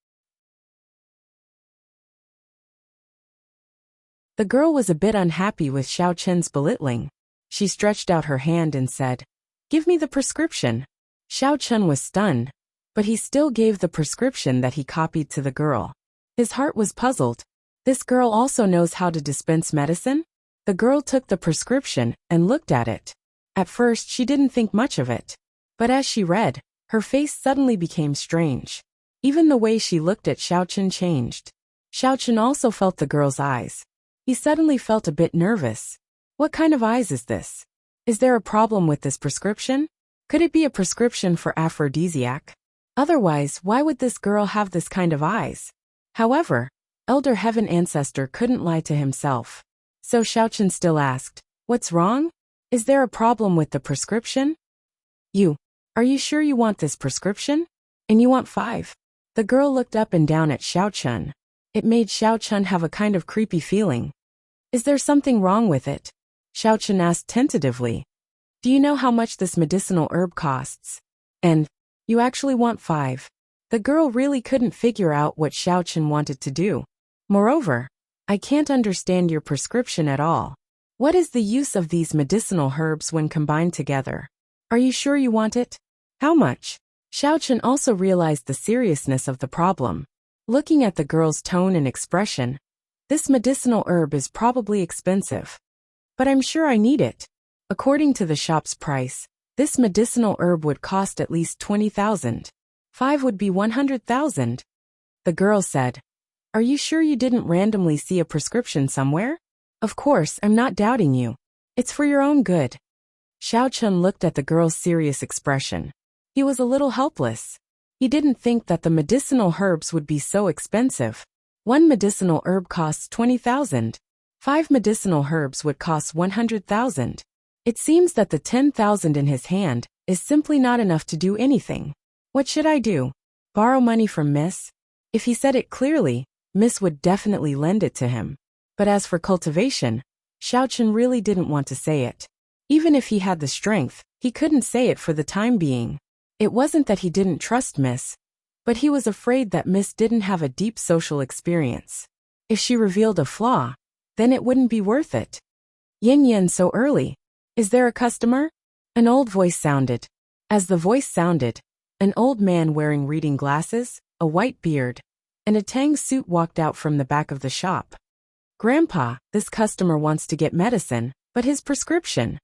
The girl was a bit unhappy with Xiao Chen's belittling. She stretched out her hand and said, "Give me the prescription." Xiao Chen was stunned, but he still gave the prescription that he copied to the girl. His heart was puzzled. This girl also knows how to dispense medicine? The girl took the prescription and looked at it. At first, she didn't think much of it. But as she read, her face suddenly became strange. Even the way she looked at Xiao Chen changed. Xiao Chen also felt the girl's eyes. He suddenly felt a bit nervous. What kind of eyes is this? Is there a problem with this prescription? Could it be a prescription for aphrodisiac? Otherwise, why would this girl have this kind of eyes? However, Elder Heaven Ancestor couldn't lie to himself. So Xiao Chen still asked, "What's wrong? Is there a problem with the prescription?" Are you sure you want this prescription? And you want 5? The girl looked up and down at Xiao Chen. It made Xiao Chen have a kind of creepy feeling. "Is there something wrong with it?" Xiao Chen asked tentatively. "Do you know how much this medicinal herb costs? And you actually want 5? The girl really couldn't figure out what Xiao Chen wanted to do. "Moreover, I can't understand your prescription at all. What is the use of these medicinal herbs when combined together? Are you sure you want it? How much?" Xiao Chen also realized the seriousness of the problem. Looking at the girl's tone and expression, this medicinal herb is probably expensive. "But I'm sure I need it. According to the shop's price, this medicinal herb would cost at least 20,000. 5 would be 100,000. The girl said, "Are you sure you didn't randomly see a prescription somewhere?" "Of course, I'm not doubting you. It's for your own good." Xiao Chen looked at the girl's serious expression. He was a little helpless. He didn't think that the medicinal herbs would be so expensive. One medicinal herb costs 20,000. 5 medicinal herbs would cost 100,000. It seems that the 10,000 in his hand is simply not enough to do anything. What should I do? Borrow money from Miss? If he said it clearly, Miss would definitely lend it to him. But as for cultivation, Xiaochen really didn't want to say it. Even if he had the strength, he couldn't say it for the time being. It wasn't that he didn't trust Miss, but he was afraid that Miss didn't have a deep social experience. If she revealed a flaw, then it wouldn't be worth it. Yin Yin, so early. Is there a customer? An old voice sounded. As the voice sounded, an old man wearing reading glasses, a white beard, and a tang suit walked out from the back of the shop. Grandpa, this customer wants to get medicine, but his prescription.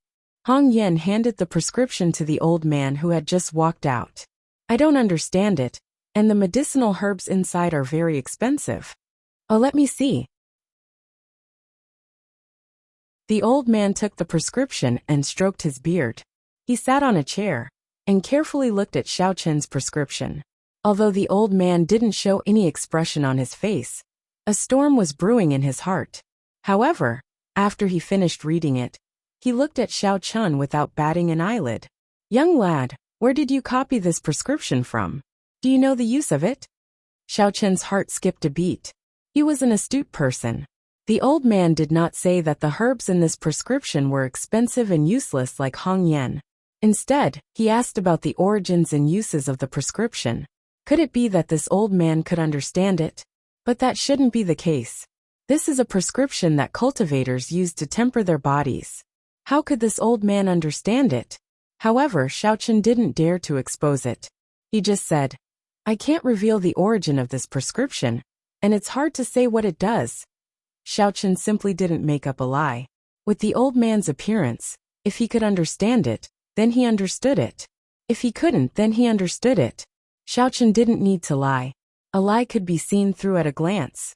Hong Yen handed the prescription to the old man who had just walked out. I don't understand it, and the medicinal herbs inside are very expensive. Oh, let me see. The old man took the prescription and stroked his beard. He sat on a chair and carefully looked at Xiaochen's prescription. Although the old man didn't show any expression on his face, a storm was brewing in his heart. However, after he finished reading it, he looked at Xiaochen without batting an eyelid. Young lad, where did you copy this prescription from? Do you know the use of it? Xiaochen's heart skipped a beat. He was an astute person. The old man did not say that the herbs in this prescription were expensive and useless like Hong Yen. Instead, he asked about the origins and uses of the prescription. Could it be that this old man could understand it? But that shouldn't be the case. This is a prescription that cultivators use to temper their bodies. How could this old man understand it? However, Xiaochen didn't dare to expose it. He just said, I can't reveal the origin of this prescription, and it's hard to say what it does. Xiaochen simply didn't make up a lie. With the old man's appearance, if he could understand it, then he understood it. If he couldn't, then he understood it. Xiaochen didn't need to lie. A lie could be seen through at a glance.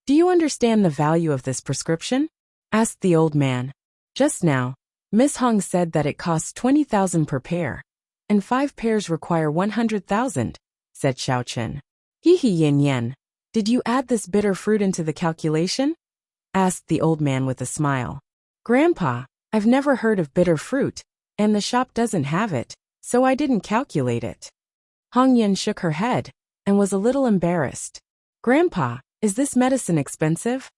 Do you understand the value of this prescription? Asked the old man. Just now, Miss Hong said that it costs 20,000 per pair, and 5 pairs require 100,000, said Xiaochen. Hee Yin Yen, did you add this bitter fruit into the calculation? Asked the old man with a smile. Grandpa, I've never heard of bitter fruit, and the shop doesn't have it, so I didn't calculate it. Hong Yen shook her head and was a little embarrassed. Grandpa, is this medicine expensive?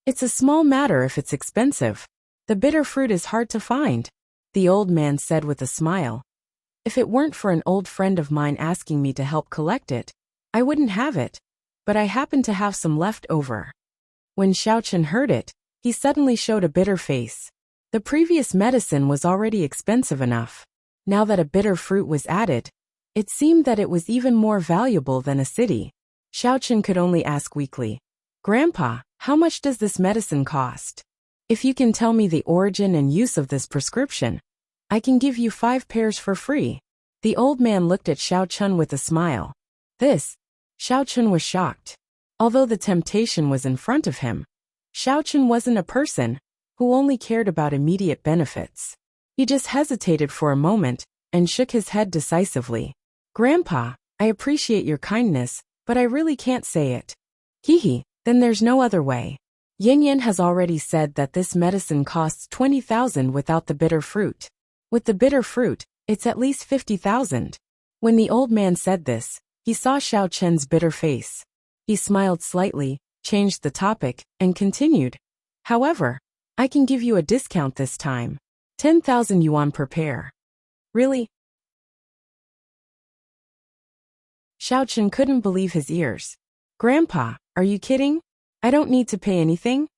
It's a small matter if it's expensive. The bitter fruit is hard to find, the old man said with a smile. If it weren't for an old friend of mine asking me to help collect it, I wouldn't have it, but I happen to have some left over. When Xiaochen heard it, he suddenly showed a bitter face. The previous medicine was already expensive enough. Now that a bitter fruit was added, it seemed that it was even more valuable than a city. Xiaochen could only ask weakly, Grandpa, how much does this medicine cost? If you can tell me the origin and use of this prescription, I can give you 5 pairs for free. The old man looked at Xiaochen with a smile. Xiaochen was shocked. Although the temptation was in front of him, Xiaochen wasn't a person who only cared about immediate benefits. He just hesitated for a moment and shook his head decisively. Grandpa, I appreciate your kindness, but I really can't say it. Then there's no other way. Yin Yin has already said that this medicine costs 20,000 without the bitter fruit. With the bitter fruit, it's at least 50,000. When the old man said this, he saw Xiaochen's bitter face. He smiled slightly, changed the topic, and continued. However, I can give you a discount this time. 10,000 yuan per pair. Really? Xiaochen couldn't believe his ears. Grandpa, are you kidding? I don't need to pay anything?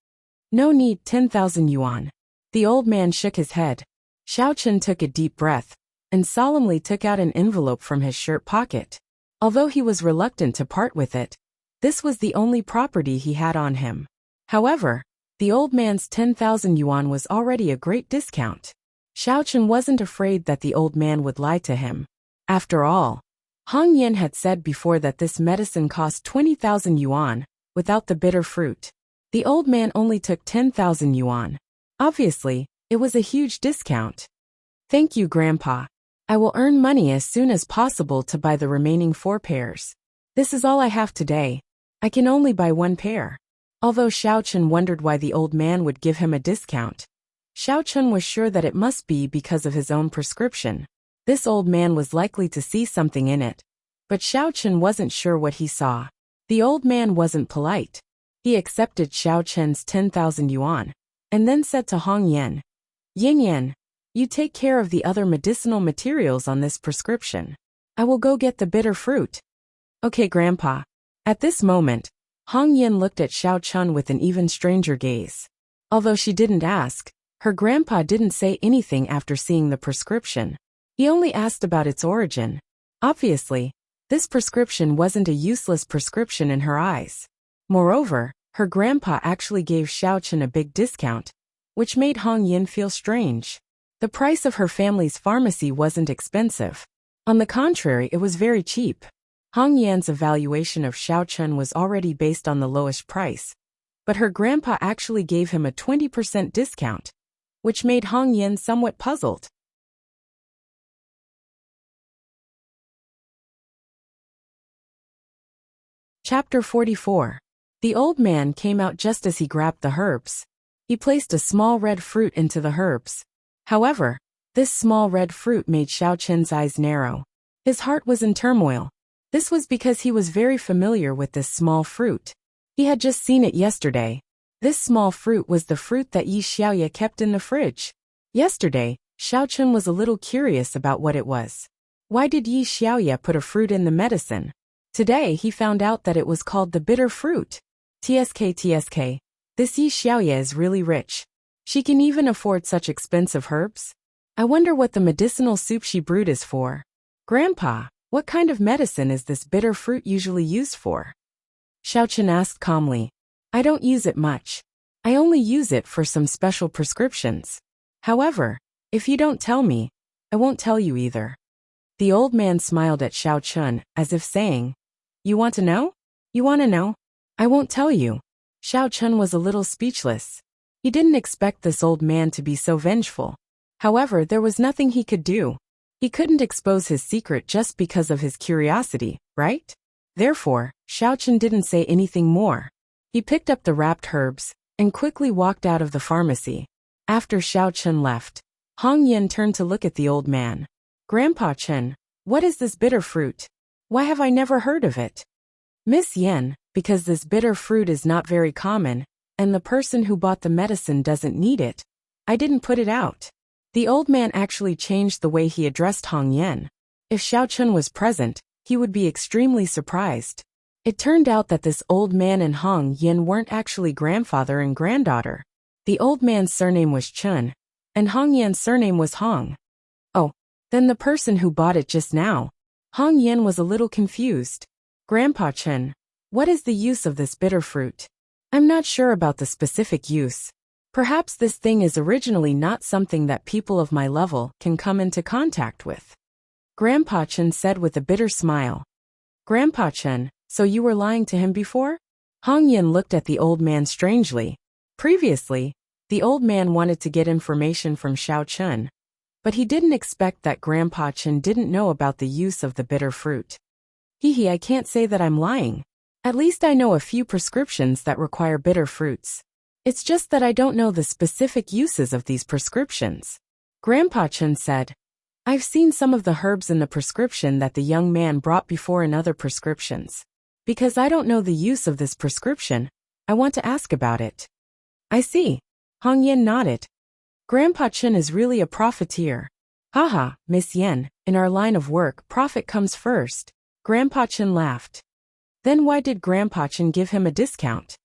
No need, 10,000 yuan. The old man shook his head. Xiaochen took a deep breath and solemnly took out an envelope from his shirt pocket. Although he was reluctant to part with it, this was the only property he had on him. However, the old man's 10,000 yuan was already a great discount. Xiaochen wasn't afraid that the old man would lie to him. After all, Hong Yen had said before that this medicine cost 20,000 yuan, without the bitter fruit. The old man only took 10,000 yuan. Obviously, it was a huge discount. Thank you, Grandpa. I will earn money as soon as possible to buy the remaining 4 pairs. This is all I have today. I can only buy 1 pair. Although Xiaochun wondered why the old man would give him a discount, Xiaochun was sure that it must be because of his own prescription. This old man was likely to see something in it, but Xiaochun wasn't sure what he saw. The old man wasn't polite. He accepted Xiaochun's 10,000 yuan, and then said to Hong Yan, "Yin Yan, you take care of the other medicinal materials on this prescription. I will go get the bitter fruit." "Okay, Grandpa." At this moment, Hong Yan looked at Xiaochun with an even stranger gaze. Although she didn't ask, her grandpa didn't say anything after seeing the prescription. He only asked about its origin. Obviously, this prescription wasn't a useless prescription in her eyes. Moreover, her grandpa actually gave Xiaochun a big discount, which made Hong Yan feel strange. The price of her family's pharmacy wasn't expensive. On the contrary, it was very cheap. Hong Yan's evaluation of Xiaochun was already based on the lowest price, but her grandpa actually gave him a 20% discount, which made Hong Yan somewhat puzzled. Chapter 44. The old man came out just as he grabbed the herbs. He placed a small red fruit into the herbs. However, this small red fruit made Xiaochun's eyes narrow. His heart was in turmoil. This was because he was very familiar with this small fruit. He had just seen it yesterday. This small fruit was the fruit that Yi Xiaoye kept in the fridge. Yesterday, Xiaochun was a little curious about what it was. Why did Yi Xiaoye put a fruit in the medicine? Today he found out that it was called the bitter fruit. TSK. This Yi Xiaoye is really rich. She can even afford such expensive herbs. I wonder what the medicinal soup she brewed is for. Grandpa, what kind of medicine is this bitter fruit usually used for? Xiaochun asked calmly. I don't use it much. I only use it for some special prescriptions. However, if you don't tell me, I won't tell you either. The old man smiled at Xiaochun, as if saying, You want to know? You want to know? I won't tell you. Xiaochun was a little speechless. He didn't expect this old man to be so vengeful. However, there was nothing he could do. He couldn't expose his secret just because of his curiosity, right? Therefore, Xiaochun didn't say anything more. He picked up the wrapped herbs and quickly walked out of the pharmacy. After Xiaochun left, Hong Yan turned to look at the old man. Grandpa Chen, what is this bitter fruit? Why have I never heard of it? Miss Yan, because this bitter fruit is not very common, and the person who bought the medicine doesn't need it. I didn't put it out. The old man actually changed the way he addressed Hong Yan. If Xiaochun was present, he would be extremely surprised. It turned out that this old man and Hong Yan weren't actually grandfather and granddaughter. The old man's surname was Chun, and Hong Yan's surname was Hong. Oh, then the person who bought it just now. Hong Yan was a little confused. Grandpa Chun, what is the use of this bitter fruit? I'm not sure about the specific use. Perhaps this thing is originally not something that people of my level can come into contact with. Grandpa Chun said with a bitter smile. Grandpa Chun, so you were lying to him before? Hong Yan looked at the old man strangely. Previously, the old man wanted to get information from Xiaochun, but he didn't expect that Grandpa Chun didn't know about the use of the bitter fruit. Hee, I can't say that I'm lying. At least I know a few prescriptions that require bitter fruits. It's just that I don't know the specific uses of these prescriptions. Grandpa Chun said, I've seen some of the herbs in the prescription that the young man brought before in other prescriptions. Because I don't know the use of this prescription, I want to ask about it. I see. Hong Yan nodded. Grandpa Chun is really a profiteer. Haha, Miss Yan, in our line of work, profit comes first. Grandpa Chun laughed. Then why did Grandpa Chun give him a discount?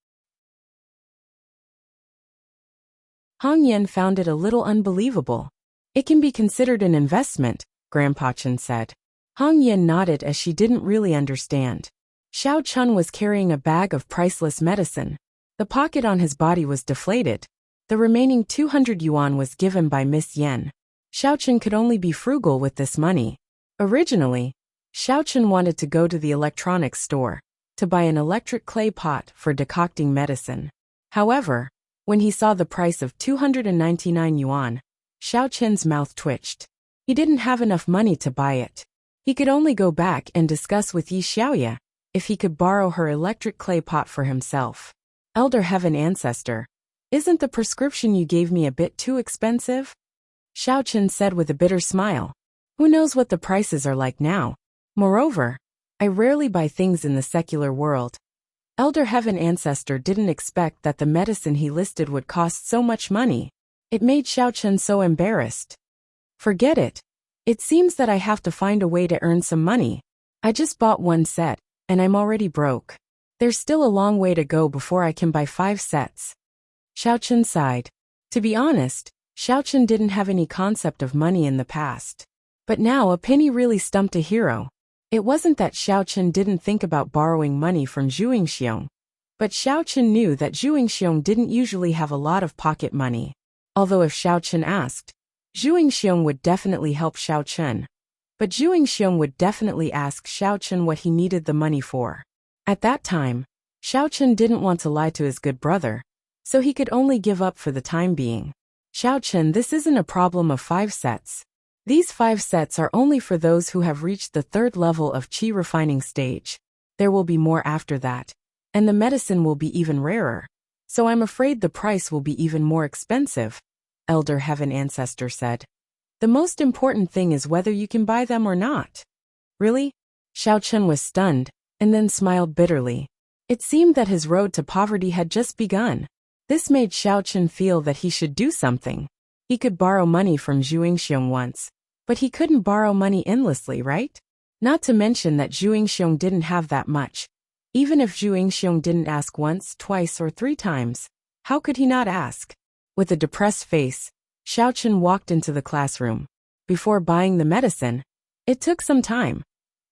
Hong Yan found it a little unbelievable. It can be considered an investment, Grandpa Chun said. Hong Yan nodded as she didn't really understand. Xiaochun was carrying a bag of priceless medicine. The pocket on his body was deflated. The remaining 200 yuan was given by Miss Yan. Xiaochun could only be frugal with this money. Originally, Xiaochun wanted to go to the electronics store to buy an electric clay pot for decocting medicine. However, when he saw the price of 299 yuan, Xiaochun's mouth twitched. He didn't have enough money to buy it. He could only go back and discuss with Yi Xiaoya if he could borrow her electric clay pot for himself. Elder Heaven Ancestor, isn't the prescription you gave me a bit too expensive? Xiao Chen said with a bitter smile. Who knows what the prices are like now? Moreover, I rarely buy things in the secular world. Elder Heaven Ancestor didn't expect that the medicine he listed would cost so much money. It made Xiao Chen so embarrassed. Forget it. It seems that I have to find a way to earn some money. I just bought one set, and I'm already broke. There's still a long way to go before I can buy 5 sets. Xiao Chen sighed. To be honest, Xiao Chen didn't have any concept of money in the past. But now a penny really stumped a hero. It wasn't that Xiao Chen didn't think about borrowing money from Zhuang Xiong, but Xiao Chen knew that Zhuang Xiong didn't usually have a lot of pocket money. Although if Xiao Chen asked, Zhuang Xiong would definitely help Xiao Chen. But Zhuang Xiong would definitely ask Xiao Chen what he needed the money for. At that time, Xiao Chen didn't want to lie to his good brother, so he could only give up for the time being. Xiao Chen, this isn't a problem of 5 sets. These 5 sets are only for those who have reached the 3rd level of qi refining stage. There will be more after that, and the medicine will be even rarer. So I'm afraid the price will be even more expensive, Elder Heaven Ancestor said. The most important thing is whether you can buy them or not. Really? Xiao Chen was stunned, and then smiled bitterly. It seemed that his road to poverty had just begun. This made Xiao Chen feel that he should do something. He could borrow money from Zhuang Xiong once, but he couldn't borrow money endlessly, right? Not to mention that Zhuang Xiong didn't have that much. Even if Zhuang Xiong didn't ask once, twice, or 3 times, how could he not ask? With a depressed face, Xiao Chen walked into the classroom. Before buying the medicine, it took some time.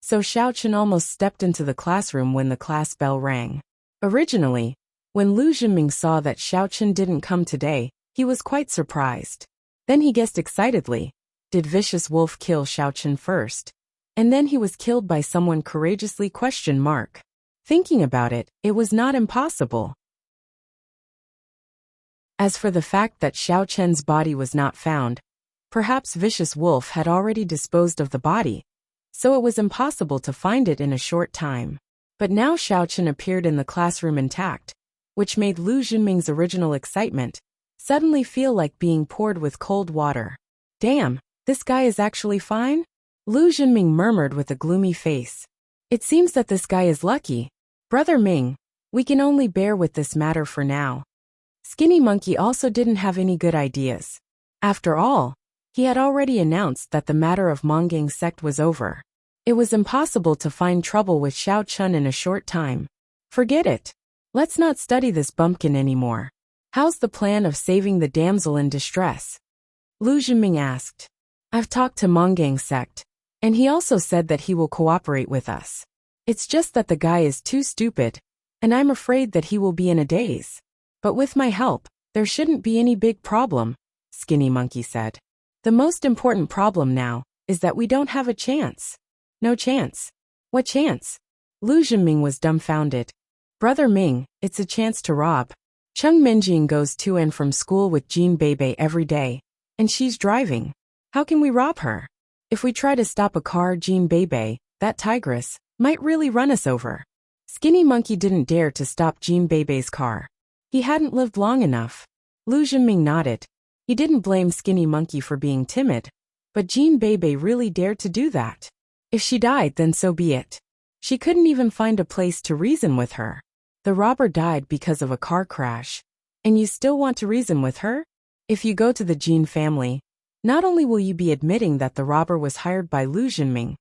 So Xiao Chen almost stepped into the classroom when the class bell rang. Originally, when Lu Zhenming saw that Xiao Chen didn't come today, he was quite surprised. Then he guessed excitedly, did Vicious Wolf kill Xiao Chen first? And then he was killed by someone courageously ? Thinking about it, it was not impossible. As for the fact that Xiao Chen's body was not found, perhaps Vicious Wolf had already disposed of the body, so it was impossible to find it in a short time. But now Xiao Chen appeared in the classroom intact, which made Lu Zhenming's original excitement suddenly feel like being poured with cold water. Damn, this guy is actually fine? Lu Zhenming murmured with a gloomy face. It seems that this guy is lucky. Brother Ming, we can only bear with this matter for now. Skinny Monkey also didn't have any good ideas. After all, he had already announced that the matter of Mongang sect was over. It was impossible to find trouble with Xiao Chen in a short time. Forget it. Let's not study this bumpkin anymore. How's the plan of saving the damsel in distress? Lu Zhenming asked. I've talked to Mongang sect, and he also said that he will cooperate with us. It's just that the guy is too stupid, and I'm afraid that he will be in a daze. But with my help, there shouldn't be any big problem, Skinny Monkey said. The most important problem now is that we don't have a chance. No chance. What chance? Lu Zhenming was dumbfounded. Brother Ming, it's a chance to rob. Cheng Minjing goes to and from school with Jean Bebe every day, and she's driving. How can we rob her? If we try to stop a car, Jean Bebe, that tigress, might really run us over. Skinny Monkey didn't dare to stop Jean Bebe's car. He hadn't lived long enough. Lu Zhenming nodded. He didn't blame Skinny Monkey for being timid, but Jean Bebe really dared to do that. If she died, then so be it. She couldn't even find a place to reason with her. The robber died because of a car crash, and you still want to reason with her? If you go to the Jean family, not only will you be admitting that the robber was hired by Lu Zhenming,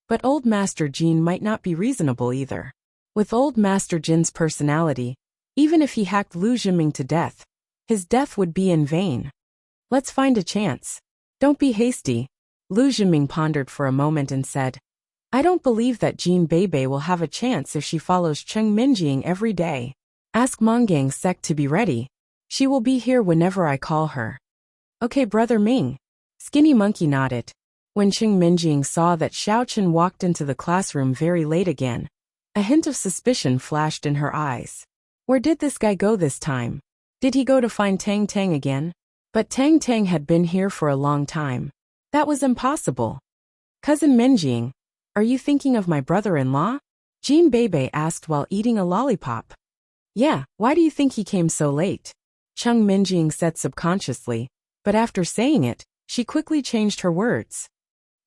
but Old Master Jean might not be reasonable either. With Old Master Jin's personality, even if he hacked Lu Zhenming to death, his death would be in vain. Let's find a chance. Don't be hasty. Lu Zhenming pondered for a moment and said, I don't believe that Jean Bebe will have a chance if she follows Cheng Minjing every day. Ask Mongang sect to be ready. She will be here whenever I call her. Okay, Brother Ming. Skinny Monkey nodded. When Cheng Minjing saw that Xiao Chen walked into the classroom very late again, a hint of suspicion flashed in her eyes. Where did this guy go this time? Did he go to find Tang Tang again? But Tang Tang had been here for a long time. That was impossible. Cousin Minjing, are you thinking of my brother-in-law? Jean Bebe asked while eating a lollipop. Yeah, why do you think he came so late? Chung Minjing said subconsciously, but after saying it, she quickly changed her words.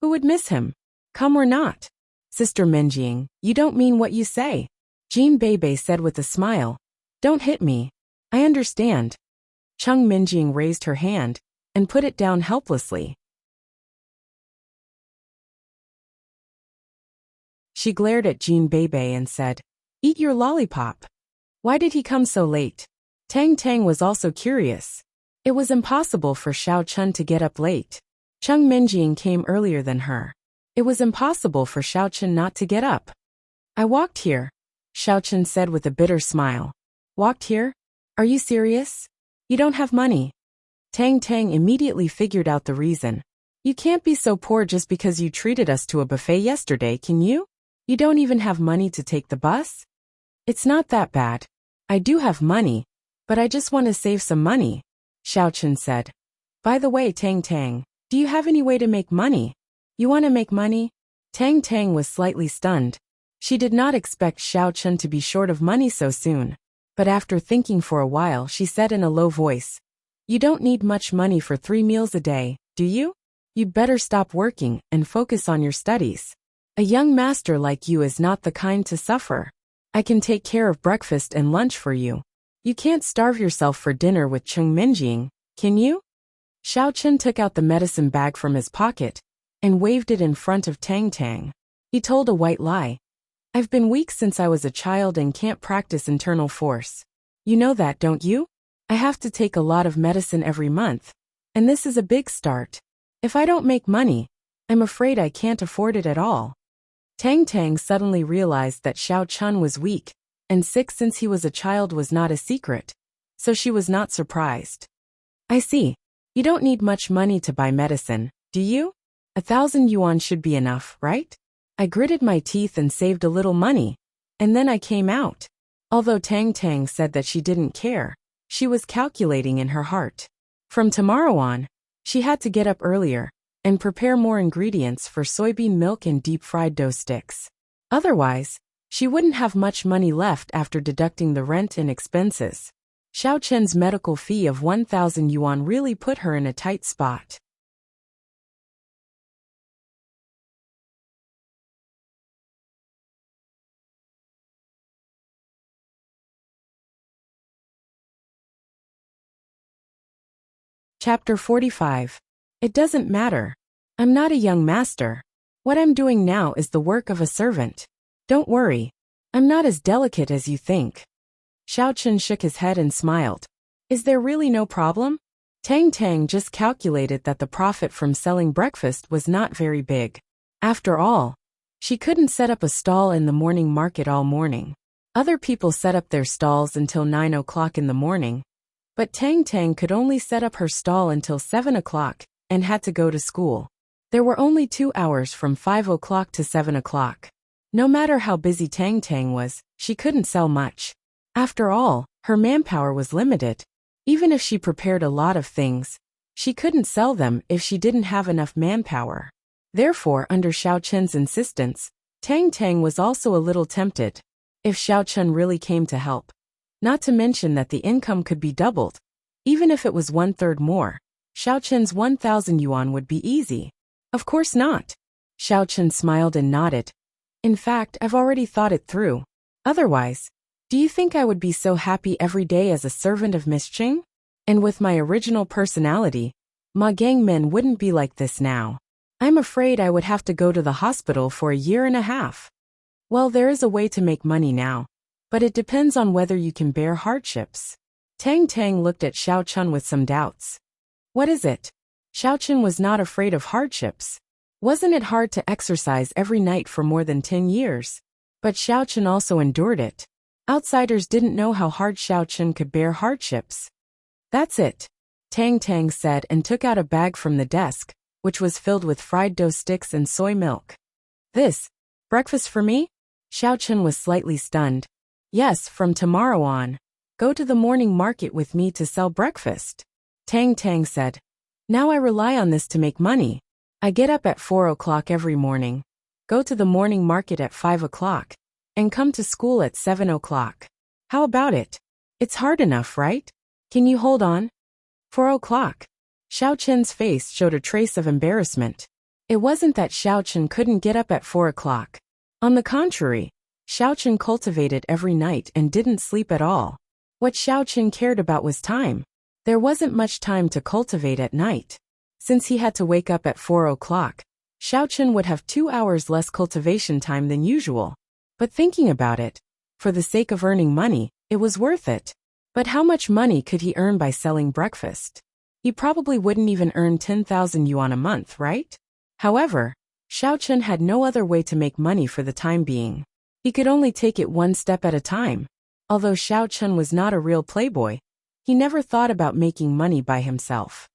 Who would miss him? Come or not? Sister Minjing, you don't mean what you say. Jean Bebe said with a smile. Don't hit me. I understand. Chung Minjing raised her hand and put it down helplessly. She glared at Jean Bebe and said, Eat your lollipop. Why did he come so late? Tang Tang was also curious. It was impossible for Xiao Chun to get up late. Chung Minjing came earlier than her. It was impossible for Xiao Chun not to get up. I walked here, Xiao Chun said with a bitter smile. Walked here? Are you serious? You don't have money. Tang Tang immediately figured out the reason. You can't be so poor just because you treated us to a buffet yesterday, can you? You don't even have money to take the bus? It's not that bad. I do have money, but I just want to save some money, Xiao Chun said. By the way, Tang Tang, do you have any way to make money? You want to make money? Tang Tang was slightly stunned. She did not expect Xiao Chun to be short of money so soon, but after thinking for a while she said in a low voice, You don't need much money for 3 meals a day, do you? You'd better stop working and focus on your studies. A young master like you is not the kind to suffer. I can take care of breakfast and lunch for you. You can't starve yourself for dinner with Chung Minjing, can you? Xiao Chun took out the medicine bag from his pocket and waved it in front of Tang Tang. He told a white lie. I've been weak since I was a child and can't practice internal force. You know that, don't you? I have to take a lot of medicine every month, and this is a big start. If I don't make money, I'm afraid I can't afford it at all. Tang Tang suddenly realized that Xiao Chun was weak, and sick since he was a child was not a secret, so she was not surprised. I see. You don't need much money to buy medicine, do you? 1,000 yuan should be enough, right? I gritted my teeth and saved a little money, and then I came out. Although Tang Tang said that she didn't care, she was calculating in her heart. From tomorrow on, she had to get up earlier and prepare more ingredients for soybean milk and deep-fried dough sticks. Otherwise, she wouldn't have much money left after deducting the rent and expenses. Xiao Chen's medical fee of 1,000 yuan really put her in a tight spot. Chapter 45. It doesn't matter. I'm not a young master. What I'm doing now is the work of a servant. Don't worry. I'm not as delicate as you think. Xiao Chen shook his head and smiled. Is there really no problem? Tang Tang just calculated that the profit from selling breakfast was not very big. After all, she couldn't set up a stall in the morning market all morning. Other people set up their stalls until 9 o'clock in the morning, but Tang Tang could only set up her stall until 7 o'clock and had to go to school. There were only 2 hours from 5 o'clock to 7 o'clock. No matter how busy Tang Tang was, she couldn't sell much. After all, her manpower was limited. Even if she prepared a lot of things, she couldn't sell them if she didn't have enough manpower. Therefore, under Xiao Chen's insistence, Tang Tang was also a little tempted. If Xiao Chen really came to help. Not to mention that the income could be doubled. Even if it was 1/3 more, Xiao Chen's 1,000 yuan would be easy. Of course not. Xiao Chen smiled and nodded. In fact, I've already thought it through. Otherwise, do you think I would be so happy every day as a servant of Miss Ching? And with my original personality, Ma Gangmen wouldn't be like this now. I'm afraid I would have to go to the hospital for a year and a half. Well, there is a way to make money now, but it depends on whether you can bear hardships. Tang Tang looked at Xiao Chun with some doubts. What is it? Xiao Chun was not afraid of hardships. Wasn't it hard to exercise every night for more than 10 years? But Xiao Chun also endured it. Outsiders didn't know how hard Xiao Chun could bear hardships. That's it, Tang Tang said and took out a bag from the desk, which was filled with fried dough sticks and soy milk. This, breakfast for me? Xiao Chun was slightly stunned. Yes, from tomorrow on. Go to the morning market with me to sell breakfast. Tang Tang said. Now I rely on this to make money. I get up at 4 o'clock every morning, go to the morning market at 5 o'clock, and come to school at 7 o'clock. How about it? It's hard enough, right? Can you hold on? 4 o'clock. Xiao Chen's face showed a trace of embarrassment. It wasn't that Xiao Chen couldn't get up at 4 o'clock. On the contrary, Xiao Chen cultivated every night and didn't sleep at all. What Xiao Chen cared about was time. There wasn't much time to cultivate at night. Since he had to wake up at 4 o'clock, Xiao Chen would have 2 hours less cultivation time than usual. But thinking about it, for the sake of earning money, it was worth it. But how much money could he earn by selling breakfast? He probably wouldn't even earn 10,000 yuan a month, right? However, Xiao Chen had no other way to make money for the time being. He could only take it one step at a time. Although Xiao Chen was not a real playboy, he never thought about making money by himself.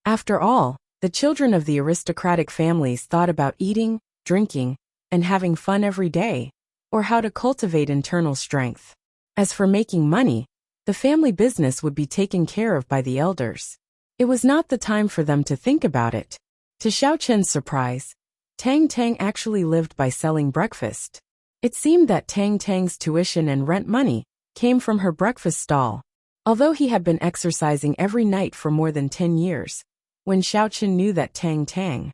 After all, the children of the aristocratic families thought about eating, drinking, and having fun every day, or how to cultivate internal strength. As for making money, the family business would be taken care of by the elders. It was not the time for them to think about it. To Xiao Chen's surprise, Tang Tang actually lived by selling breakfast. It seemed that Tang Tang's tuition and rent money came from her breakfast stall. Although he had been exercising every night for more than 10 years, when Xiao Chen knew that Tang Tang,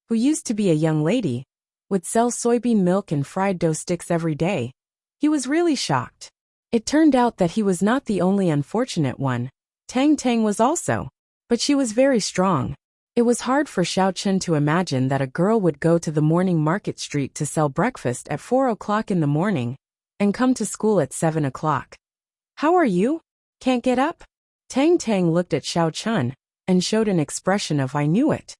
who used to be a young lady, would sell soybean milk and fried dough sticks every day, he was really shocked. It turned out that he was not the only unfortunate one. Tang Tang was also. But she was very strong. It was hard for Xiao Chen to imagine that a girl would go to the morning market street to sell breakfast at 4 o'clock in the morning and come to school at 7 o'clock. How are you? Can't get up? Tang Tang looked at Xiao Chen and showed an expression of I knew it.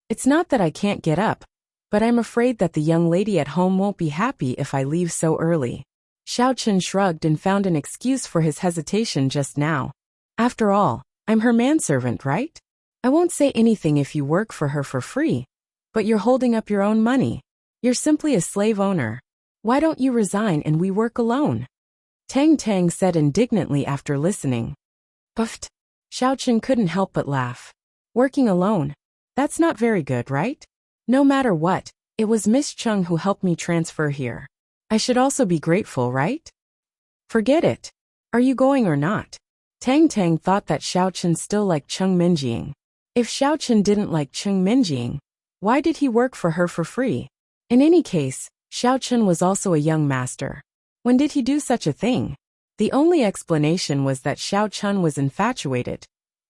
It's not that I can't get up, but I'm afraid that the young lady at home won't be happy if I leave so early. Xiao Chen shrugged and found an excuse for his hesitation just now. After all, I'm her manservant, right? I won't say anything if you work for her for free, but you're holding up your own money. You're simply a slave owner. Why don't you resign and we work alone? Tang Tang said indignantly after listening. Puffed. Xiao Chen couldn't help but laugh. Working alone? That's not very good, right? No matter what, it was Miss Chung who helped me transfer here. I should also be grateful, right? Forget it. Are you going or not? Tang Tang thought that Xiao Chen still liked Chung Minjing. If Xiao Chen didn't like Chung Minjing, why did he work for her for free? In any case, Xiao Chen was also a young master. When did he do such a thing? The only explanation was that Xiao Chen was infatuated,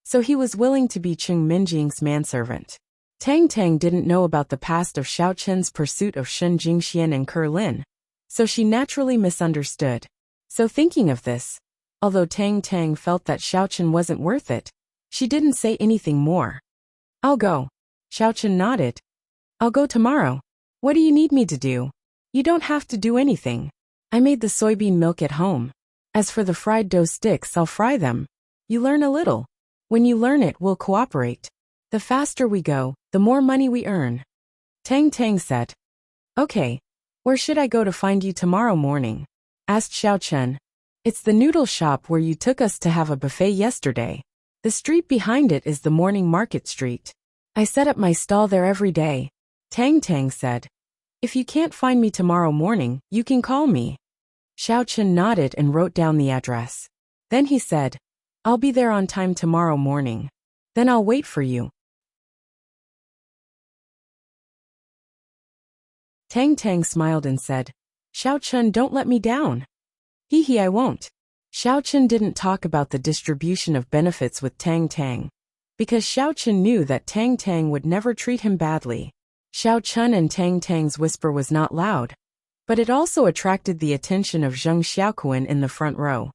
so he was willing to be Chung Minjing's manservant. Tang Tang didn't know about the past of Xiao Chen's pursuit of Shun Jingxian and Ke Lin, so she naturally misunderstood. So thinking of this, although Tang Tang felt that Xiao Chen wasn't worth it, she didn't say anything more. I'll go. Xiao Chen nodded. I'll go tomorrow. What do you need me to do? You don't have to do anything. I made the soybean milk at home. As for the fried dough sticks, I'll fry them. You learn a little. When you learn it, we'll cooperate. The faster we go, the more money we earn. Tang Tang said. Okay. Where should I go to find you tomorrow morning? Asked Xiao Chen. It's the noodle shop where you took us to have a buffet yesterday. The street behind it is the morning market street. I set up my stall there every day. Tang Tang said. If you can't find me tomorrow morning, you can call me. Xiao Chen nodded and wrote down the address. Then he said, I'll be there on time tomorrow morning. Then I'll wait for you. Tang Tang smiled and said, Xiao Chen, don't let me down. I won't. Xiao Chen didn't talk about the distribution of benefits with Tang Tang, because Xiao Chen knew that Tang Tang would never treat him badly. Xiao Chen and Tang Tang's whisper was not loud, but it also attracted the attention of Zheng Xiaoquan in the front row.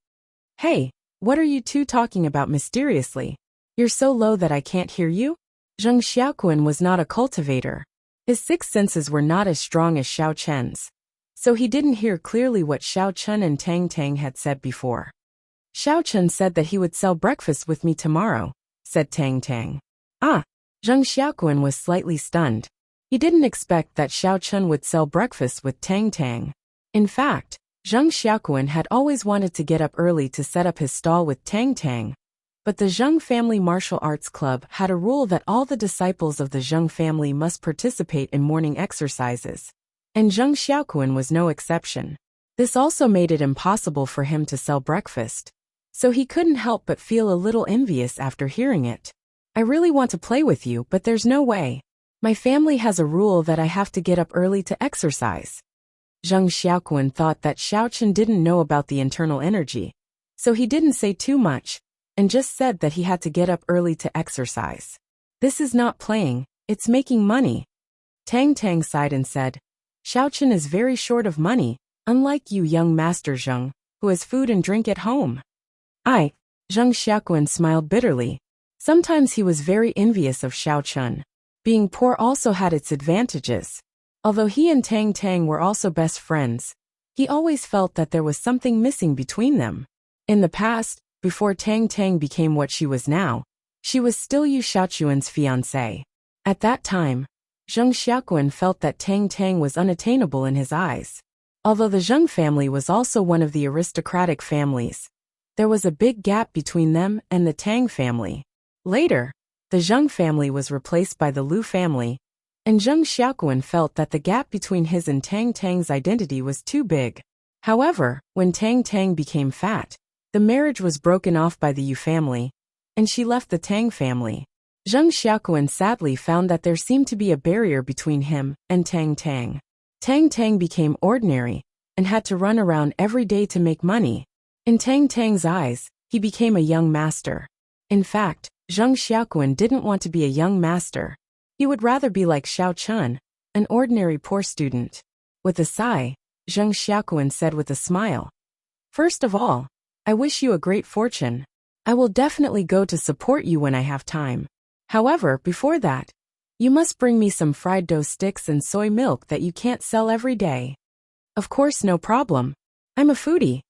Hey, what are you two talking about mysteriously? You're so low that I can't hear you? Zheng Xiaoquan was not a cultivator. His six senses were not as strong as Xiao Chen's, so he didn't hear clearly what Xiao Chen and Tang Tang had said before. Xiao Chen said that he would sell breakfast with me tomorrow, said Tang Tang. Ah, Zheng Xiaoquan was slightly stunned. He didn't expect that Xiao Chen would sell breakfast with Tang Tang. In fact, Zheng Xiaoquan had always wanted to get up early to set up his stall with Tang Tang, But the Zheng Family Martial Arts Club had a rule that all the disciples of the Zheng family must participate in morning exercises. And Zheng Xiaoquan was no exception. This also made it impossible for him to sell breakfast. So he couldn't help but feel a little envious after hearing it. I really want to play with you, but there's no way. My family has a rule that I have to get up early to exercise. Zheng Xiaoquan thought that Xiaochen didn't know about the internal energy, so he didn't say too much, and just said that he had to get up early to exercise. This is not playing, it's making money. Tang Tang sighed and said, Xiaochen is very short of money, unlike you, young Master Zheng, who has food and drink at home. Zheng Xiaoquan smiled bitterly. Sometimes he was very envious of Xiaochen. Being poor also had its advantages. Although he and Tang Tang were also best friends, he always felt that there was something missing between them. In the past, before Tang Tang became what she was now, she was still Yu Xiaochuan's fiancée. At that time, Zheng Xiaoquan felt that Tang Tang was unattainable in his eyes. Although the Zheng family was also one of the aristocratic families, there was a big gap between them and the Tang family. Later, the Zheng family was replaced by the Lu family, and Zheng Xiaoquan felt that the gap between his and Tang Tang's identity was too big. However, when Tang Tang became fat, the marriage was broken off by the Yu family, and she left the Tang family. Zheng Xiaoquan sadly found that there seemed to be a barrier between him and Tang Tang. Tang Tang became ordinary, and had to run around every day to make money. In Tang Tang's eyes, he became a young master. In fact, Zheng Xiaoquan didn't want to be a young master. He would rather be like Xiaochen, an ordinary poor student. With a sigh, Zheng Xiaoquan said with a smile, First of all, I wish you a great fortune. I will definitely go to support you when I have time. However, before that, you must bring me some fried dough sticks and soy milk that you can't sell every day. Of course, no problem. I'm a foodie.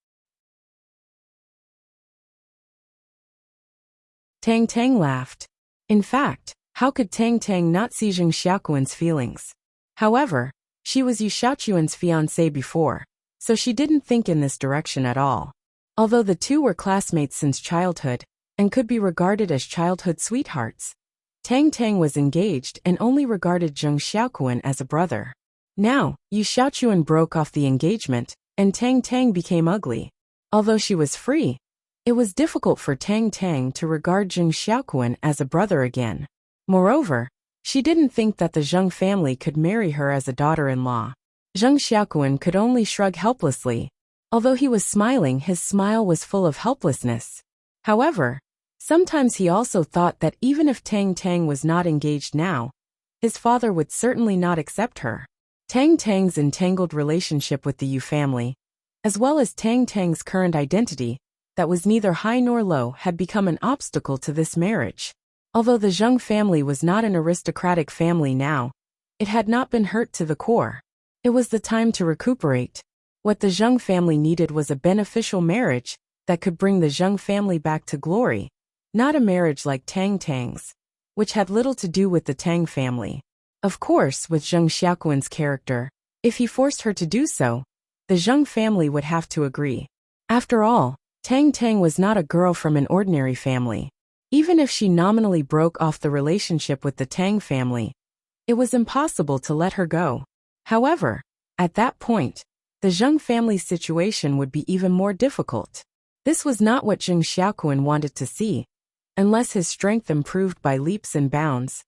Tang Tang laughed. In fact, how could Tang Tang not see Zheng Xiaoquan's feelings? However, she was Yu Xiaochuan's fiancée before, so she didn't think in this direction at all. Although the two were classmates since childhood, and could be regarded as childhood sweethearts, Tang Tang was engaged and only regarded Zheng Xiaoquan as a brother. Now, Yu Xiaochuan broke off the engagement, and Tang Tang became ugly. Although she was free, it was difficult for Tang Tang to regard Zheng Xiaoquan as a brother again. Moreover, she didn't think that the Zheng family could marry her as a daughter-in-law. Zheng Xiaoquan could only shrug helplessly. Although he was smiling, his smile was full of helplessness. However, sometimes he also thought that even if Tang Tang was not engaged now, his father would certainly not accept her. Tang Tang's entangled relationship with the Yu family, as well as Tang Tang's current identity, that was neither high nor low, had become an obstacle to this marriage. Although the Zheng family was not an aristocratic family now, it had not been hurt to the core. It was the time to recuperate. What the Zheng family needed was a beneficial marriage that could bring the Zheng family back to glory, not a marriage like Tang Tang's, which had little to do with the Tang family. Of course, with Zheng Xiaoquan's character, if he forced her to do so, the Zheng family would have to agree. After all, Tang Tang was not a girl from an ordinary family. Even if she nominally broke off the relationship with the Tang family, it was impossible to let her go. However, at that point, the Zheng family's situation would be even more difficult. This was not what Zheng Xiaoquan wanted to see, unless his strength improved by leaps and bounds,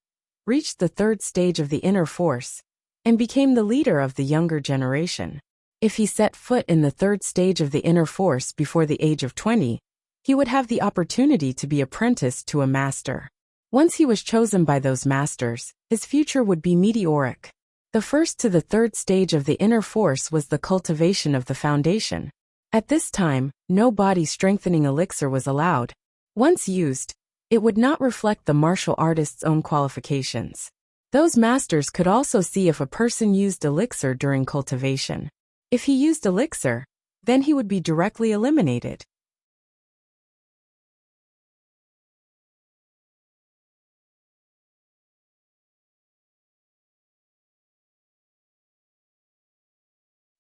reached the third stage of the inner force, and became the leader of the younger generation. If he set foot in the third stage of the inner force before the age of 20, he would have the opportunity to be apprenticed to a master. Once he was chosen by those masters, his future would be meteoric. The first to the third stage of the inner force was the cultivation of the foundation. At this time, no body-strengthening elixir was allowed. Once used, it would not reflect the martial artist's own qualifications. Those masters could also see if a person used elixir during cultivation. If he used elixir, then he would be directly eliminated.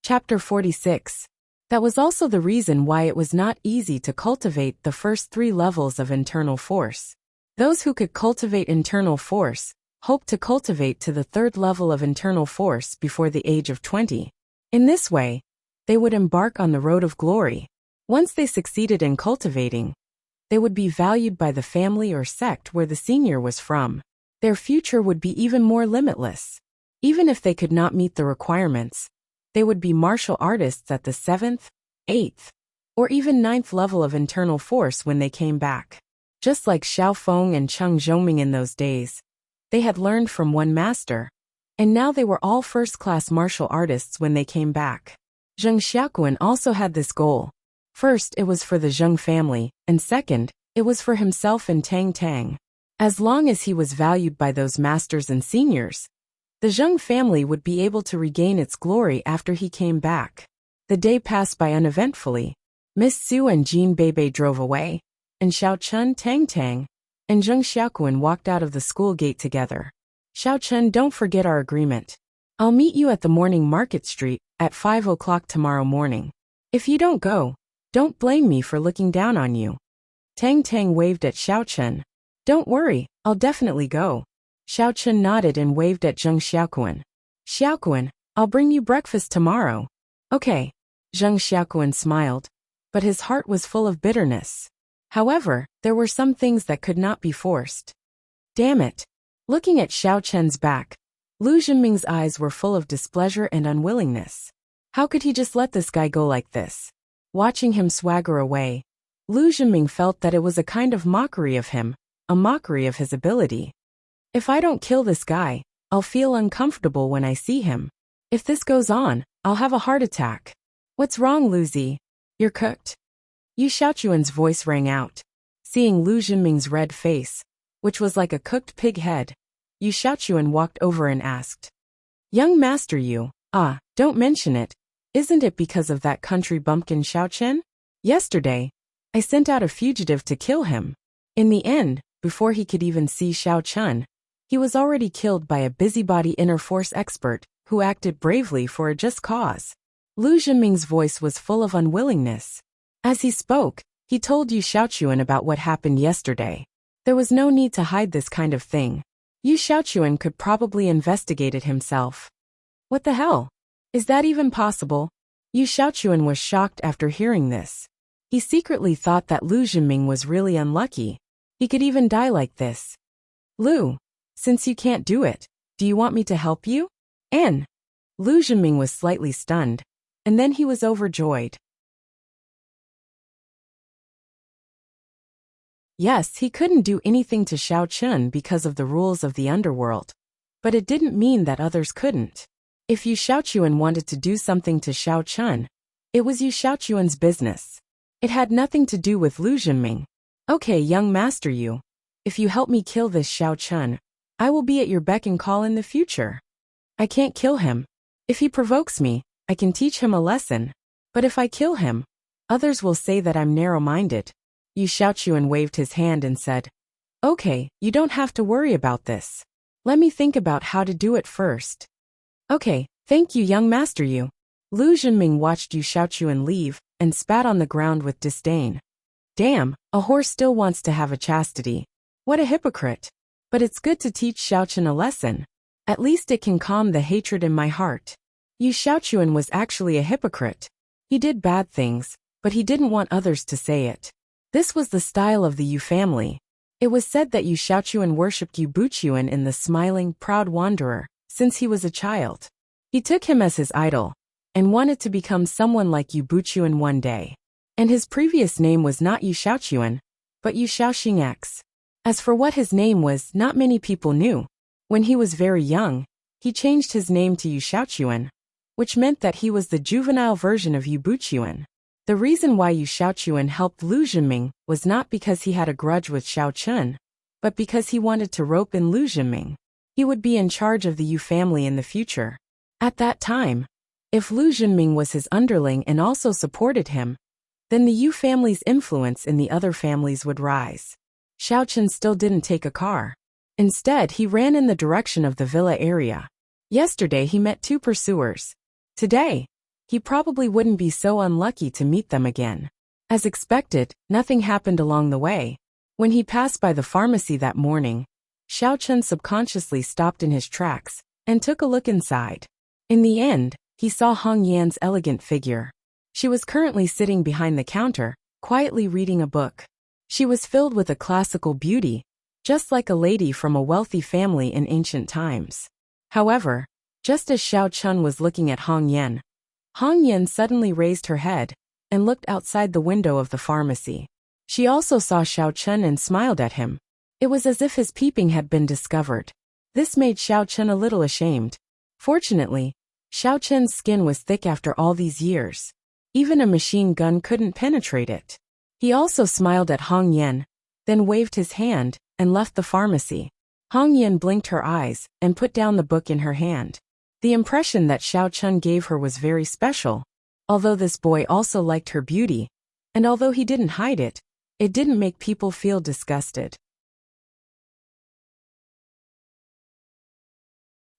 Chapter 46. That was also the reason why it was not easy to cultivate the first 3 levels of internal force. Those who could cultivate internal force hoped to cultivate to the 3rd level of internal force before the age of 20. In this way, they would embark on the road of glory. Once they succeeded in cultivating, they would be valued by the family or sect where the senior was from. Their future would be even more limitless. Even if they could not meet the requirements, they would be martial artists at the 7th, 8th, or even 9th level of internal force when they came back. Just like Xiao Feng and Cheng Zhongming in those days, they had learned from one master, and now they were all first-class martial artists when they came back. Zheng Xiaoquan also had this goal. First, it was for the Zheng family, and second, it was for himself and Tang Tang. As long as he was valued by those masters and seniors, the Zheng family would be able to regain its glory after he came back. The day passed by uneventfully. Miss Su and Jean Bebe drove away, and Xiao Chun, Tang Tang, and Zheng Xiaoquan walked out of the school gate together. Xiao Chun, don't forget our agreement. I'll meet you at the morning market street at 5 o'clock tomorrow morning. If you don't go, don't blame me for looking down on you. Tang Tang waved at Xiao Chun. Don't worry, I'll definitely go. Xiao Chun nodded and waved at Zheng Xiaoquan. Xiaoquan, I'll bring you breakfast tomorrow. Okay. Zheng Xiaoquan smiled, but his heart was full of bitterness. However, there were some things that could not be forced. Damn it. Looking at Xiao Chen's back, Lu Zhenming's eyes were full of displeasure and unwillingness. How could he just let this guy go like this? Watching him swagger away, Lu Zhenming felt that it was a kind of mockery of him, a mockery of his ability. If I don't kill this guy, I'll feel uncomfortable when I see him. If this goes on, I'll have a heart attack. What's wrong, Lu Zi? You're cooked? Yu Xiaochuan's voice rang out. Seeing Lu Zhenming's red face, which was like a cooked pig head, Yu Xiaochuan walked over and asked. Young master Yu, don't mention it. Isn't it because of that country bumpkin Xiao Chen? Yesterday, I sent out a fugitive to kill him. In the end, before he could even see Xiao Chun, he was already killed by a busybody inner force expert who acted bravely for a just cause. Lu Zhenming's voice was full of unwillingness. As he spoke, he told Yu Xiaochuan about what happened yesterday. There was no need to hide this kind of thing. Yu Xiaochuan could probably investigate it himself. What the hell? Is that even possible? Yu Xiaochuan was shocked after hearing this. He secretly thought that Lu Zhenming was really unlucky. He could even die like this. Lu, since you can't do it, do you want me to help you? Lu Zhenming was slightly stunned, and then he was overjoyed. Yes, he couldn't do anything to Xiao Chun because of the rules of the underworld. But it didn't mean that others couldn't. If Yu Xiaochuan wanted to do something to Xiao Chun, it was Yu Xiaochuan's business. It had nothing to do with Lu Zhenming. Okay, young master Yu. If you help me kill this Xiao Chun, I will be at your beck and call in the future. I can't kill him. If he provokes me, I can teach him a lesson. But if I kill him, others will say that I'm narrow-minded. Yu Xiaochuan waved his hand and said, Okay, you don't have to worry about this. Let me think about how to do it first. Okay, thank you, young master Yu. Lu Zhenming watched Yu Xiaochuan leave and spat on the ground with disdain. Damn, a horse still wants to have a chastity. What a hypocrite. But it's good to teach Xiao Chun a lesson. At least it can calm the hatred in my heart. Yu Xiaochuan was actually a hypocrite. He did bad things, but he didn't want others to say it. This was the style of the Yu family. It was said that Yu Xiaochuan worshipped Yu Buchuan in the smiling, proud wanderer, since he was a child. He took him as his idol, and wanted to become someone like Yu Buchuan one day. And his previous name was not Yu Xiaochuan, but Yu Xiaoxingx. As for what his name was, not many people knew. When he was very young, he changed his name to Yu Xiaochuan, which meant that he was the juvenile version of Yu Buchuan. The reason why Yu Xiaochuan helped Lu Zhenming was not because he had a grudge with Xiao Chun, but because he wanted to rope in Lu Zhenming. He would be in charge of the Yu family in the future. At that time, if Lu Zhenming was his underling and also supported him, then the Yu family's influence in the other families would rise. Xiao Chun still didn't take a car. Instead, he ran in the direction of the villa area. Yesterday he met two pursuers. Today, he probably wouldn't be so unlucky to meet them again. As expected, nothing happened along the way. When he passed by the pharmacy that morning, Xiao Chun subconsciously stopped in his tracks and took a look inside. In the end, he saw Hong Yan's elegant figure. She was currently sitting behind the counter, quietly reading a book. She was filled with a classical beauty, just like a lady from a wealthy family in ancient times. However, just as Xiao Chun was looking at Hong Yan suddenly raised her head and looked outside the window of the pharmacy. She also saw Xiao Chun and smiled at him. It was as if his peeping had been discovered. This made Xiao Chun a little ashamed. Fortunately, Xiao Chun's skin was thick after all these years. Even a machine gun couldn't penetrate it. He also smiled at Hong Yan, then waved his hand and left the pharmacy. Hong Yan blinked her eyes and put down the book in her hand. The impression that Xiao Chun gave her was very special. Although this boy also liked her beauty, and although he didn't hide it, it didn't make people feel disgusted.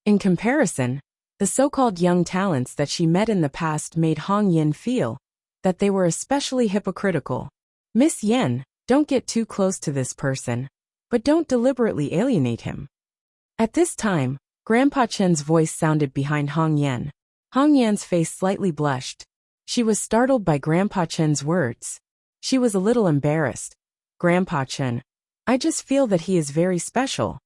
In comparison, the so-called young talents that she met in the past made Hong Yan feel that they were especially hypocritical. Miss Yan, don't get too close to this person, but don't deliberately alienate him. At this time, Grandpa Chen's voice sounded behind Hong Yan. Hong Yan's face slightly blushed. She was startled by Grandpa Chen's words. She was a little embarrassed. Grandpa Chen, I just feel that he is very special.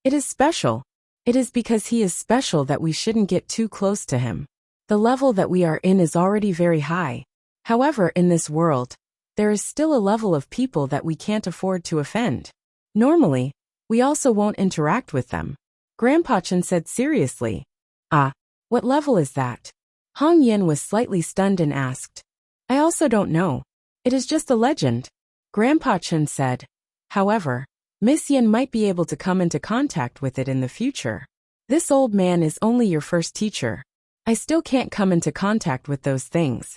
It is special. It is because he is special that we shouldn't get too close to him. The level that we are in is already very high. However, in this world, there is still a level of people that we can't afford to offend. Normally, we also won't interact with them. Grandpa Chen said seriously. Ah, what level is that? Hong Yan was slightly stunned and asked. I also don't know. It is just a legend. Grandpa Chen said. However, Miss Yan might be able to come into contact with it in the future. This old man is only your first teacher. I still can't come into contact with those things.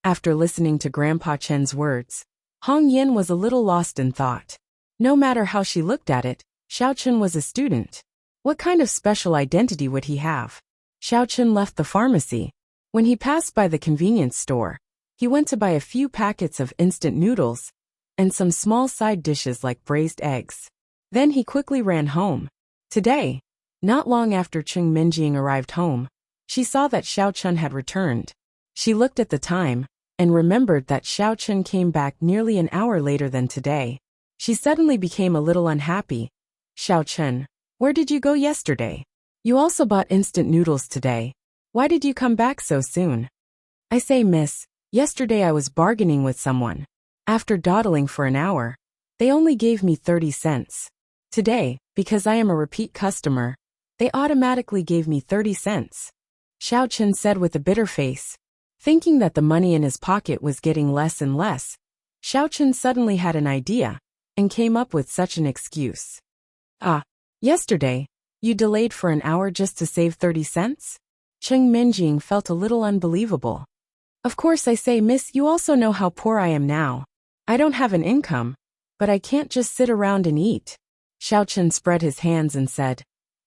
After listening to Grandpa Chen's words, Hong Yan was a little lost in thought. No matter how she looked at it, Xiao Chun was a student. What kind of special identity would he have? Xiao Chun left the pharmacy. When he passed by the convenience store, he went to buy a few packets of instant noodles and some small side dishes like braised eggs. Then he quickly ran home. Today, not long after Cheng Minjing arrived home, she saw that Xiao Chun had returned. She looked at the time and remembered that Xiao Chun came back nearly an hour later than today. She suddenly became a little unhappy. Xiao Chun, where did you go yesterday? You also bought instant noodles today. Why did you come back so soon? I say, miss, yesterday I was bargaining with someone. After dawdling for an hour, they only gave me 30 cents. Today, because I am a repeat customer, they automatically gave me 30 cents. Xiao Chun said with a bitter face. Thinking that the money in his pocket was getting less and less, Xiao Chun suddenly had an idea and came up with such an excuse. Ah, yesterday, you delayed for an hour just to save 30 cents? Cheng Minjing felt a little unbelievable. Of course I say, miss, you also know how poor I am now. I don't have an income, but I can't just sit around and eat. Xiao Chun spread his hands and said,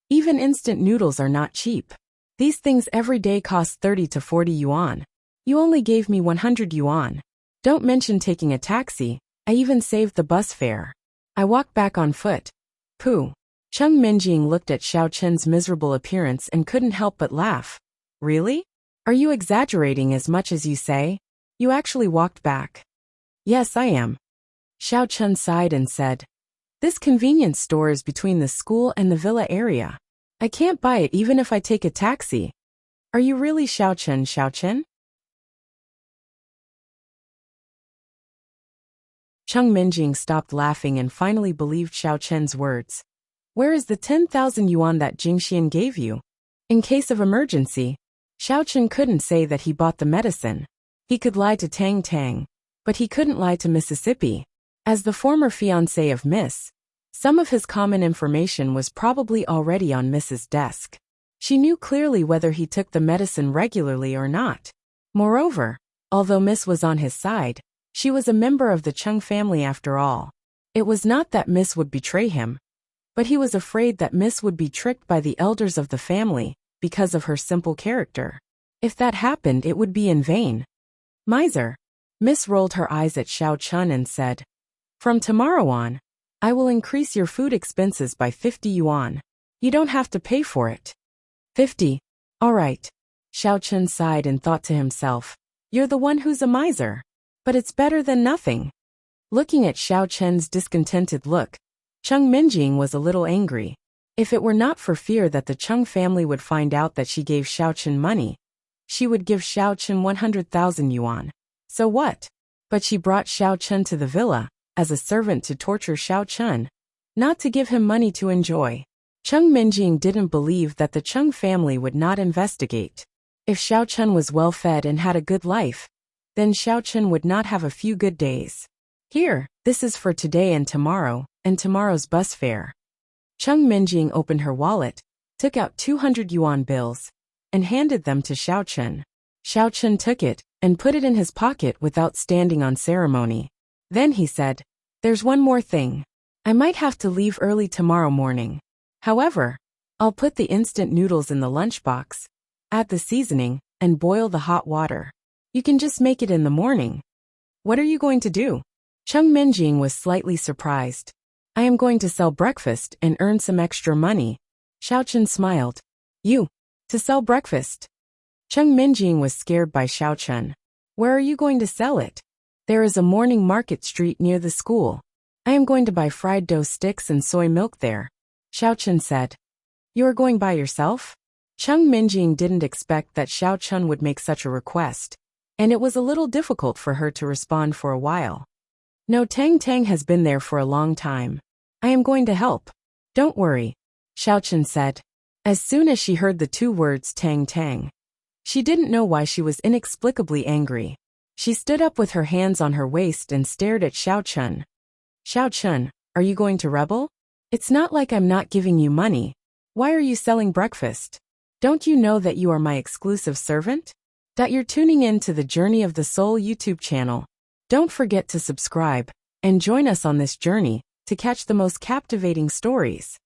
even instant noodles are not cheap. These things every day cost 30 to 40 yuan. You only gave me 100 yuan. Don't mention taking a taxi, I even saved the bus fare. I walked back on foot. Pooh. Cheng Minjing looked at Xiao Chun's miserable appearance and couldn't help but laugh. Really? Are you exaggerating as much as you say? You actually walked back. Yes, I am. Xiao Chun sighed and said, this convenience store is between the school and the villa area. I can't buy it even if I take a taxi. Are you really Xiao Chun, Xiao Chun? Cheng Minjing stopped laughing and finally believed Xiao Chen's words. Where is the 10,000 yuan that Jingxian gave you? In case of emergency, Xiao Chen couldn't say that he bought the medicine. He could lie to Tang Tang, but he couldn't lie to Mississippi. As the former fiancé of Miss, some of his common information was probably already on Miss's desk. She knew clearly whether he took the medicine regularly or not. Moreover, although Miss was on his side, she was a member of the Chung family after all. It was not that Miss would betray him, but he was afraid that Miss would be tricked by the elders of the family because of her simple character. If that happened, it would be in vain. Miser. Miss rolled her eyes at Xiao Chun and said, "From tomorrow on, I will increase your food expenses by 50 yuan. You don't have to pay for it." 50. All right. Xiao Chun sighed and thought to himself, "You're the one who's a miser. But it's better than nothing." Looking at Xiao Chun's discontented look, Cheng Minjing was a little angry. If it were not for fear that the Cheng family would find out that she gave Xiao Chun money, she would give Xiao Chun 100,000 yuan. So what? But she brought Xiao Chun to the villa as a servant to torture Xiao Chun, not to give him money to enjoy. Cheng Minjing didn't believe that the Cheng family would not investigate. If Xiao Chun was well-fed and had a good life, then Xiao Chun would not have a few good days. Here, this is for today and tomorrow's bus fare. Cheng Minjing opened her wallet, took out 200 yuan bills, and handed them to Xiao Chun. Xiao Chun took it and put it in his pocket without standing on ceremony. Then he said, "There's one more thing. I might have to leave early tomorrow morning. However, I'll put the instant noodles in the lunchbox, add the seasoning, and boil the hot water. You can just make it in the morning." "What are you going to do?" Cheng Minjing was slightly surprised. "I am going to sell breakfast and earn some extra money." Xiao Chun smiled. "You? To sell breakfast?" Cheng Minjing was scared by Xiao Chun. "Where are you going to sell it?" "There is a morning market street near the school. I am going to buy fried dough sticks and soy milk there," Xiao Chun said. "You are going by yourself?" Cheng Minjing didn't expect that Xiao Chun would make such a request, and it was a little difficult for her to respond for a while. "No, Tang Tang has been there for a long time. I am going to help. Don't worry," Xiao Chun said. As soon as she heard the two words Tang Tang, she didn't know why she was inexplicably angry. She stood up with her hands on her waist and stared at Xiao Chun. "Xiao Chun, are you going to rebel? It's not like I'm not giving you money. Why are you selling breakfast? Don't you know that you are my exclusive servant?" You're tuning in to the Journey of the Soul YouTube channel. Don't forget to subscribe and join us on this journey to catch the most captivating stories.